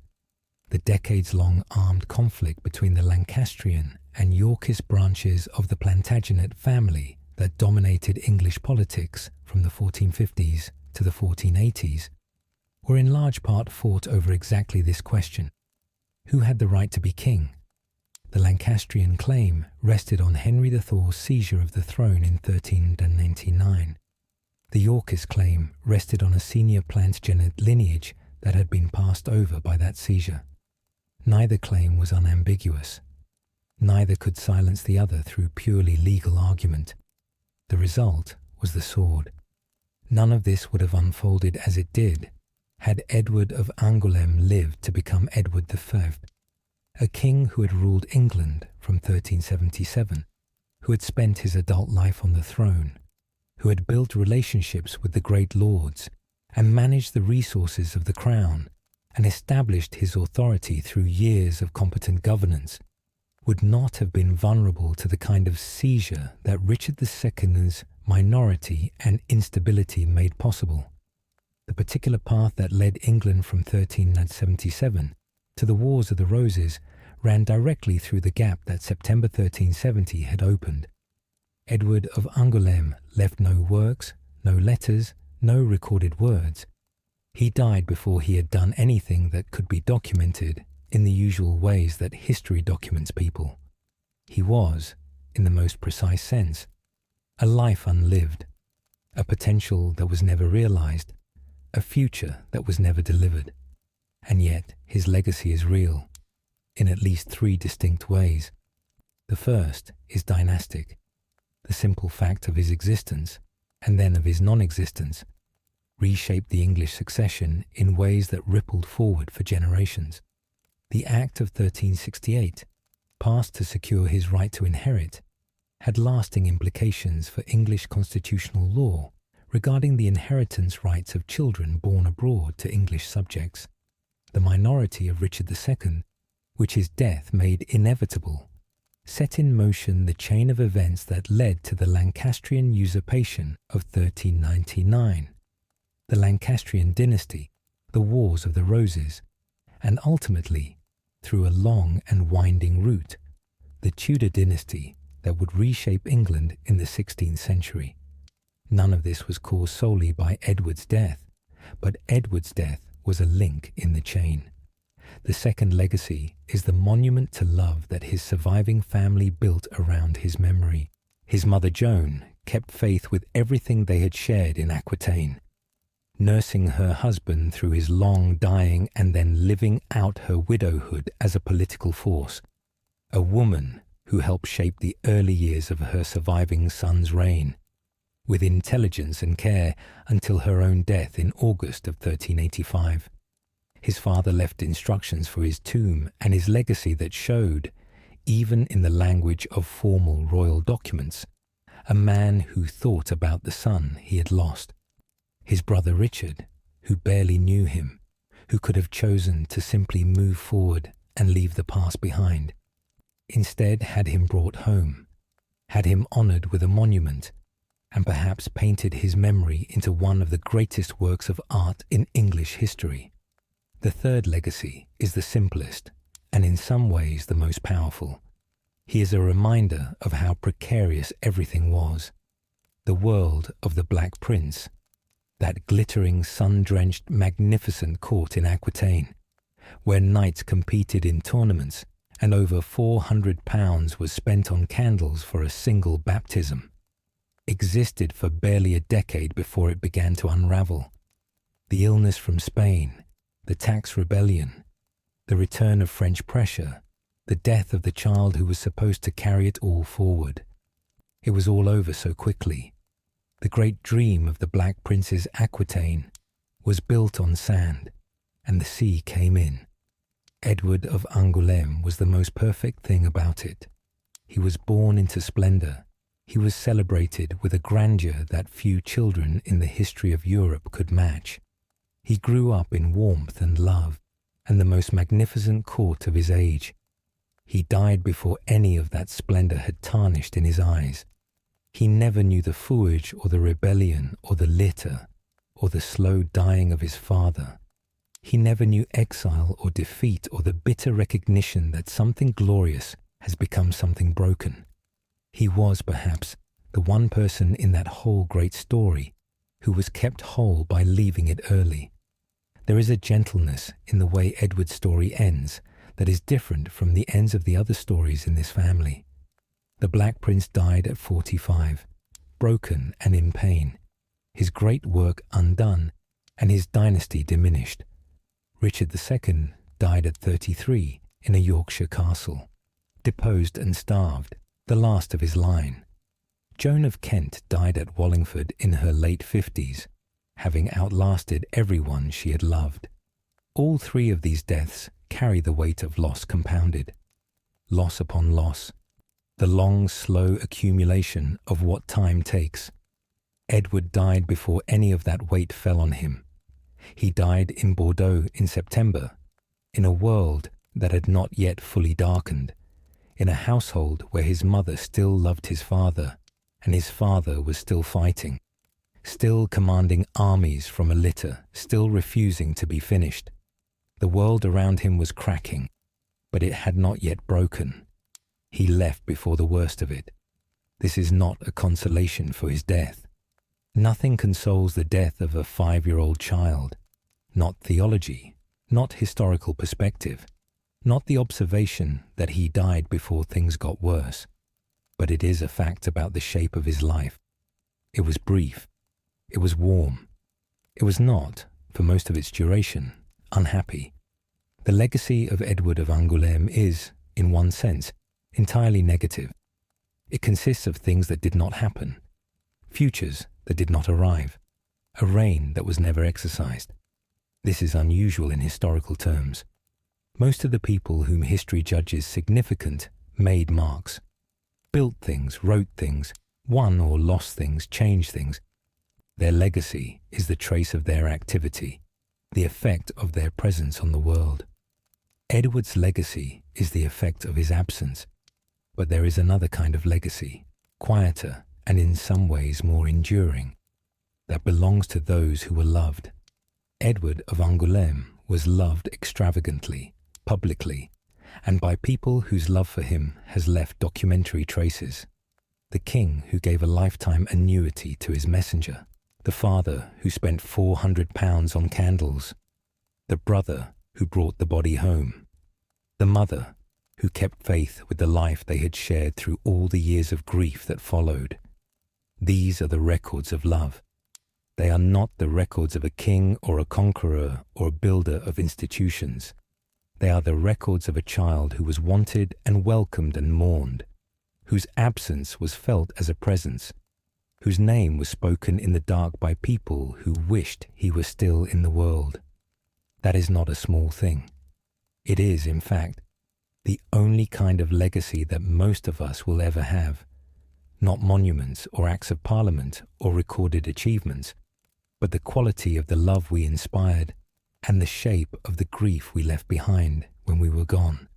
the decades-long armed conflict between the Lancastrian and Yorkist branches of the Plantagenet family that dominated English politics from the 1450s to the 1480s, were in large part fought over exactly this question: who had the right to be king? The Lancastrian claim rested on Henry IV's seizure of the throne in 1399. The Yorkist claim rested on a senior Plantagenet lineage that had been passed over by that seizure. Neither claim was unambiguous. Neither could silence the other through purely legal argument. The result was the sword. None of this would have unfolded as it did had Edward of Angoulême lived to become Edward V, a king who had ruled England from 1377, who had spent his adult life on the throne, who had built relationships with the great lords and managed the resources of the crown and established his authority through years of competent governance, would not have been vulnerable to the kind of seizure that Richard II's minority and instability made possible. The particular path that led England from 1377 to the Wars of the Roses ran directly through the gap that September 1370 had opened. Edward of Angoulême left no works, no letters, no recorded words. He died before he had done anything that could be documented in the usual ways that history documents people. He was, in the most precise sense, a life unlived, a potential that was never realized, a future that was never delivered. And yet his legacy is real, in at least three distinct ways. The first is dynastic. The simple fact of his existence, and then of his non-existence, reshaped the English succession in ways that rippled forward for generations. The Act of 1368, passed to secure his right to inherit, had lasting implications for English constitutional law regarding the inheritance rights of children born abroad to English subjects. The minority of Richard II, which his death made inevitable, set in motion the chain of events that led to the Lancastrian usurpation of 1399, the Lancastrian dynasty, the Wars of the Roses, and ultimately, through a long and winding route, the Tudor dynasty that would reshape England in the 16th century. None of this was caused solely by Edward's death, but Edward's death was a link in the chain. The second legacy is the monument to love that his surviving family built around his memory. His mother Joan kept faith with everything they had shared in Aquitaine, nursing her husband through his long dying and then living out her widowhood as a political force, a woman who helped shape the early years of her surviving son's reign, with intelligence and care until her own death in August of 1385. His father left instructions for his tomb and his legacy that showed, even in the language of formal royal documents, a man who thought about the son he had lost. His brother Richard, who barely knew him, who could have chosen to simply move forward and leave the past behind, instead had him brought home, had him honoured with a monument, and perhaps painted his memory into one of the greatest works of art in English history. The third legacy is the simplest, and in some ways the most powerful. He is a reminder of how precarious everything was. The world of the Black Prince, that glittering, sun-drenched, magnificent court in Aquitaine, where knights competed in tournaments and over £400 was spent on candles for a single baptism, existed for barely a decade before it began to unravel. The illness from Spain, the tax rebellion, the return of French pressure, the death of the child who was supposed to carry it all forward. It was all over so quickly. The great dream of the Black Prince's Aquitaine was built on sand, and the sea came in. Edward of Angoulême was the most perfect thing about it. He was born into splendour. He was celebrated with a grandeur that few children in the history of Europe could match. He grew up in warmth and love, and the most magnificent court of his age. He died before any of that splendour had tarnished in his eyes. He never knew the fouage or the rebellion or the litter or the slow dying of his father. He never knew exile or defeat or the bitter recognition that something glorious has become something broken. He was, perhaps, the one person in that whole great story who was kept whole by leaving it early. There is a gentleness in the way Edward's story ends that is different from the ends of the other stories in this family. The Black Prince died at 45, broken and in pain, his great work undone, and his dynasty diminished. Richard II died at 33 in a Yorkshire castle, deposed and starved, the last of his line. Joan of Kent died at Wallingford in her late 50s, having outlasted everyone she had loved. All three of these deaths carry the weight of loss compounded. Loss upon loss, the long, slow accumulation of what time takes. Edward died before any of that weight fell on him. He died in Bordeaux in September, in a world that had not yet fully darkened, in a household where his mother still loved his father, and his father was still fighting, still commanding armies from a litter, still refusing to be finished. The world around him was cracking. but it had not yet broken. He left before the worst of it. This is not a consolation for his death. Nothing consoles the death of a 5-year-old child. Not theology, not historical perspective, not the observation that he died before things got worse, but it is a fact about the shape of his life. It was brief. It was warm. It was not, for most of its duration, unhappy. The legacy of Edward of Angoulême is, in one sense, entirely negative. It consists of things that did not happen, futures that did not arrive, a reign that was never exercised. This is unusual in historical terms. Most of the people whom history judges significant made marks, built things, wrote things, won or lost things, changed things. Their legacy is the trace of their activity, the effect of their presence on the world. Edward's legacy is the effect of his absence, but there is another kind of legacy, quieter and in some ways more enduring, that belongs to those who were loved. Edward of Angoulême was loved extravagantly, publicly, and by people whose love for him has left documentary traces. The king who gave a lifetime annuity to his messenger, the father who spent £400 on candles, the brother who brought the body home, the mother who kept faith with the life they had shared through all the years of grief that followed. These are the records of love. They are not the records of a king or a conqueror or a builder of institutions. They are the records of a child who was wanted and welcomed and mourned, whose absence was felt as a presence, whose name was spoken in the dark by people who wished he was still in the world. That is not a small thing. It is, in fact, the only kind of legacy that most of us will ever have. Not monuments or acts of parliament or recorded achievements, but the quality of the love we inspired and the shape of the grief we left behind when we were gone.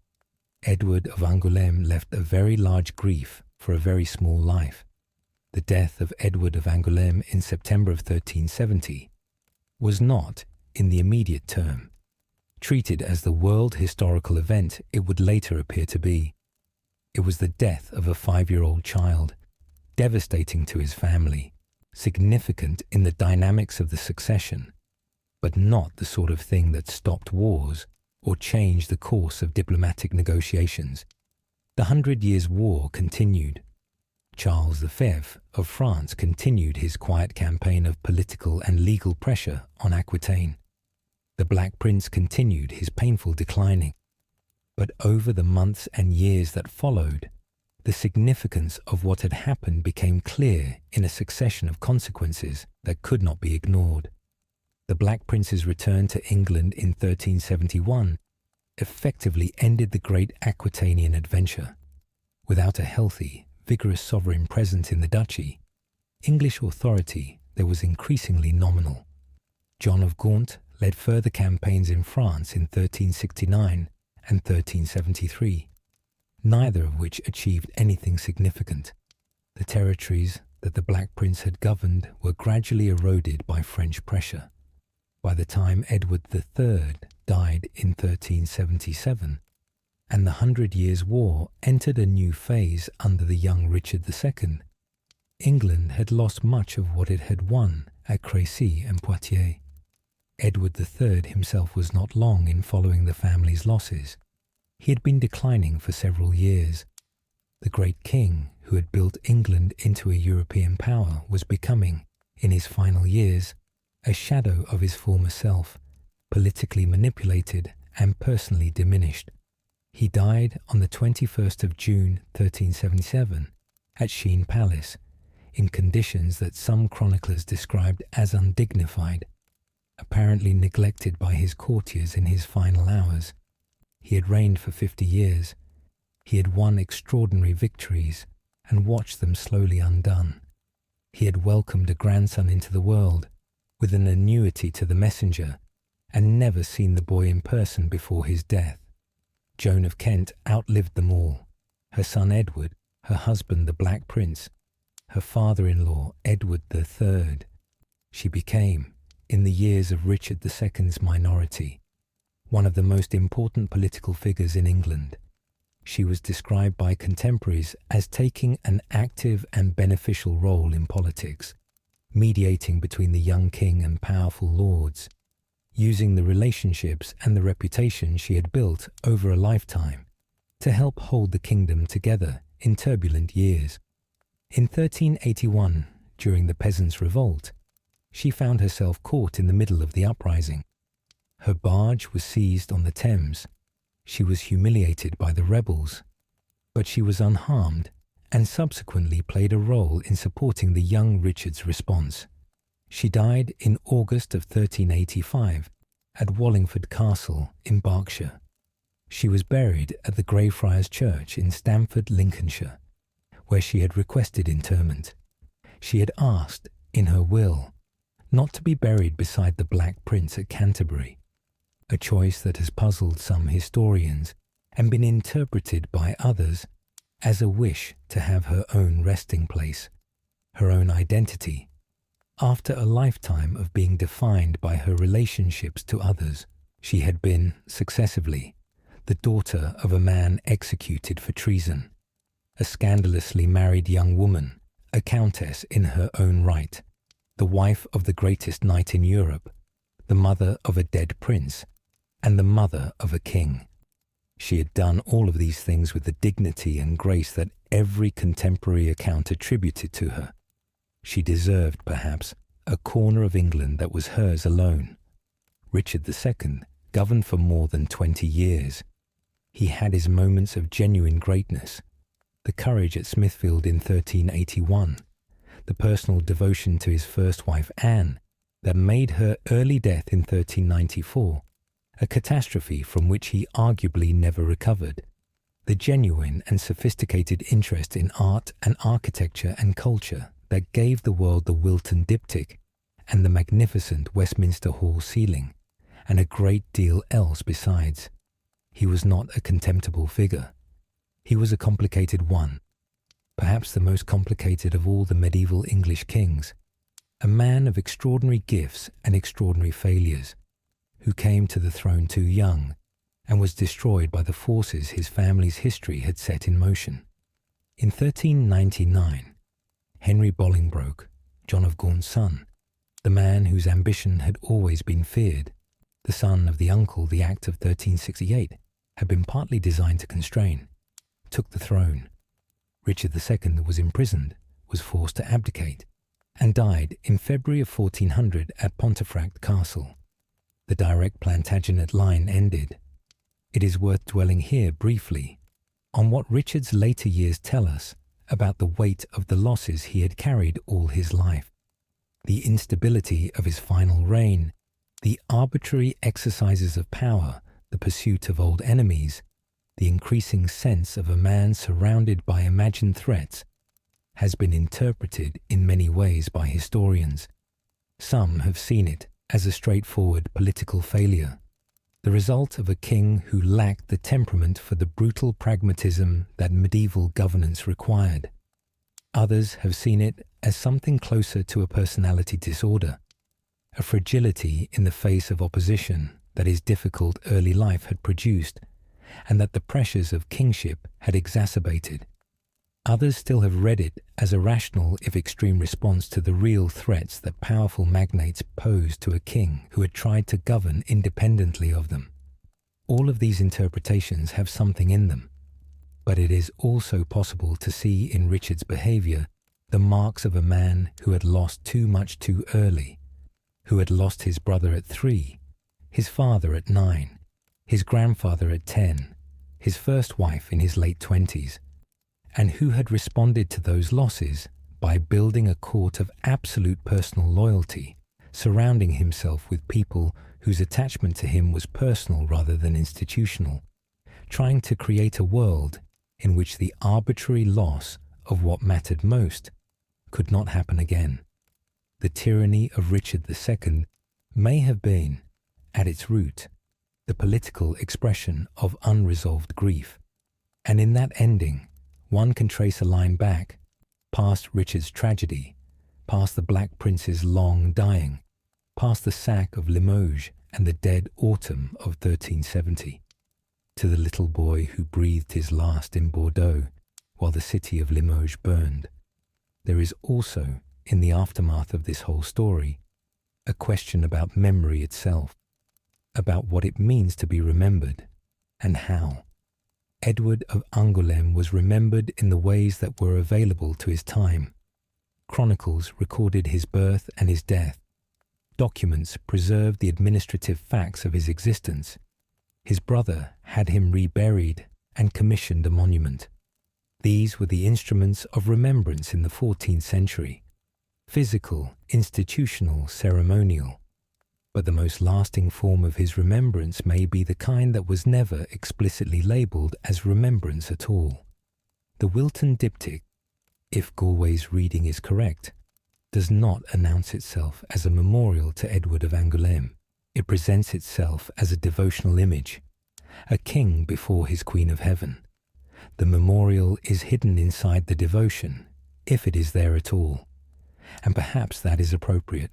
Edward of Angoulême left a very large grief for a very small life. The death of Edward of Angoulême in September of 1370 was not, in the immediate term, treated as the world historical event it would later appear to be. It was the death of a 5-year-old child, devastating to his family, significant in the dynamics of the succession, but not the sort of thing that stopped wars or changed the course of diplomatic negotiations. The 100 Years' War continued. Charles V of France continued his quiet campaign of political and legal pressure on Aquitaine. The Black Prince continued his painful declining. But over the months and years that followed, the significance of what had happened became clear in a succession of consequences that could not be ignored. The Black Prince's return to England in 1371 effectively ended the great Aquitanian adventure. Without a healthy, vigorous sovereign present in the duchy, English authority there was increasingly nominal. John of Gaunt led further campaigns in France in 1369 and 1373, neither of which achieved anything significant. The territories that the Black Prince had governed were gradually eroded by French pressure. By the time Edward III died in 1377, and the 100 Years' War entered a new phase under the young Richard II, England had lost much of what it had won at Crécy and Poitiers. Edward III himself was not long in following the family's losses. He had been declining for several years. The great king who had built England into a European power was becoming, in his final years, a shadow of his former self, politically manipulated and personally diminished. He died on the 21st of June 1377 at Sheen Palace, in conditions that some chroniclers described as undignified, apparently neglected by his courtiers in his final hours. He had reigned for 50 years. He had won extraordinary victories and watched them slowly undone. He had welcomed a grandson into the world with an annuity to the messenger and never seen the boy in person before his death. Joan of Kent outlived them all. Her son Edward, her husband the Black Prince, her father-in-law Edward III. She became, in the years of Richard II's minority, one of the most important political figures in England. She was described by contemporaries as taking an active and beneficial role in politics, mediating between the young king and powerful lords, using the relationships and the reputation she had built over a lifetime to help hold the kingdom together in turbulent years. In 1381, during the Peasants' Revolt, she found herself caught in the middle of the uprising. Her barge was seized on the Thames. She was humiliated by the rebels, but she was unharmed and subsequently played a role in supporting the young Richard's response. She died in August of 1385 at Wallingford Castle in Berkshire. She was buried at the Greyfriars Church in Stamford, Lincolnshire, where she had requested interment. She had asked, in her will, not to be buried beside the Black Prince at Canterbury, a choice that has puzzled some historians and been interpreted by others as a wish to have her own resting place, her own identity, after a lifetime of being defined by her relationships to others. She had been, successively, the daughter of a man executed for treason, a scandalously married young woman, a countess in her own right, the wife of the greatest knight in Europe, the mother of a dead prince, and the mother of a king. She had done all of these things with the dignity and grace that every contemporary account attributed to her. She deserved, perhaps, a corner of England that was hers alone. Richard II governed for more than 20 years. He had his moments of genuine greatness, the courage at Smithfield in 1381, the personal devotion to his first wife Anne that made her early death in 1394 a catastrophe from which he arguably never recovered, the genuine and sophisticated interest in art and architecture and culture that gave the world the Wilton Diptych and the magnificent Westminster Hall ceiling, and a great deal else besides. He was not a contemptible figure. He was a complicated one, perhaps the most complicated of all the medieval English kings, a man of extraordinary gifts and extraordinary failures, who came to the throne too young and was destroyed by the forces his family's history had set in motion. In 1399, Henry Bolingbroke, John of Gaunt's son, the man whose ambition had always been feared, the son of the uncle the Act of 1368 had been partly designed to constrain, took the throne. Richard II was imprisoned, was forced to abdicate, and died in February of 1400 at Pontefract Castle. The direct Plantagenet line ended. It is worth dwelling here briefly on what Richard's later years tell us about the weight of the losses he had carried all his life, the instability of his final reign, the arbitrary exercises of power, the pursuit of old enemies, the increasing sense of a man surrounded by imagined threats, has been interpreted in many ways by historians. Some have seen it as a straightforward political failure, the result of a king who lacked the temperament for the brutal pragmatism that medieval governance required. Others have seen it as something closer to a personality disorder, a fragility in the face of opposition that his difficult early life had produced, and that the pressures of kingship had exacerbated. Others still have read it as a rational, if extreme, response to the real threats that powerful magnates posed to a king who had tried to govern independently of them. All of these interpretations have something in them, but it is also possible to see in Richard's behavior the marks of a man who had lost too much too early, who had lost his brother at 3, his father at 9, his grandfather at 10, his first wife in his late 20s, and who had responded to those losses by building a court of absolute personal loyalty, surrounding himself with people whose attachment to him was personal rather than institutional, trying to create a world in which the arbitrary loss of what mattered most could not happen again. The tyranny of Richard II may have been, at its root, the political expression of unresolved grief, and in that ending, one can trace a line back, past Richard's tragedy, past the Black Prince's long dying, past the sack of Limoges and the dead autumn of 1370, to the little boy who breathed his last in Bordeaux while the city of Limoges burned. There is also, in the aftermath of this whole story, a question about memory itself, about what it means to be remembered, and how. Edward of Angoulême was remembered in the ways that were available to his time. Chronicles recorded his birth and his death. Documents preserved the administrative facts of his existence. His brother had him reburied and commissioned a monument. These were the instruments of remembrance in the 14th century. Physical, institutional, ceremonial. But the most lasting form of his remembrance may be the kind that was never explicitly labelled as remembrance at all. The Wilton Diptych, if Galway's reading is correct, does not announce itself as a memorial to Edward of Angoulême. It presents itself as a devotional image, a king before his Queen of Heaven. The memorial is hidden inside the devotion, if it is there at all. And perhaps that is appropriate.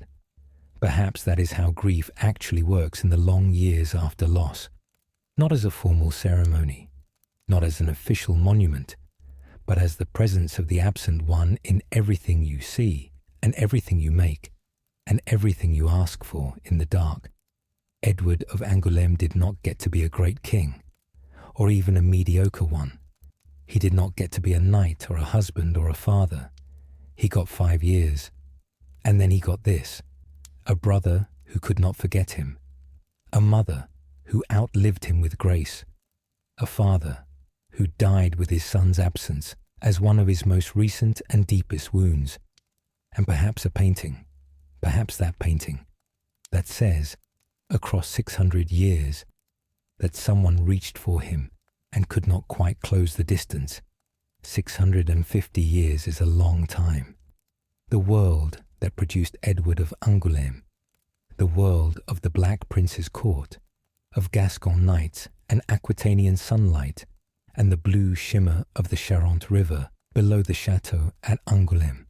Perhaps that is how grief actually works in the long years after loss. Not as a formal ceremony, not as an official monument, but as the presence of the absent one in everything you see, and everything you make, and everything you ask for in the dark. Edward of Angoulême did not get to be a great king, or even a mediocre one. He did not get to be a knight or a husband or a father. He got 5 years. And then he got this, a brother who could not forget him, a mother who outlived him with grace, a father who died with his son's absence as one of his most recent and deepest wounds, and perhaps a painting, perhaps that painting, that says, across 600 years, that someone reached for him and could not quite close the distance. 650 years is a long time. The world that produced Edward of Angoulême, the world of the Black Prince's court, of Gascon nights and Aquitanian sunlight, and the blue shimmer of the Charente River below the château at Angoulême,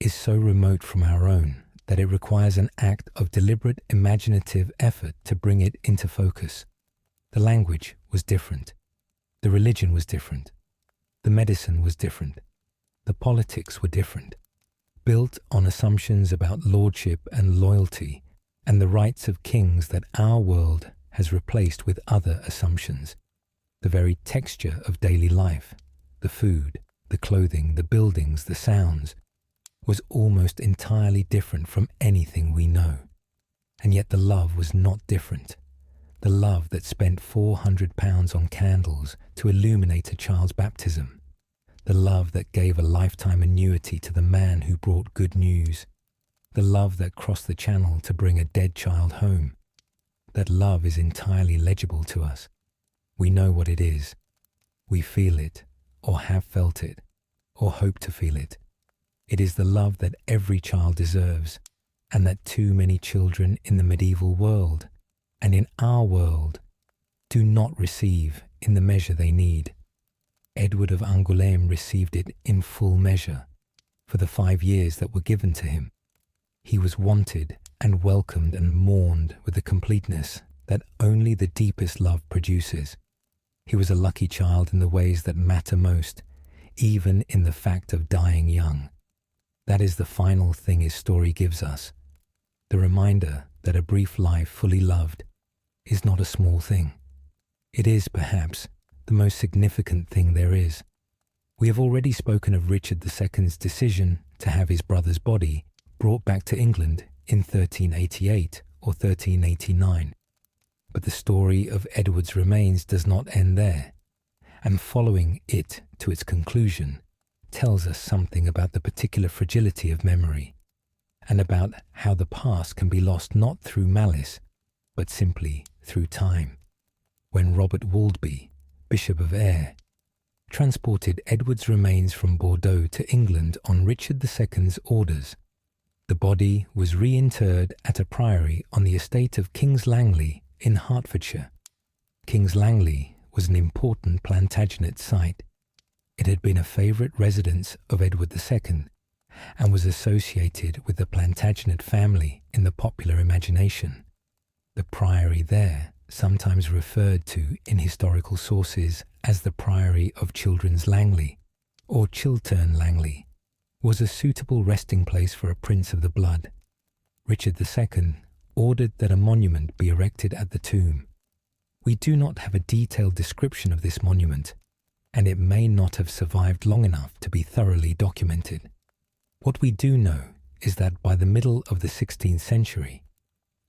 is so remote from our own that it requires an act of deliberate imaginative effort to bring it into focus. The language was different. The religion was different. The medicine was different. The politics were different, built on assumptions about lordship and loyalty and the rights of kings that our world has replaced with other assumptions. The very texture of daily life, the food, the clothing, the buildings, the sounds, was almost entirely different from anything we know. And yet the love was not different. The love that spent £400 on candles to illuminate a child's baptism. The love that gave a lifetime annuity to the man who brought good news. The love that crossed the channel to bring a dead child home. That love is entirely legible to us. We know what it is. We feel it, or have felt it, or hope to feel it. It is the love that every child deserves, and that too many children in the medieval world, and in our world, do not receive in the measure they need. Edward of Angoulême received it in full measure, for the 5 years that were given to him. He was wanted and welcomed and mourned with the completeness that only the deepest love produces. He was a lucky child in the ways that matter most, even in the fact of dying young. That is the final thing his story gives us, the reminder that a brief life fully loved is not a small thing. It is, perhaps, the most significant thing there is. We have already spoken of Richard II's decision to have his brother's body brought back to England in 1388 or 1389. But the story of Edward's remains does not end there, and following it to its conclusion tells us something about the particular fragility of memory, and about how the past can be lost not through malice, but simply through time. When Robert Waldby, Bishop of Ayr, transported Edward's remains from Bordeaux to England on Richard II's orders, the body was reinterred at a priory on the estate of King's Langley in Hertfordshire. King's Langley was an important Plantagenet site. It had been a favourite residence of Edward II and was associated with the Plantagenet family in the popular imagination. The priory there, sometimes referred to in historical sources as the Priory of Children's Langley or Chiltern Langley, was a suitable resting place for a prince of the blood. Richard II ordered that a monument be erected at the tomb. We do not have a detailed description of this monument, and it may not have survived long enough to be thoroughly documented. What we do know is that by the middle of the 16th century,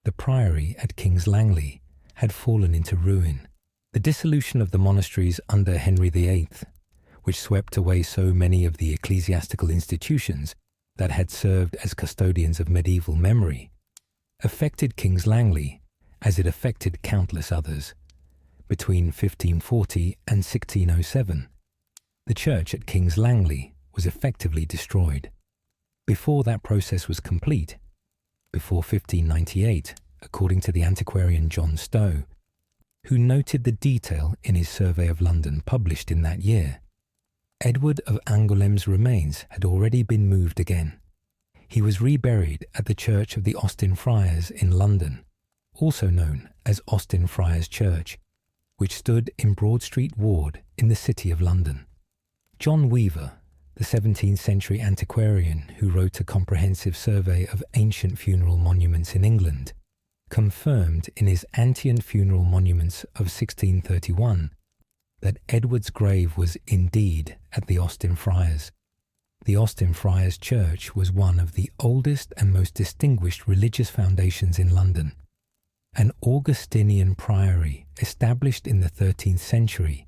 the priory at King's Langley had fallen into ruin. The dissolution of the monasteries under Henry VIII, which swept away so many of the ecclesiastical institutions that had served as custodians of medieval memory, affected King's Langley as it affected countless others. Between 1540 and 1607, the church at King's Langley was effectively destroyed. Before that process was complete, before 1598, according to the antiquarian John Stowe, who noted the detail in his survey of London published in that year, Edward of Angoulême's remains had already been moved again. He was reburied at the Church of the Austin Friars in London, also known as Austin Friars Church, which stood in Broad Street Ward in the City of London. John Weaver, the 17th century antiquarian who wrote a comprehensive survey of ancient funeral monuments in England, confirmed in his Antient Funeral Monuments of 1631 that Edward's grave was indeed at the Austin Friars. The Austin Friars Church was one of the oldest and most distinguished religious foundations in London. An Augustinian priory established in the 13th century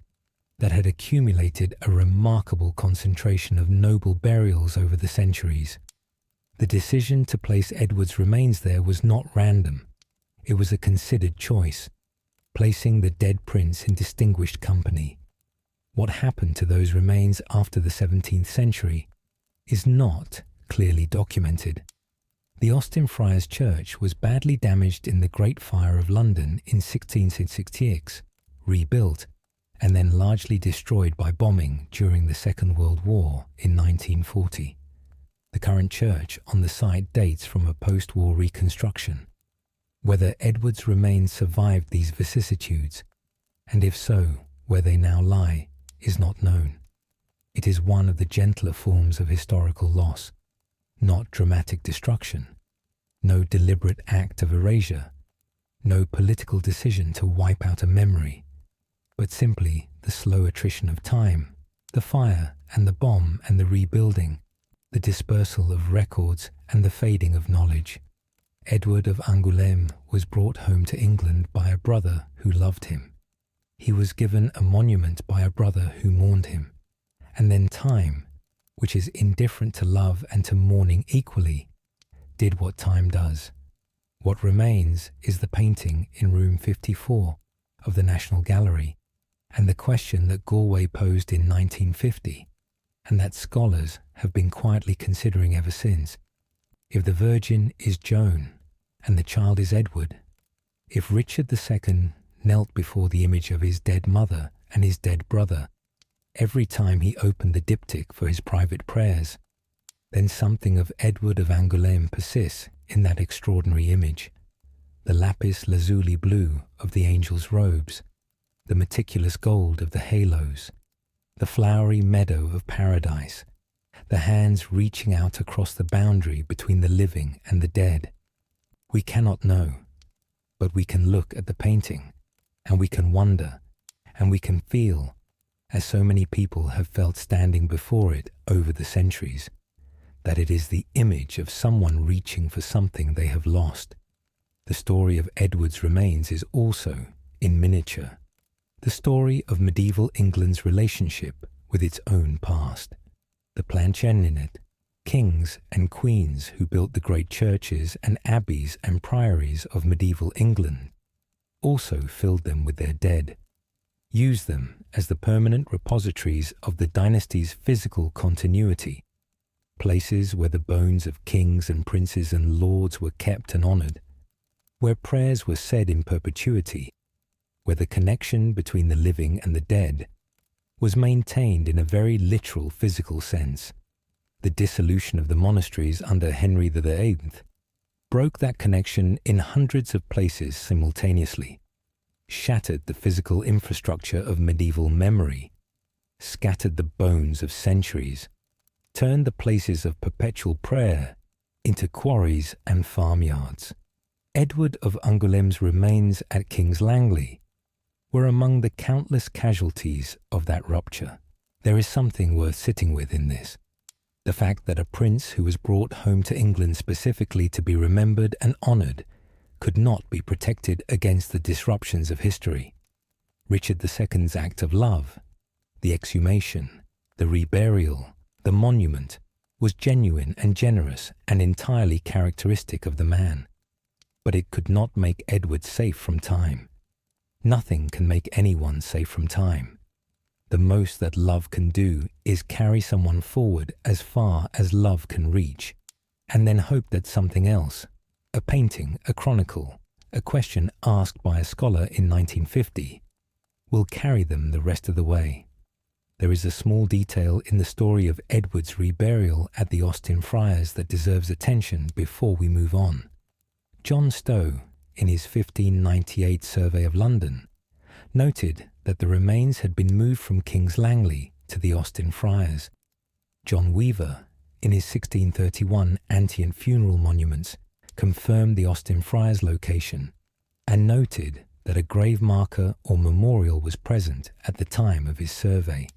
that had accumulated a remarkable concentration of noble burials over the centuries. The decision to place Edward's remains there was not random. It was a considered choice, placing the dead prince in distinguished company. What happened to those remains after the 17th century is not clearly documented. The Austin Friars Church was badly damaged in the Great Fire of London in 1666, rebuilt, and then largely destroyed by bombing during the Second World War in 1940. The current church on the site dates from a post-war reconstruction. Whether Edward's remains survived these vicissitudes, and if so, where they now lie, is not known. It is one of the gentler forms of historical loss, not dramatic destruction, no deliberate act of erasure, no political decision to wipe out a memory, but simply the slow attrition of time, the fire and the bomb and the rebuilding, the dispersal of records and the fading of knowledge. Edward of Angoulême was brought home to England by a brother who loved him. He was given a monument by a brother who mourned him, and then time, which is indifferent to love and to mourning equally, did what time does. What remains is the painting in room 54 of the National Gallery, and the question that Galway posed in 1950, and that scholars have been quietly considering ever since. If the Virgin is Joan, and the child is Edward, if Richard II knelt before the image of his dead mother and his dead brother every time he opened the diptych for his private prayers, then something of Edward of Angoulême persists in that extraordinary image. The lapis lazuli blue of the angels' robes, the meticulous gold of the halos, the flowery meadow of paradise, the hands reaching out across the boundary between the living and the dead. We cannot know, but we can look at the painting, and we can wonder, and we can feel, as so many people have felt standing before it over the centuries, that it is the image of someone reaching for something they have lost. The story of Edward's remains is also, in miniature, the story of medieval England's relationship with its own past. The Plantagenet, kings and queens who built the great churches and abbeys and priories of medieval England, also filled them with their dead, used them as the permanent repositories of the dynasty's physical continuity, places where the bones of kings and princes and lords were kept and honoured, where prayers were said in perpetuity, where the connection between the living and the dead was maintained in a very literal physical sense. The dissolution of the monasteries under Henry VIII broke that connection in hundreds of places simultaneously, shattered the physical infrastructure of medieval memory, scattered the bones of centuries, turned the places of perpetual prayer into quarries and farmyards. Edward of Angoulême's remains at King's Langley were among the countless casualties of that rupture. There is something worth sitting with in this. The fact that a prince who was brought home to England specifically to be remembered and honoured could not be protected against the disruptions of history. Richard II's act of love, the exhumation, the reburial, the monument, was genuine and generous and entirely characteristic of the man. But it could not make Edward safe from time. Nothing can make anyone safe from time. The most that love can do is carry someone forward as far as love can reach, and then hope that something else, a painting, a chronicle, a question asked by a scholar in 1950, will carry them the rest of the way. There is a small detail in the story of Edward's reburial at the Austin Friars that deserves attention before we move on. John Stowe, in his 1598 survey of London, noted that the remains had been moved from King's Langley to the Austin Friars. John Weaver, in his 1631 Antient Funeral Monuments, confirmed the Austin Friars location and noted that a grave marker or memorial was present at the time of his survey.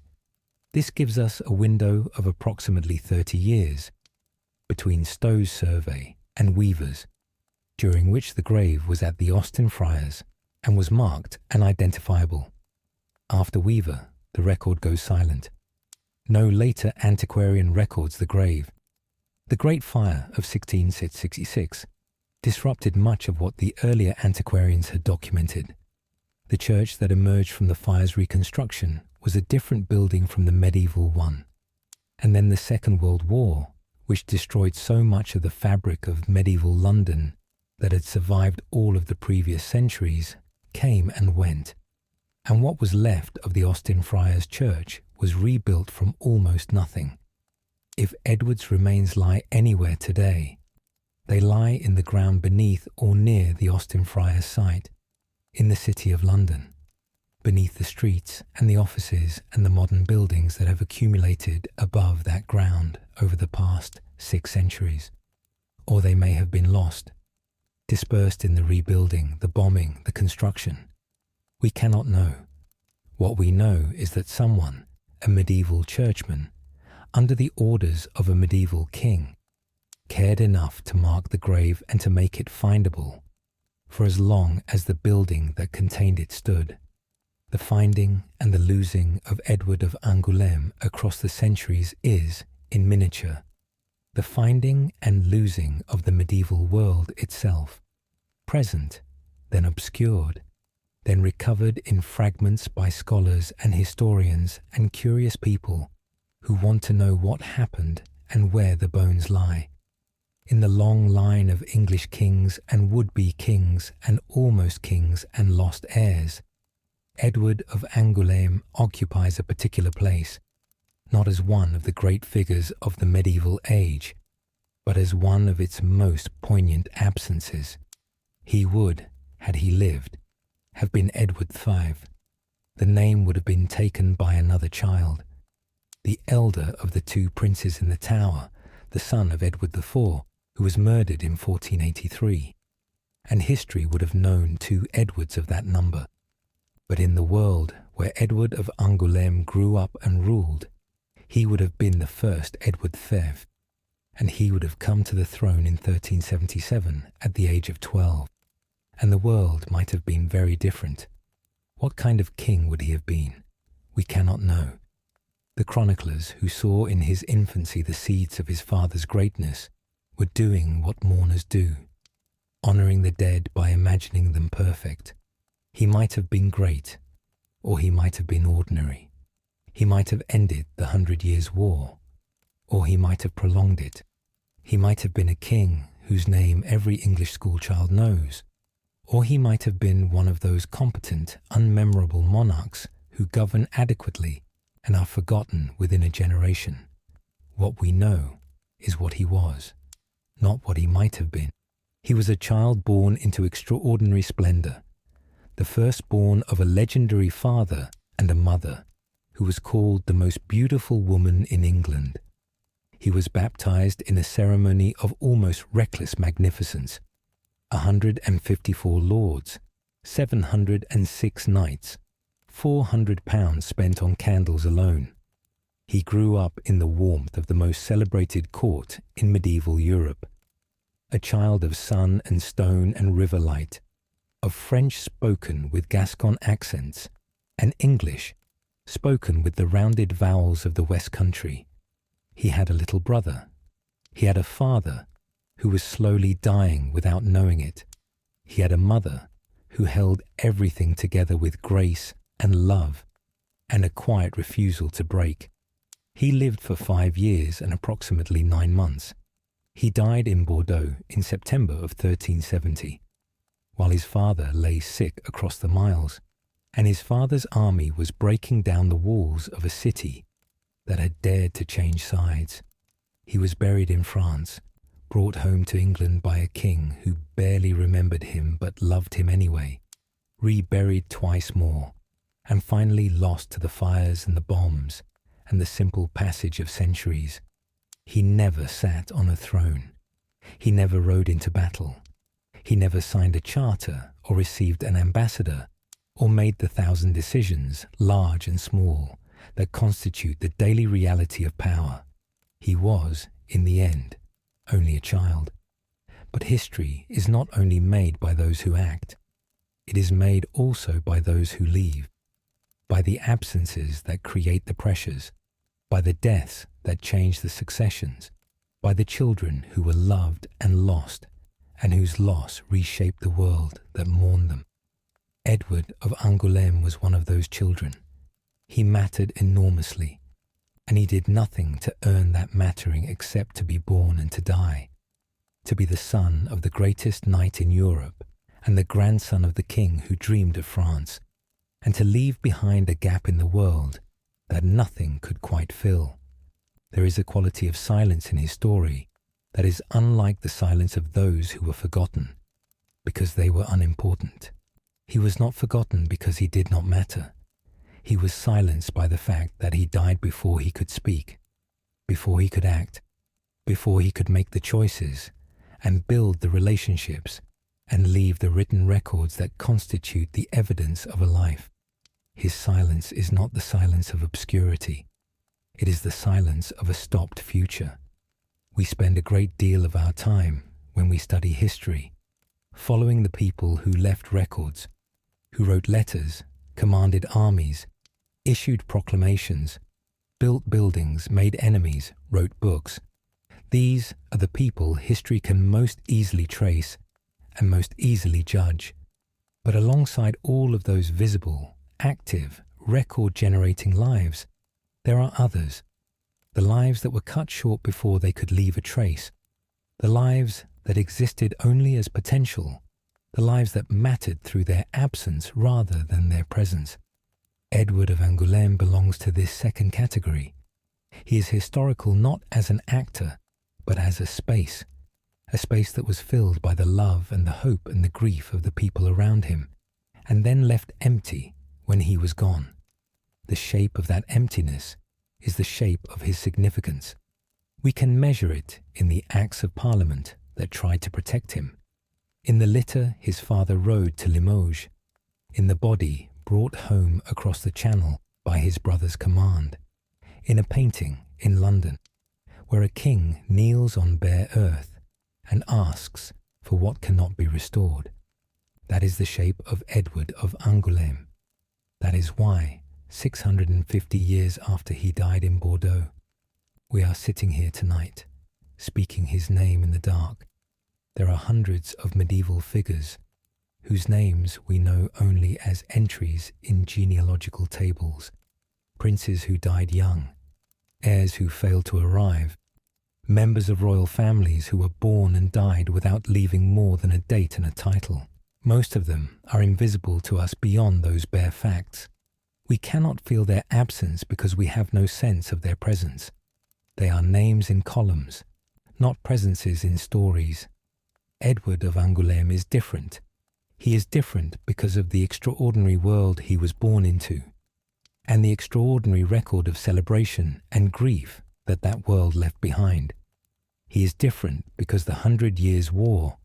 This gives us a window of approximately 30 years between Stowe's survey and Weaver's, during which the grave was at the Austin Friars and was marked and identifiable. After Weaver, the record goes silent. No later antiquarian records the grave. The Great Fire of 1666 disrupted much of what the earlier antiquarians had documented. The church that emerged from the fire's reconstruction was a different building from the medieval one. And then the Second World War, which destroyed so much of the fabric of medieval London that had survived all of the previous centuries, came and went. And what was left of the Austin Friars Church was rebuilt from almost nothing. If Edward's remains lie anywhere today, they lie in the ground beneath or near the Austin Friars site, in the City of London, beneath the streets and the offices and the modern buildings that have accumulated above that ground over the past 6 centuries. Or they may have been lost, dispersed in the rebuilding, the bombing, the construction. We cannot know. What we know is that someone, a medieval churchman, under the orders of a medieval king, cared enough to mark the grave and to make it findable for as long as the building that contained it stood. The finding and the losing of Edward of Angoulême across the centuries is, in miniature, the finding and losing of the medieval world itself, present, then obscured, then recovered in fragments by scholars and historians and curious people who want to know what happened and where the bones lie. In the long line of English kings and would-be kings and almost kings and lost heirs, Edward of Angoulême occupies a particular place, not as one of the great figures of the medieval age, but as one of its most poignant absences. He would, had he lived, have been Edward V. The name would have been taken by another child, the elder of the 2 princes in the Tower, the son of Edward IV, who was murdered in 1483, and history would have known 2 Edwards of that number. But in the world where Edward of Angoulême grew up and ruled, he would have been the first Edward IV, and he would have come to the throne in 1377 at the age of 12. And the world might have been very different. What kind of king would he have been? We cannot know. The chroniclers who saw in his infancy the seeds of his father's greatness were doing what mourners do, honouring the dead by imagining them perfect. He might have been great, or he might have been ordinary. He might have ended the 100 Years' War, or he might have prolonged it. He might have been a king whose name every English schoolchild knows, or he might have been one of those competent, unmemorable monarchs who govern adequately and are forgotten within a generation. What we know is what he was, not what he might have been. He was a child born into extraordinary splendor, the firstborn of a legendary father and a mother who was called the most beautiful woman in England. He was baptized in a ceremony of almost reckless magnificence. 154 lords, 706 knights, £400 spent on candles alone. He grew up in the warmth of the most celebrated court in medieval Europe. A child of sun and stone and river light, of French spoken with Gascon accents, and English spoken with the rounded vowels of the West Country. He had a little brother. He had a father who was slowly dying without knowing it. He had a mother who held everything together with grace and love and a quiet refusal to break. He lived for 5 years and approximately 9 months. He died in Bordeaux in September of 1370, while his father lay sick across the miles, and his father's army was breaking down the walls of a city that had dared to change sides. He was buried in France, brought home to England by a king who barely remembered him but loved him anyway, reburied twice more, and finally lost to the fires and the bombs and the simple passage of centuries. He never sat on a throne. He never rode into battle. He never signed a charter or received an ambassador or made the 1,000 decisions, large and small, that constitute the daily reality of power. He was, in the end, only a child. But history is not only made by those who act, it is made also by those who leave, by the absences that create the pressures, by the deaths that change the successions, by the children who were loved and lost, and whose loss reshaped the world that mourned them. Edward of Angoulême was one of those children. He mattered enormously, and he did nothing to earn that mattering except to be born and to die, to be the son of the greatest knight in Europe and the grandson of the king who dreamed of France, and to leave behind a gap in the world that nothing could quite fill. There is a quality of silence in his story that is unlike the silence of those who were forgotten, because they were unimportant. He was not forgotten because he did not matter. He was silenced by the fact that he died before he could speak, before he could act, before he could make the choices and build the relationships and leave the written records that constitute the evidence of a life. His silence is not the silence of obscurity. It is the silence of a stopped future. We spend a great deal of our time, when we study history, following the people who left records, who wrote letters, commanded armies, issued proclamations, built buildings, made enemies, wrote books. These are the people history can most easily trace and most easily judge. But alongside all of those visible, active, record-generating lives, there are others, the lives that were cut short before they could leave a trace, the lives that existed only as potential, the lives that mattered through their absence rather than their presence. Edward of Angoulême belongs to this second category. He is historical not as an actor, but as a space that was filled by the love and the hope and the grief of the people around him, and then left empty when he was gone. The shape of that emptiness is the shape of his significance. We can measure it in the Acts of Parliament that tried to protect him, in the litter his father rode to Limoges, in the body brought home across the Channel by his brother's command, in a painting in London, where a king kneels on bare earth and asks for what cannot be restored. That is the shape of Edward of Angoulême. That is why, 650 years after he died in Bordeaux, we are sitting here tonight, speaking his name in the dark. There are hundreds of medieval figures whose names we know only as entries in genealogical tables, princes who died young, heirs who failed to arrive, members of royal families who were born and died without leaving more than a date and a title. Most of them are invisible to us beyond those bare facts. We cannot feel their absence because we have no sense of their presence. They are names in columns, not presences in stories. Edward of Angoulême is different. He is different because of the extraordinary world he was born into, and the extraordinary record of celebration and grief that that world left behind. He is different because the 100 Years' War,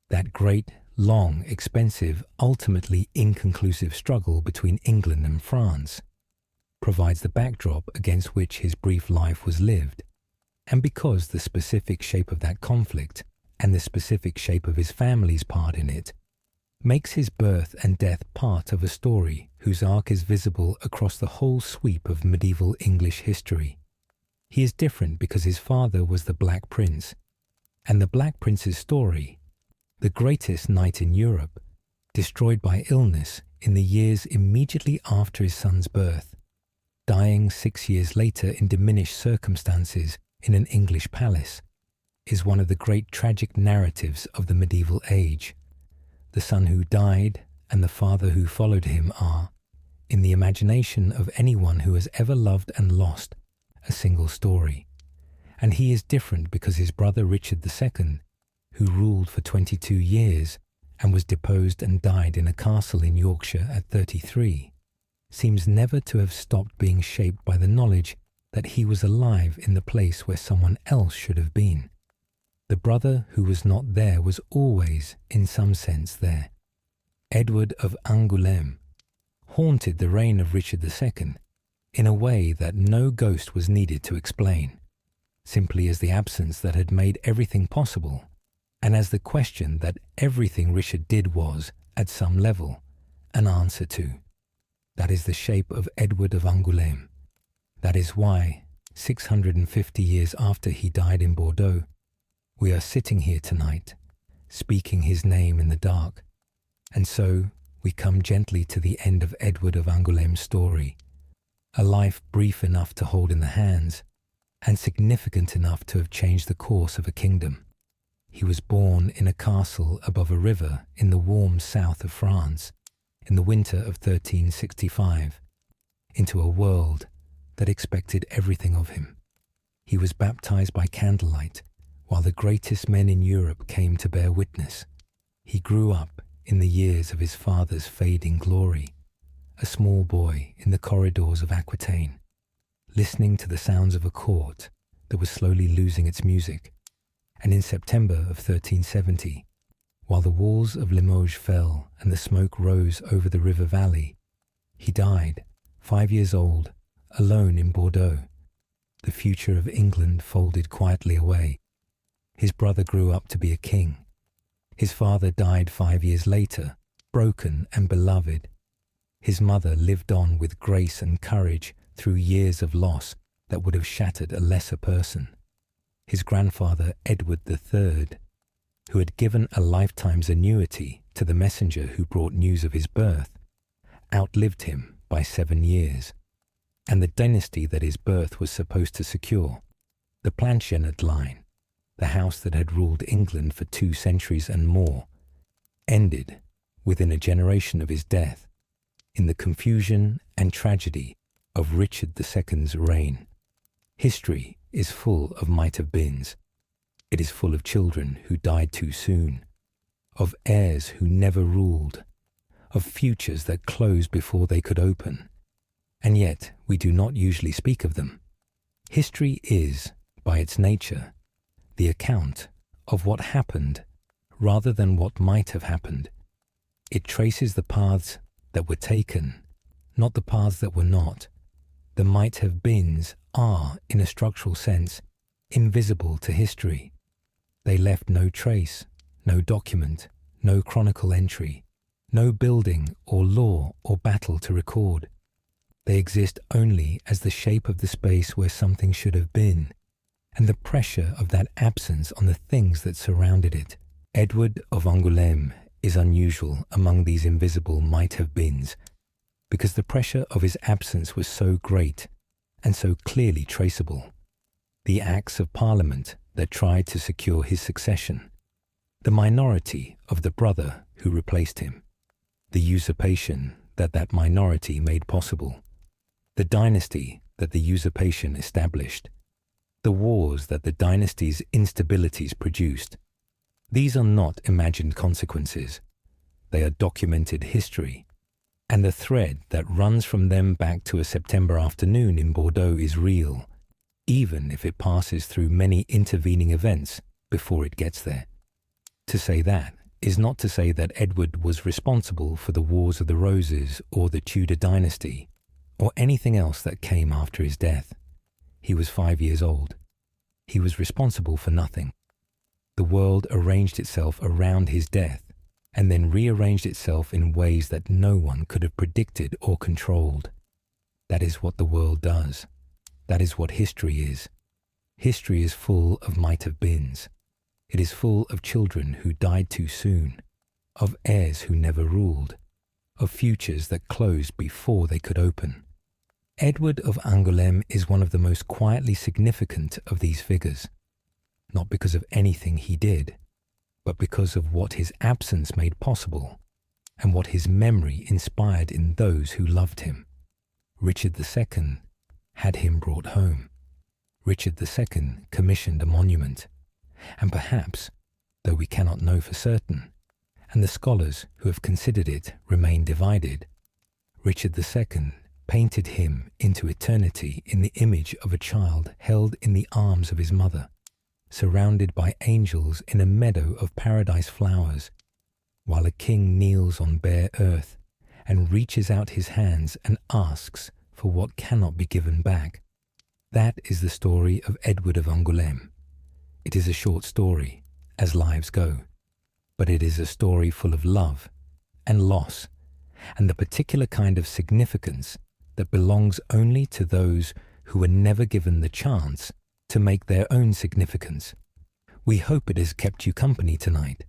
that great, long, expensive, ultimately inconclusive struggle between England and France, provides the backdrop against which his brief life was lived, and because the specific shape of that conflict and the specific shape of his family's part in it makes his birth and death part of a story whose arc is visible across the whole sweep of medieval English history. He is different because his father was the Black Prince, and the Black Prince's story, the greatest knight in Europe, destroyed by illness in the years immediately after his son's birth, dying 6 years later in diminished circumstances in an English palace, is one of the great tragic narratives of the medieval age. The son who died and the father who followed him are, in the imagination of anyone who has ever loved and lost, a single story. And he is different because his brother Richard II, who ruled for 22 years and was deposed and died in a castle in Yorkshire at 33, seems never to have stopped being shaped by the knowledge that he was alive in the place where someone else should have been. The brother who was not there was always, in some sense, there. Edward of Angoulême haunted the reign of Richard II in a way that no ghost was needed to explain, simply as the absence that had made everything possible, and as the question that everything Richard did was, at some level, an answer to. That is the shape of Edward of Angoulême. That is why, 650 years after he died in Bordeaux, we are sitting here tonight, speaking his name in the dark, and so we come gently to the end of Edward of Angoulême's story, a life brief enough to hold in the hands, and significant enough to have changed the course of a kingdom. He was born in a castle above a river in the warm south of France, in the winter of 1365, into a world that expected everything of him. He was baptized by candlelight, while the greatest men in Europe came to bear witness. He grew up in the years of his father's fading glory, a small boy in the corridors of Aquitaine, listening to the sounds of a court that was slowly losing its music. And in September of 1370, while the walls of Limoges fell and the smoke rose over the river valley, he died, 5 years old, alone in Bordeaux. The future of England folded quietly away. His brother grew up to be a king. His father died 5 years later, broken and beloved. His mother lived on with grace and courage through years of loss that would have shattered a lesser person. His grandfather, Edward III, who had given a lifetime's annuity to the messenger who brought news of his birth, outlived him by 7 years. And the dynasty that his birth was supposed to secure, the Plantagenet line, the house that had ruled England for 2 centuries and more, ended within a generation of his death in the confusion and tragedy of Richard II's reign. History is full of might-have-beens. It is full of children who died too soon, of heirs who never ruled, of futures that closed before they could open. And yet we do not usually speak of them. History is, by its nature, the account of what happened rather than what might have happened. It traces the paths that were taken, not the paths that were not. The might-have-beens are, in a structural sense, invisible to history. They left no trace, no document, no chronicle entry, no building or law or battle to record. They exist only as the shape of the space where something should have been, and the pressure of that absence on the things that surrounded it. Edward of Angoulême is unusual among these invisible might-have-beens, because the pressure of his absence was so great and so clearly traceable. The Acts of Parliament that tried to secure his succession, the minority of the brother who replaced him, the usurpation that minority made possible, the dynasty that the usurpation established, the wars that the dynasty's instabilities produced, These are not imagined consequences. They are documented history, and the thread that runs from them back to a September afternoon in Bordeaux is real, even if it passes through many intervening events before it gets there. To say that is not to say that Edward was responsible for the Wars of the Roses or the Tudor dynasty, or anything else that came after his death. He was 5 years old. He was responsible for nothing. The world arranged itself around his death, and then rearranged itself in ways that no one could have predicted or controlled. That is what the world does. That is what history is. History is full of might-have-beens. It is full of children who died too soon, of heirs who never ruled, of futures that closed before they could open. Edward of Angoulême is one of the most quietly significant of these figures, not because of anything he did, but because of what his absence made possible and what his memory inspired in those who loved him. Richard II had him brought home. Richard II commissioned a monument, and perhaps, though we cannot know for certain, and the scholars who have considered it remain divided, Richard II painted him into eternity in the image of a child held in the arms of his mother, surrounded by angels in a meadow of paradise flowers, while a king kneels on bare earth and reaches out his hands and asks for what cannot be given back. That is the story of Edward of Angoulême. It is a short story, as lives go, but it is a story full of love and loss, and the particular kind of significance that belongs only to those who were never given the chance to make their own significance. We hope it has kept you company tonight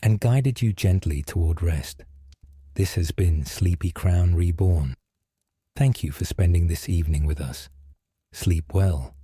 and guided you gently toward rest. This has been Sleepy Crown Reborn. Thank you for spending this evening with us. Sleep well.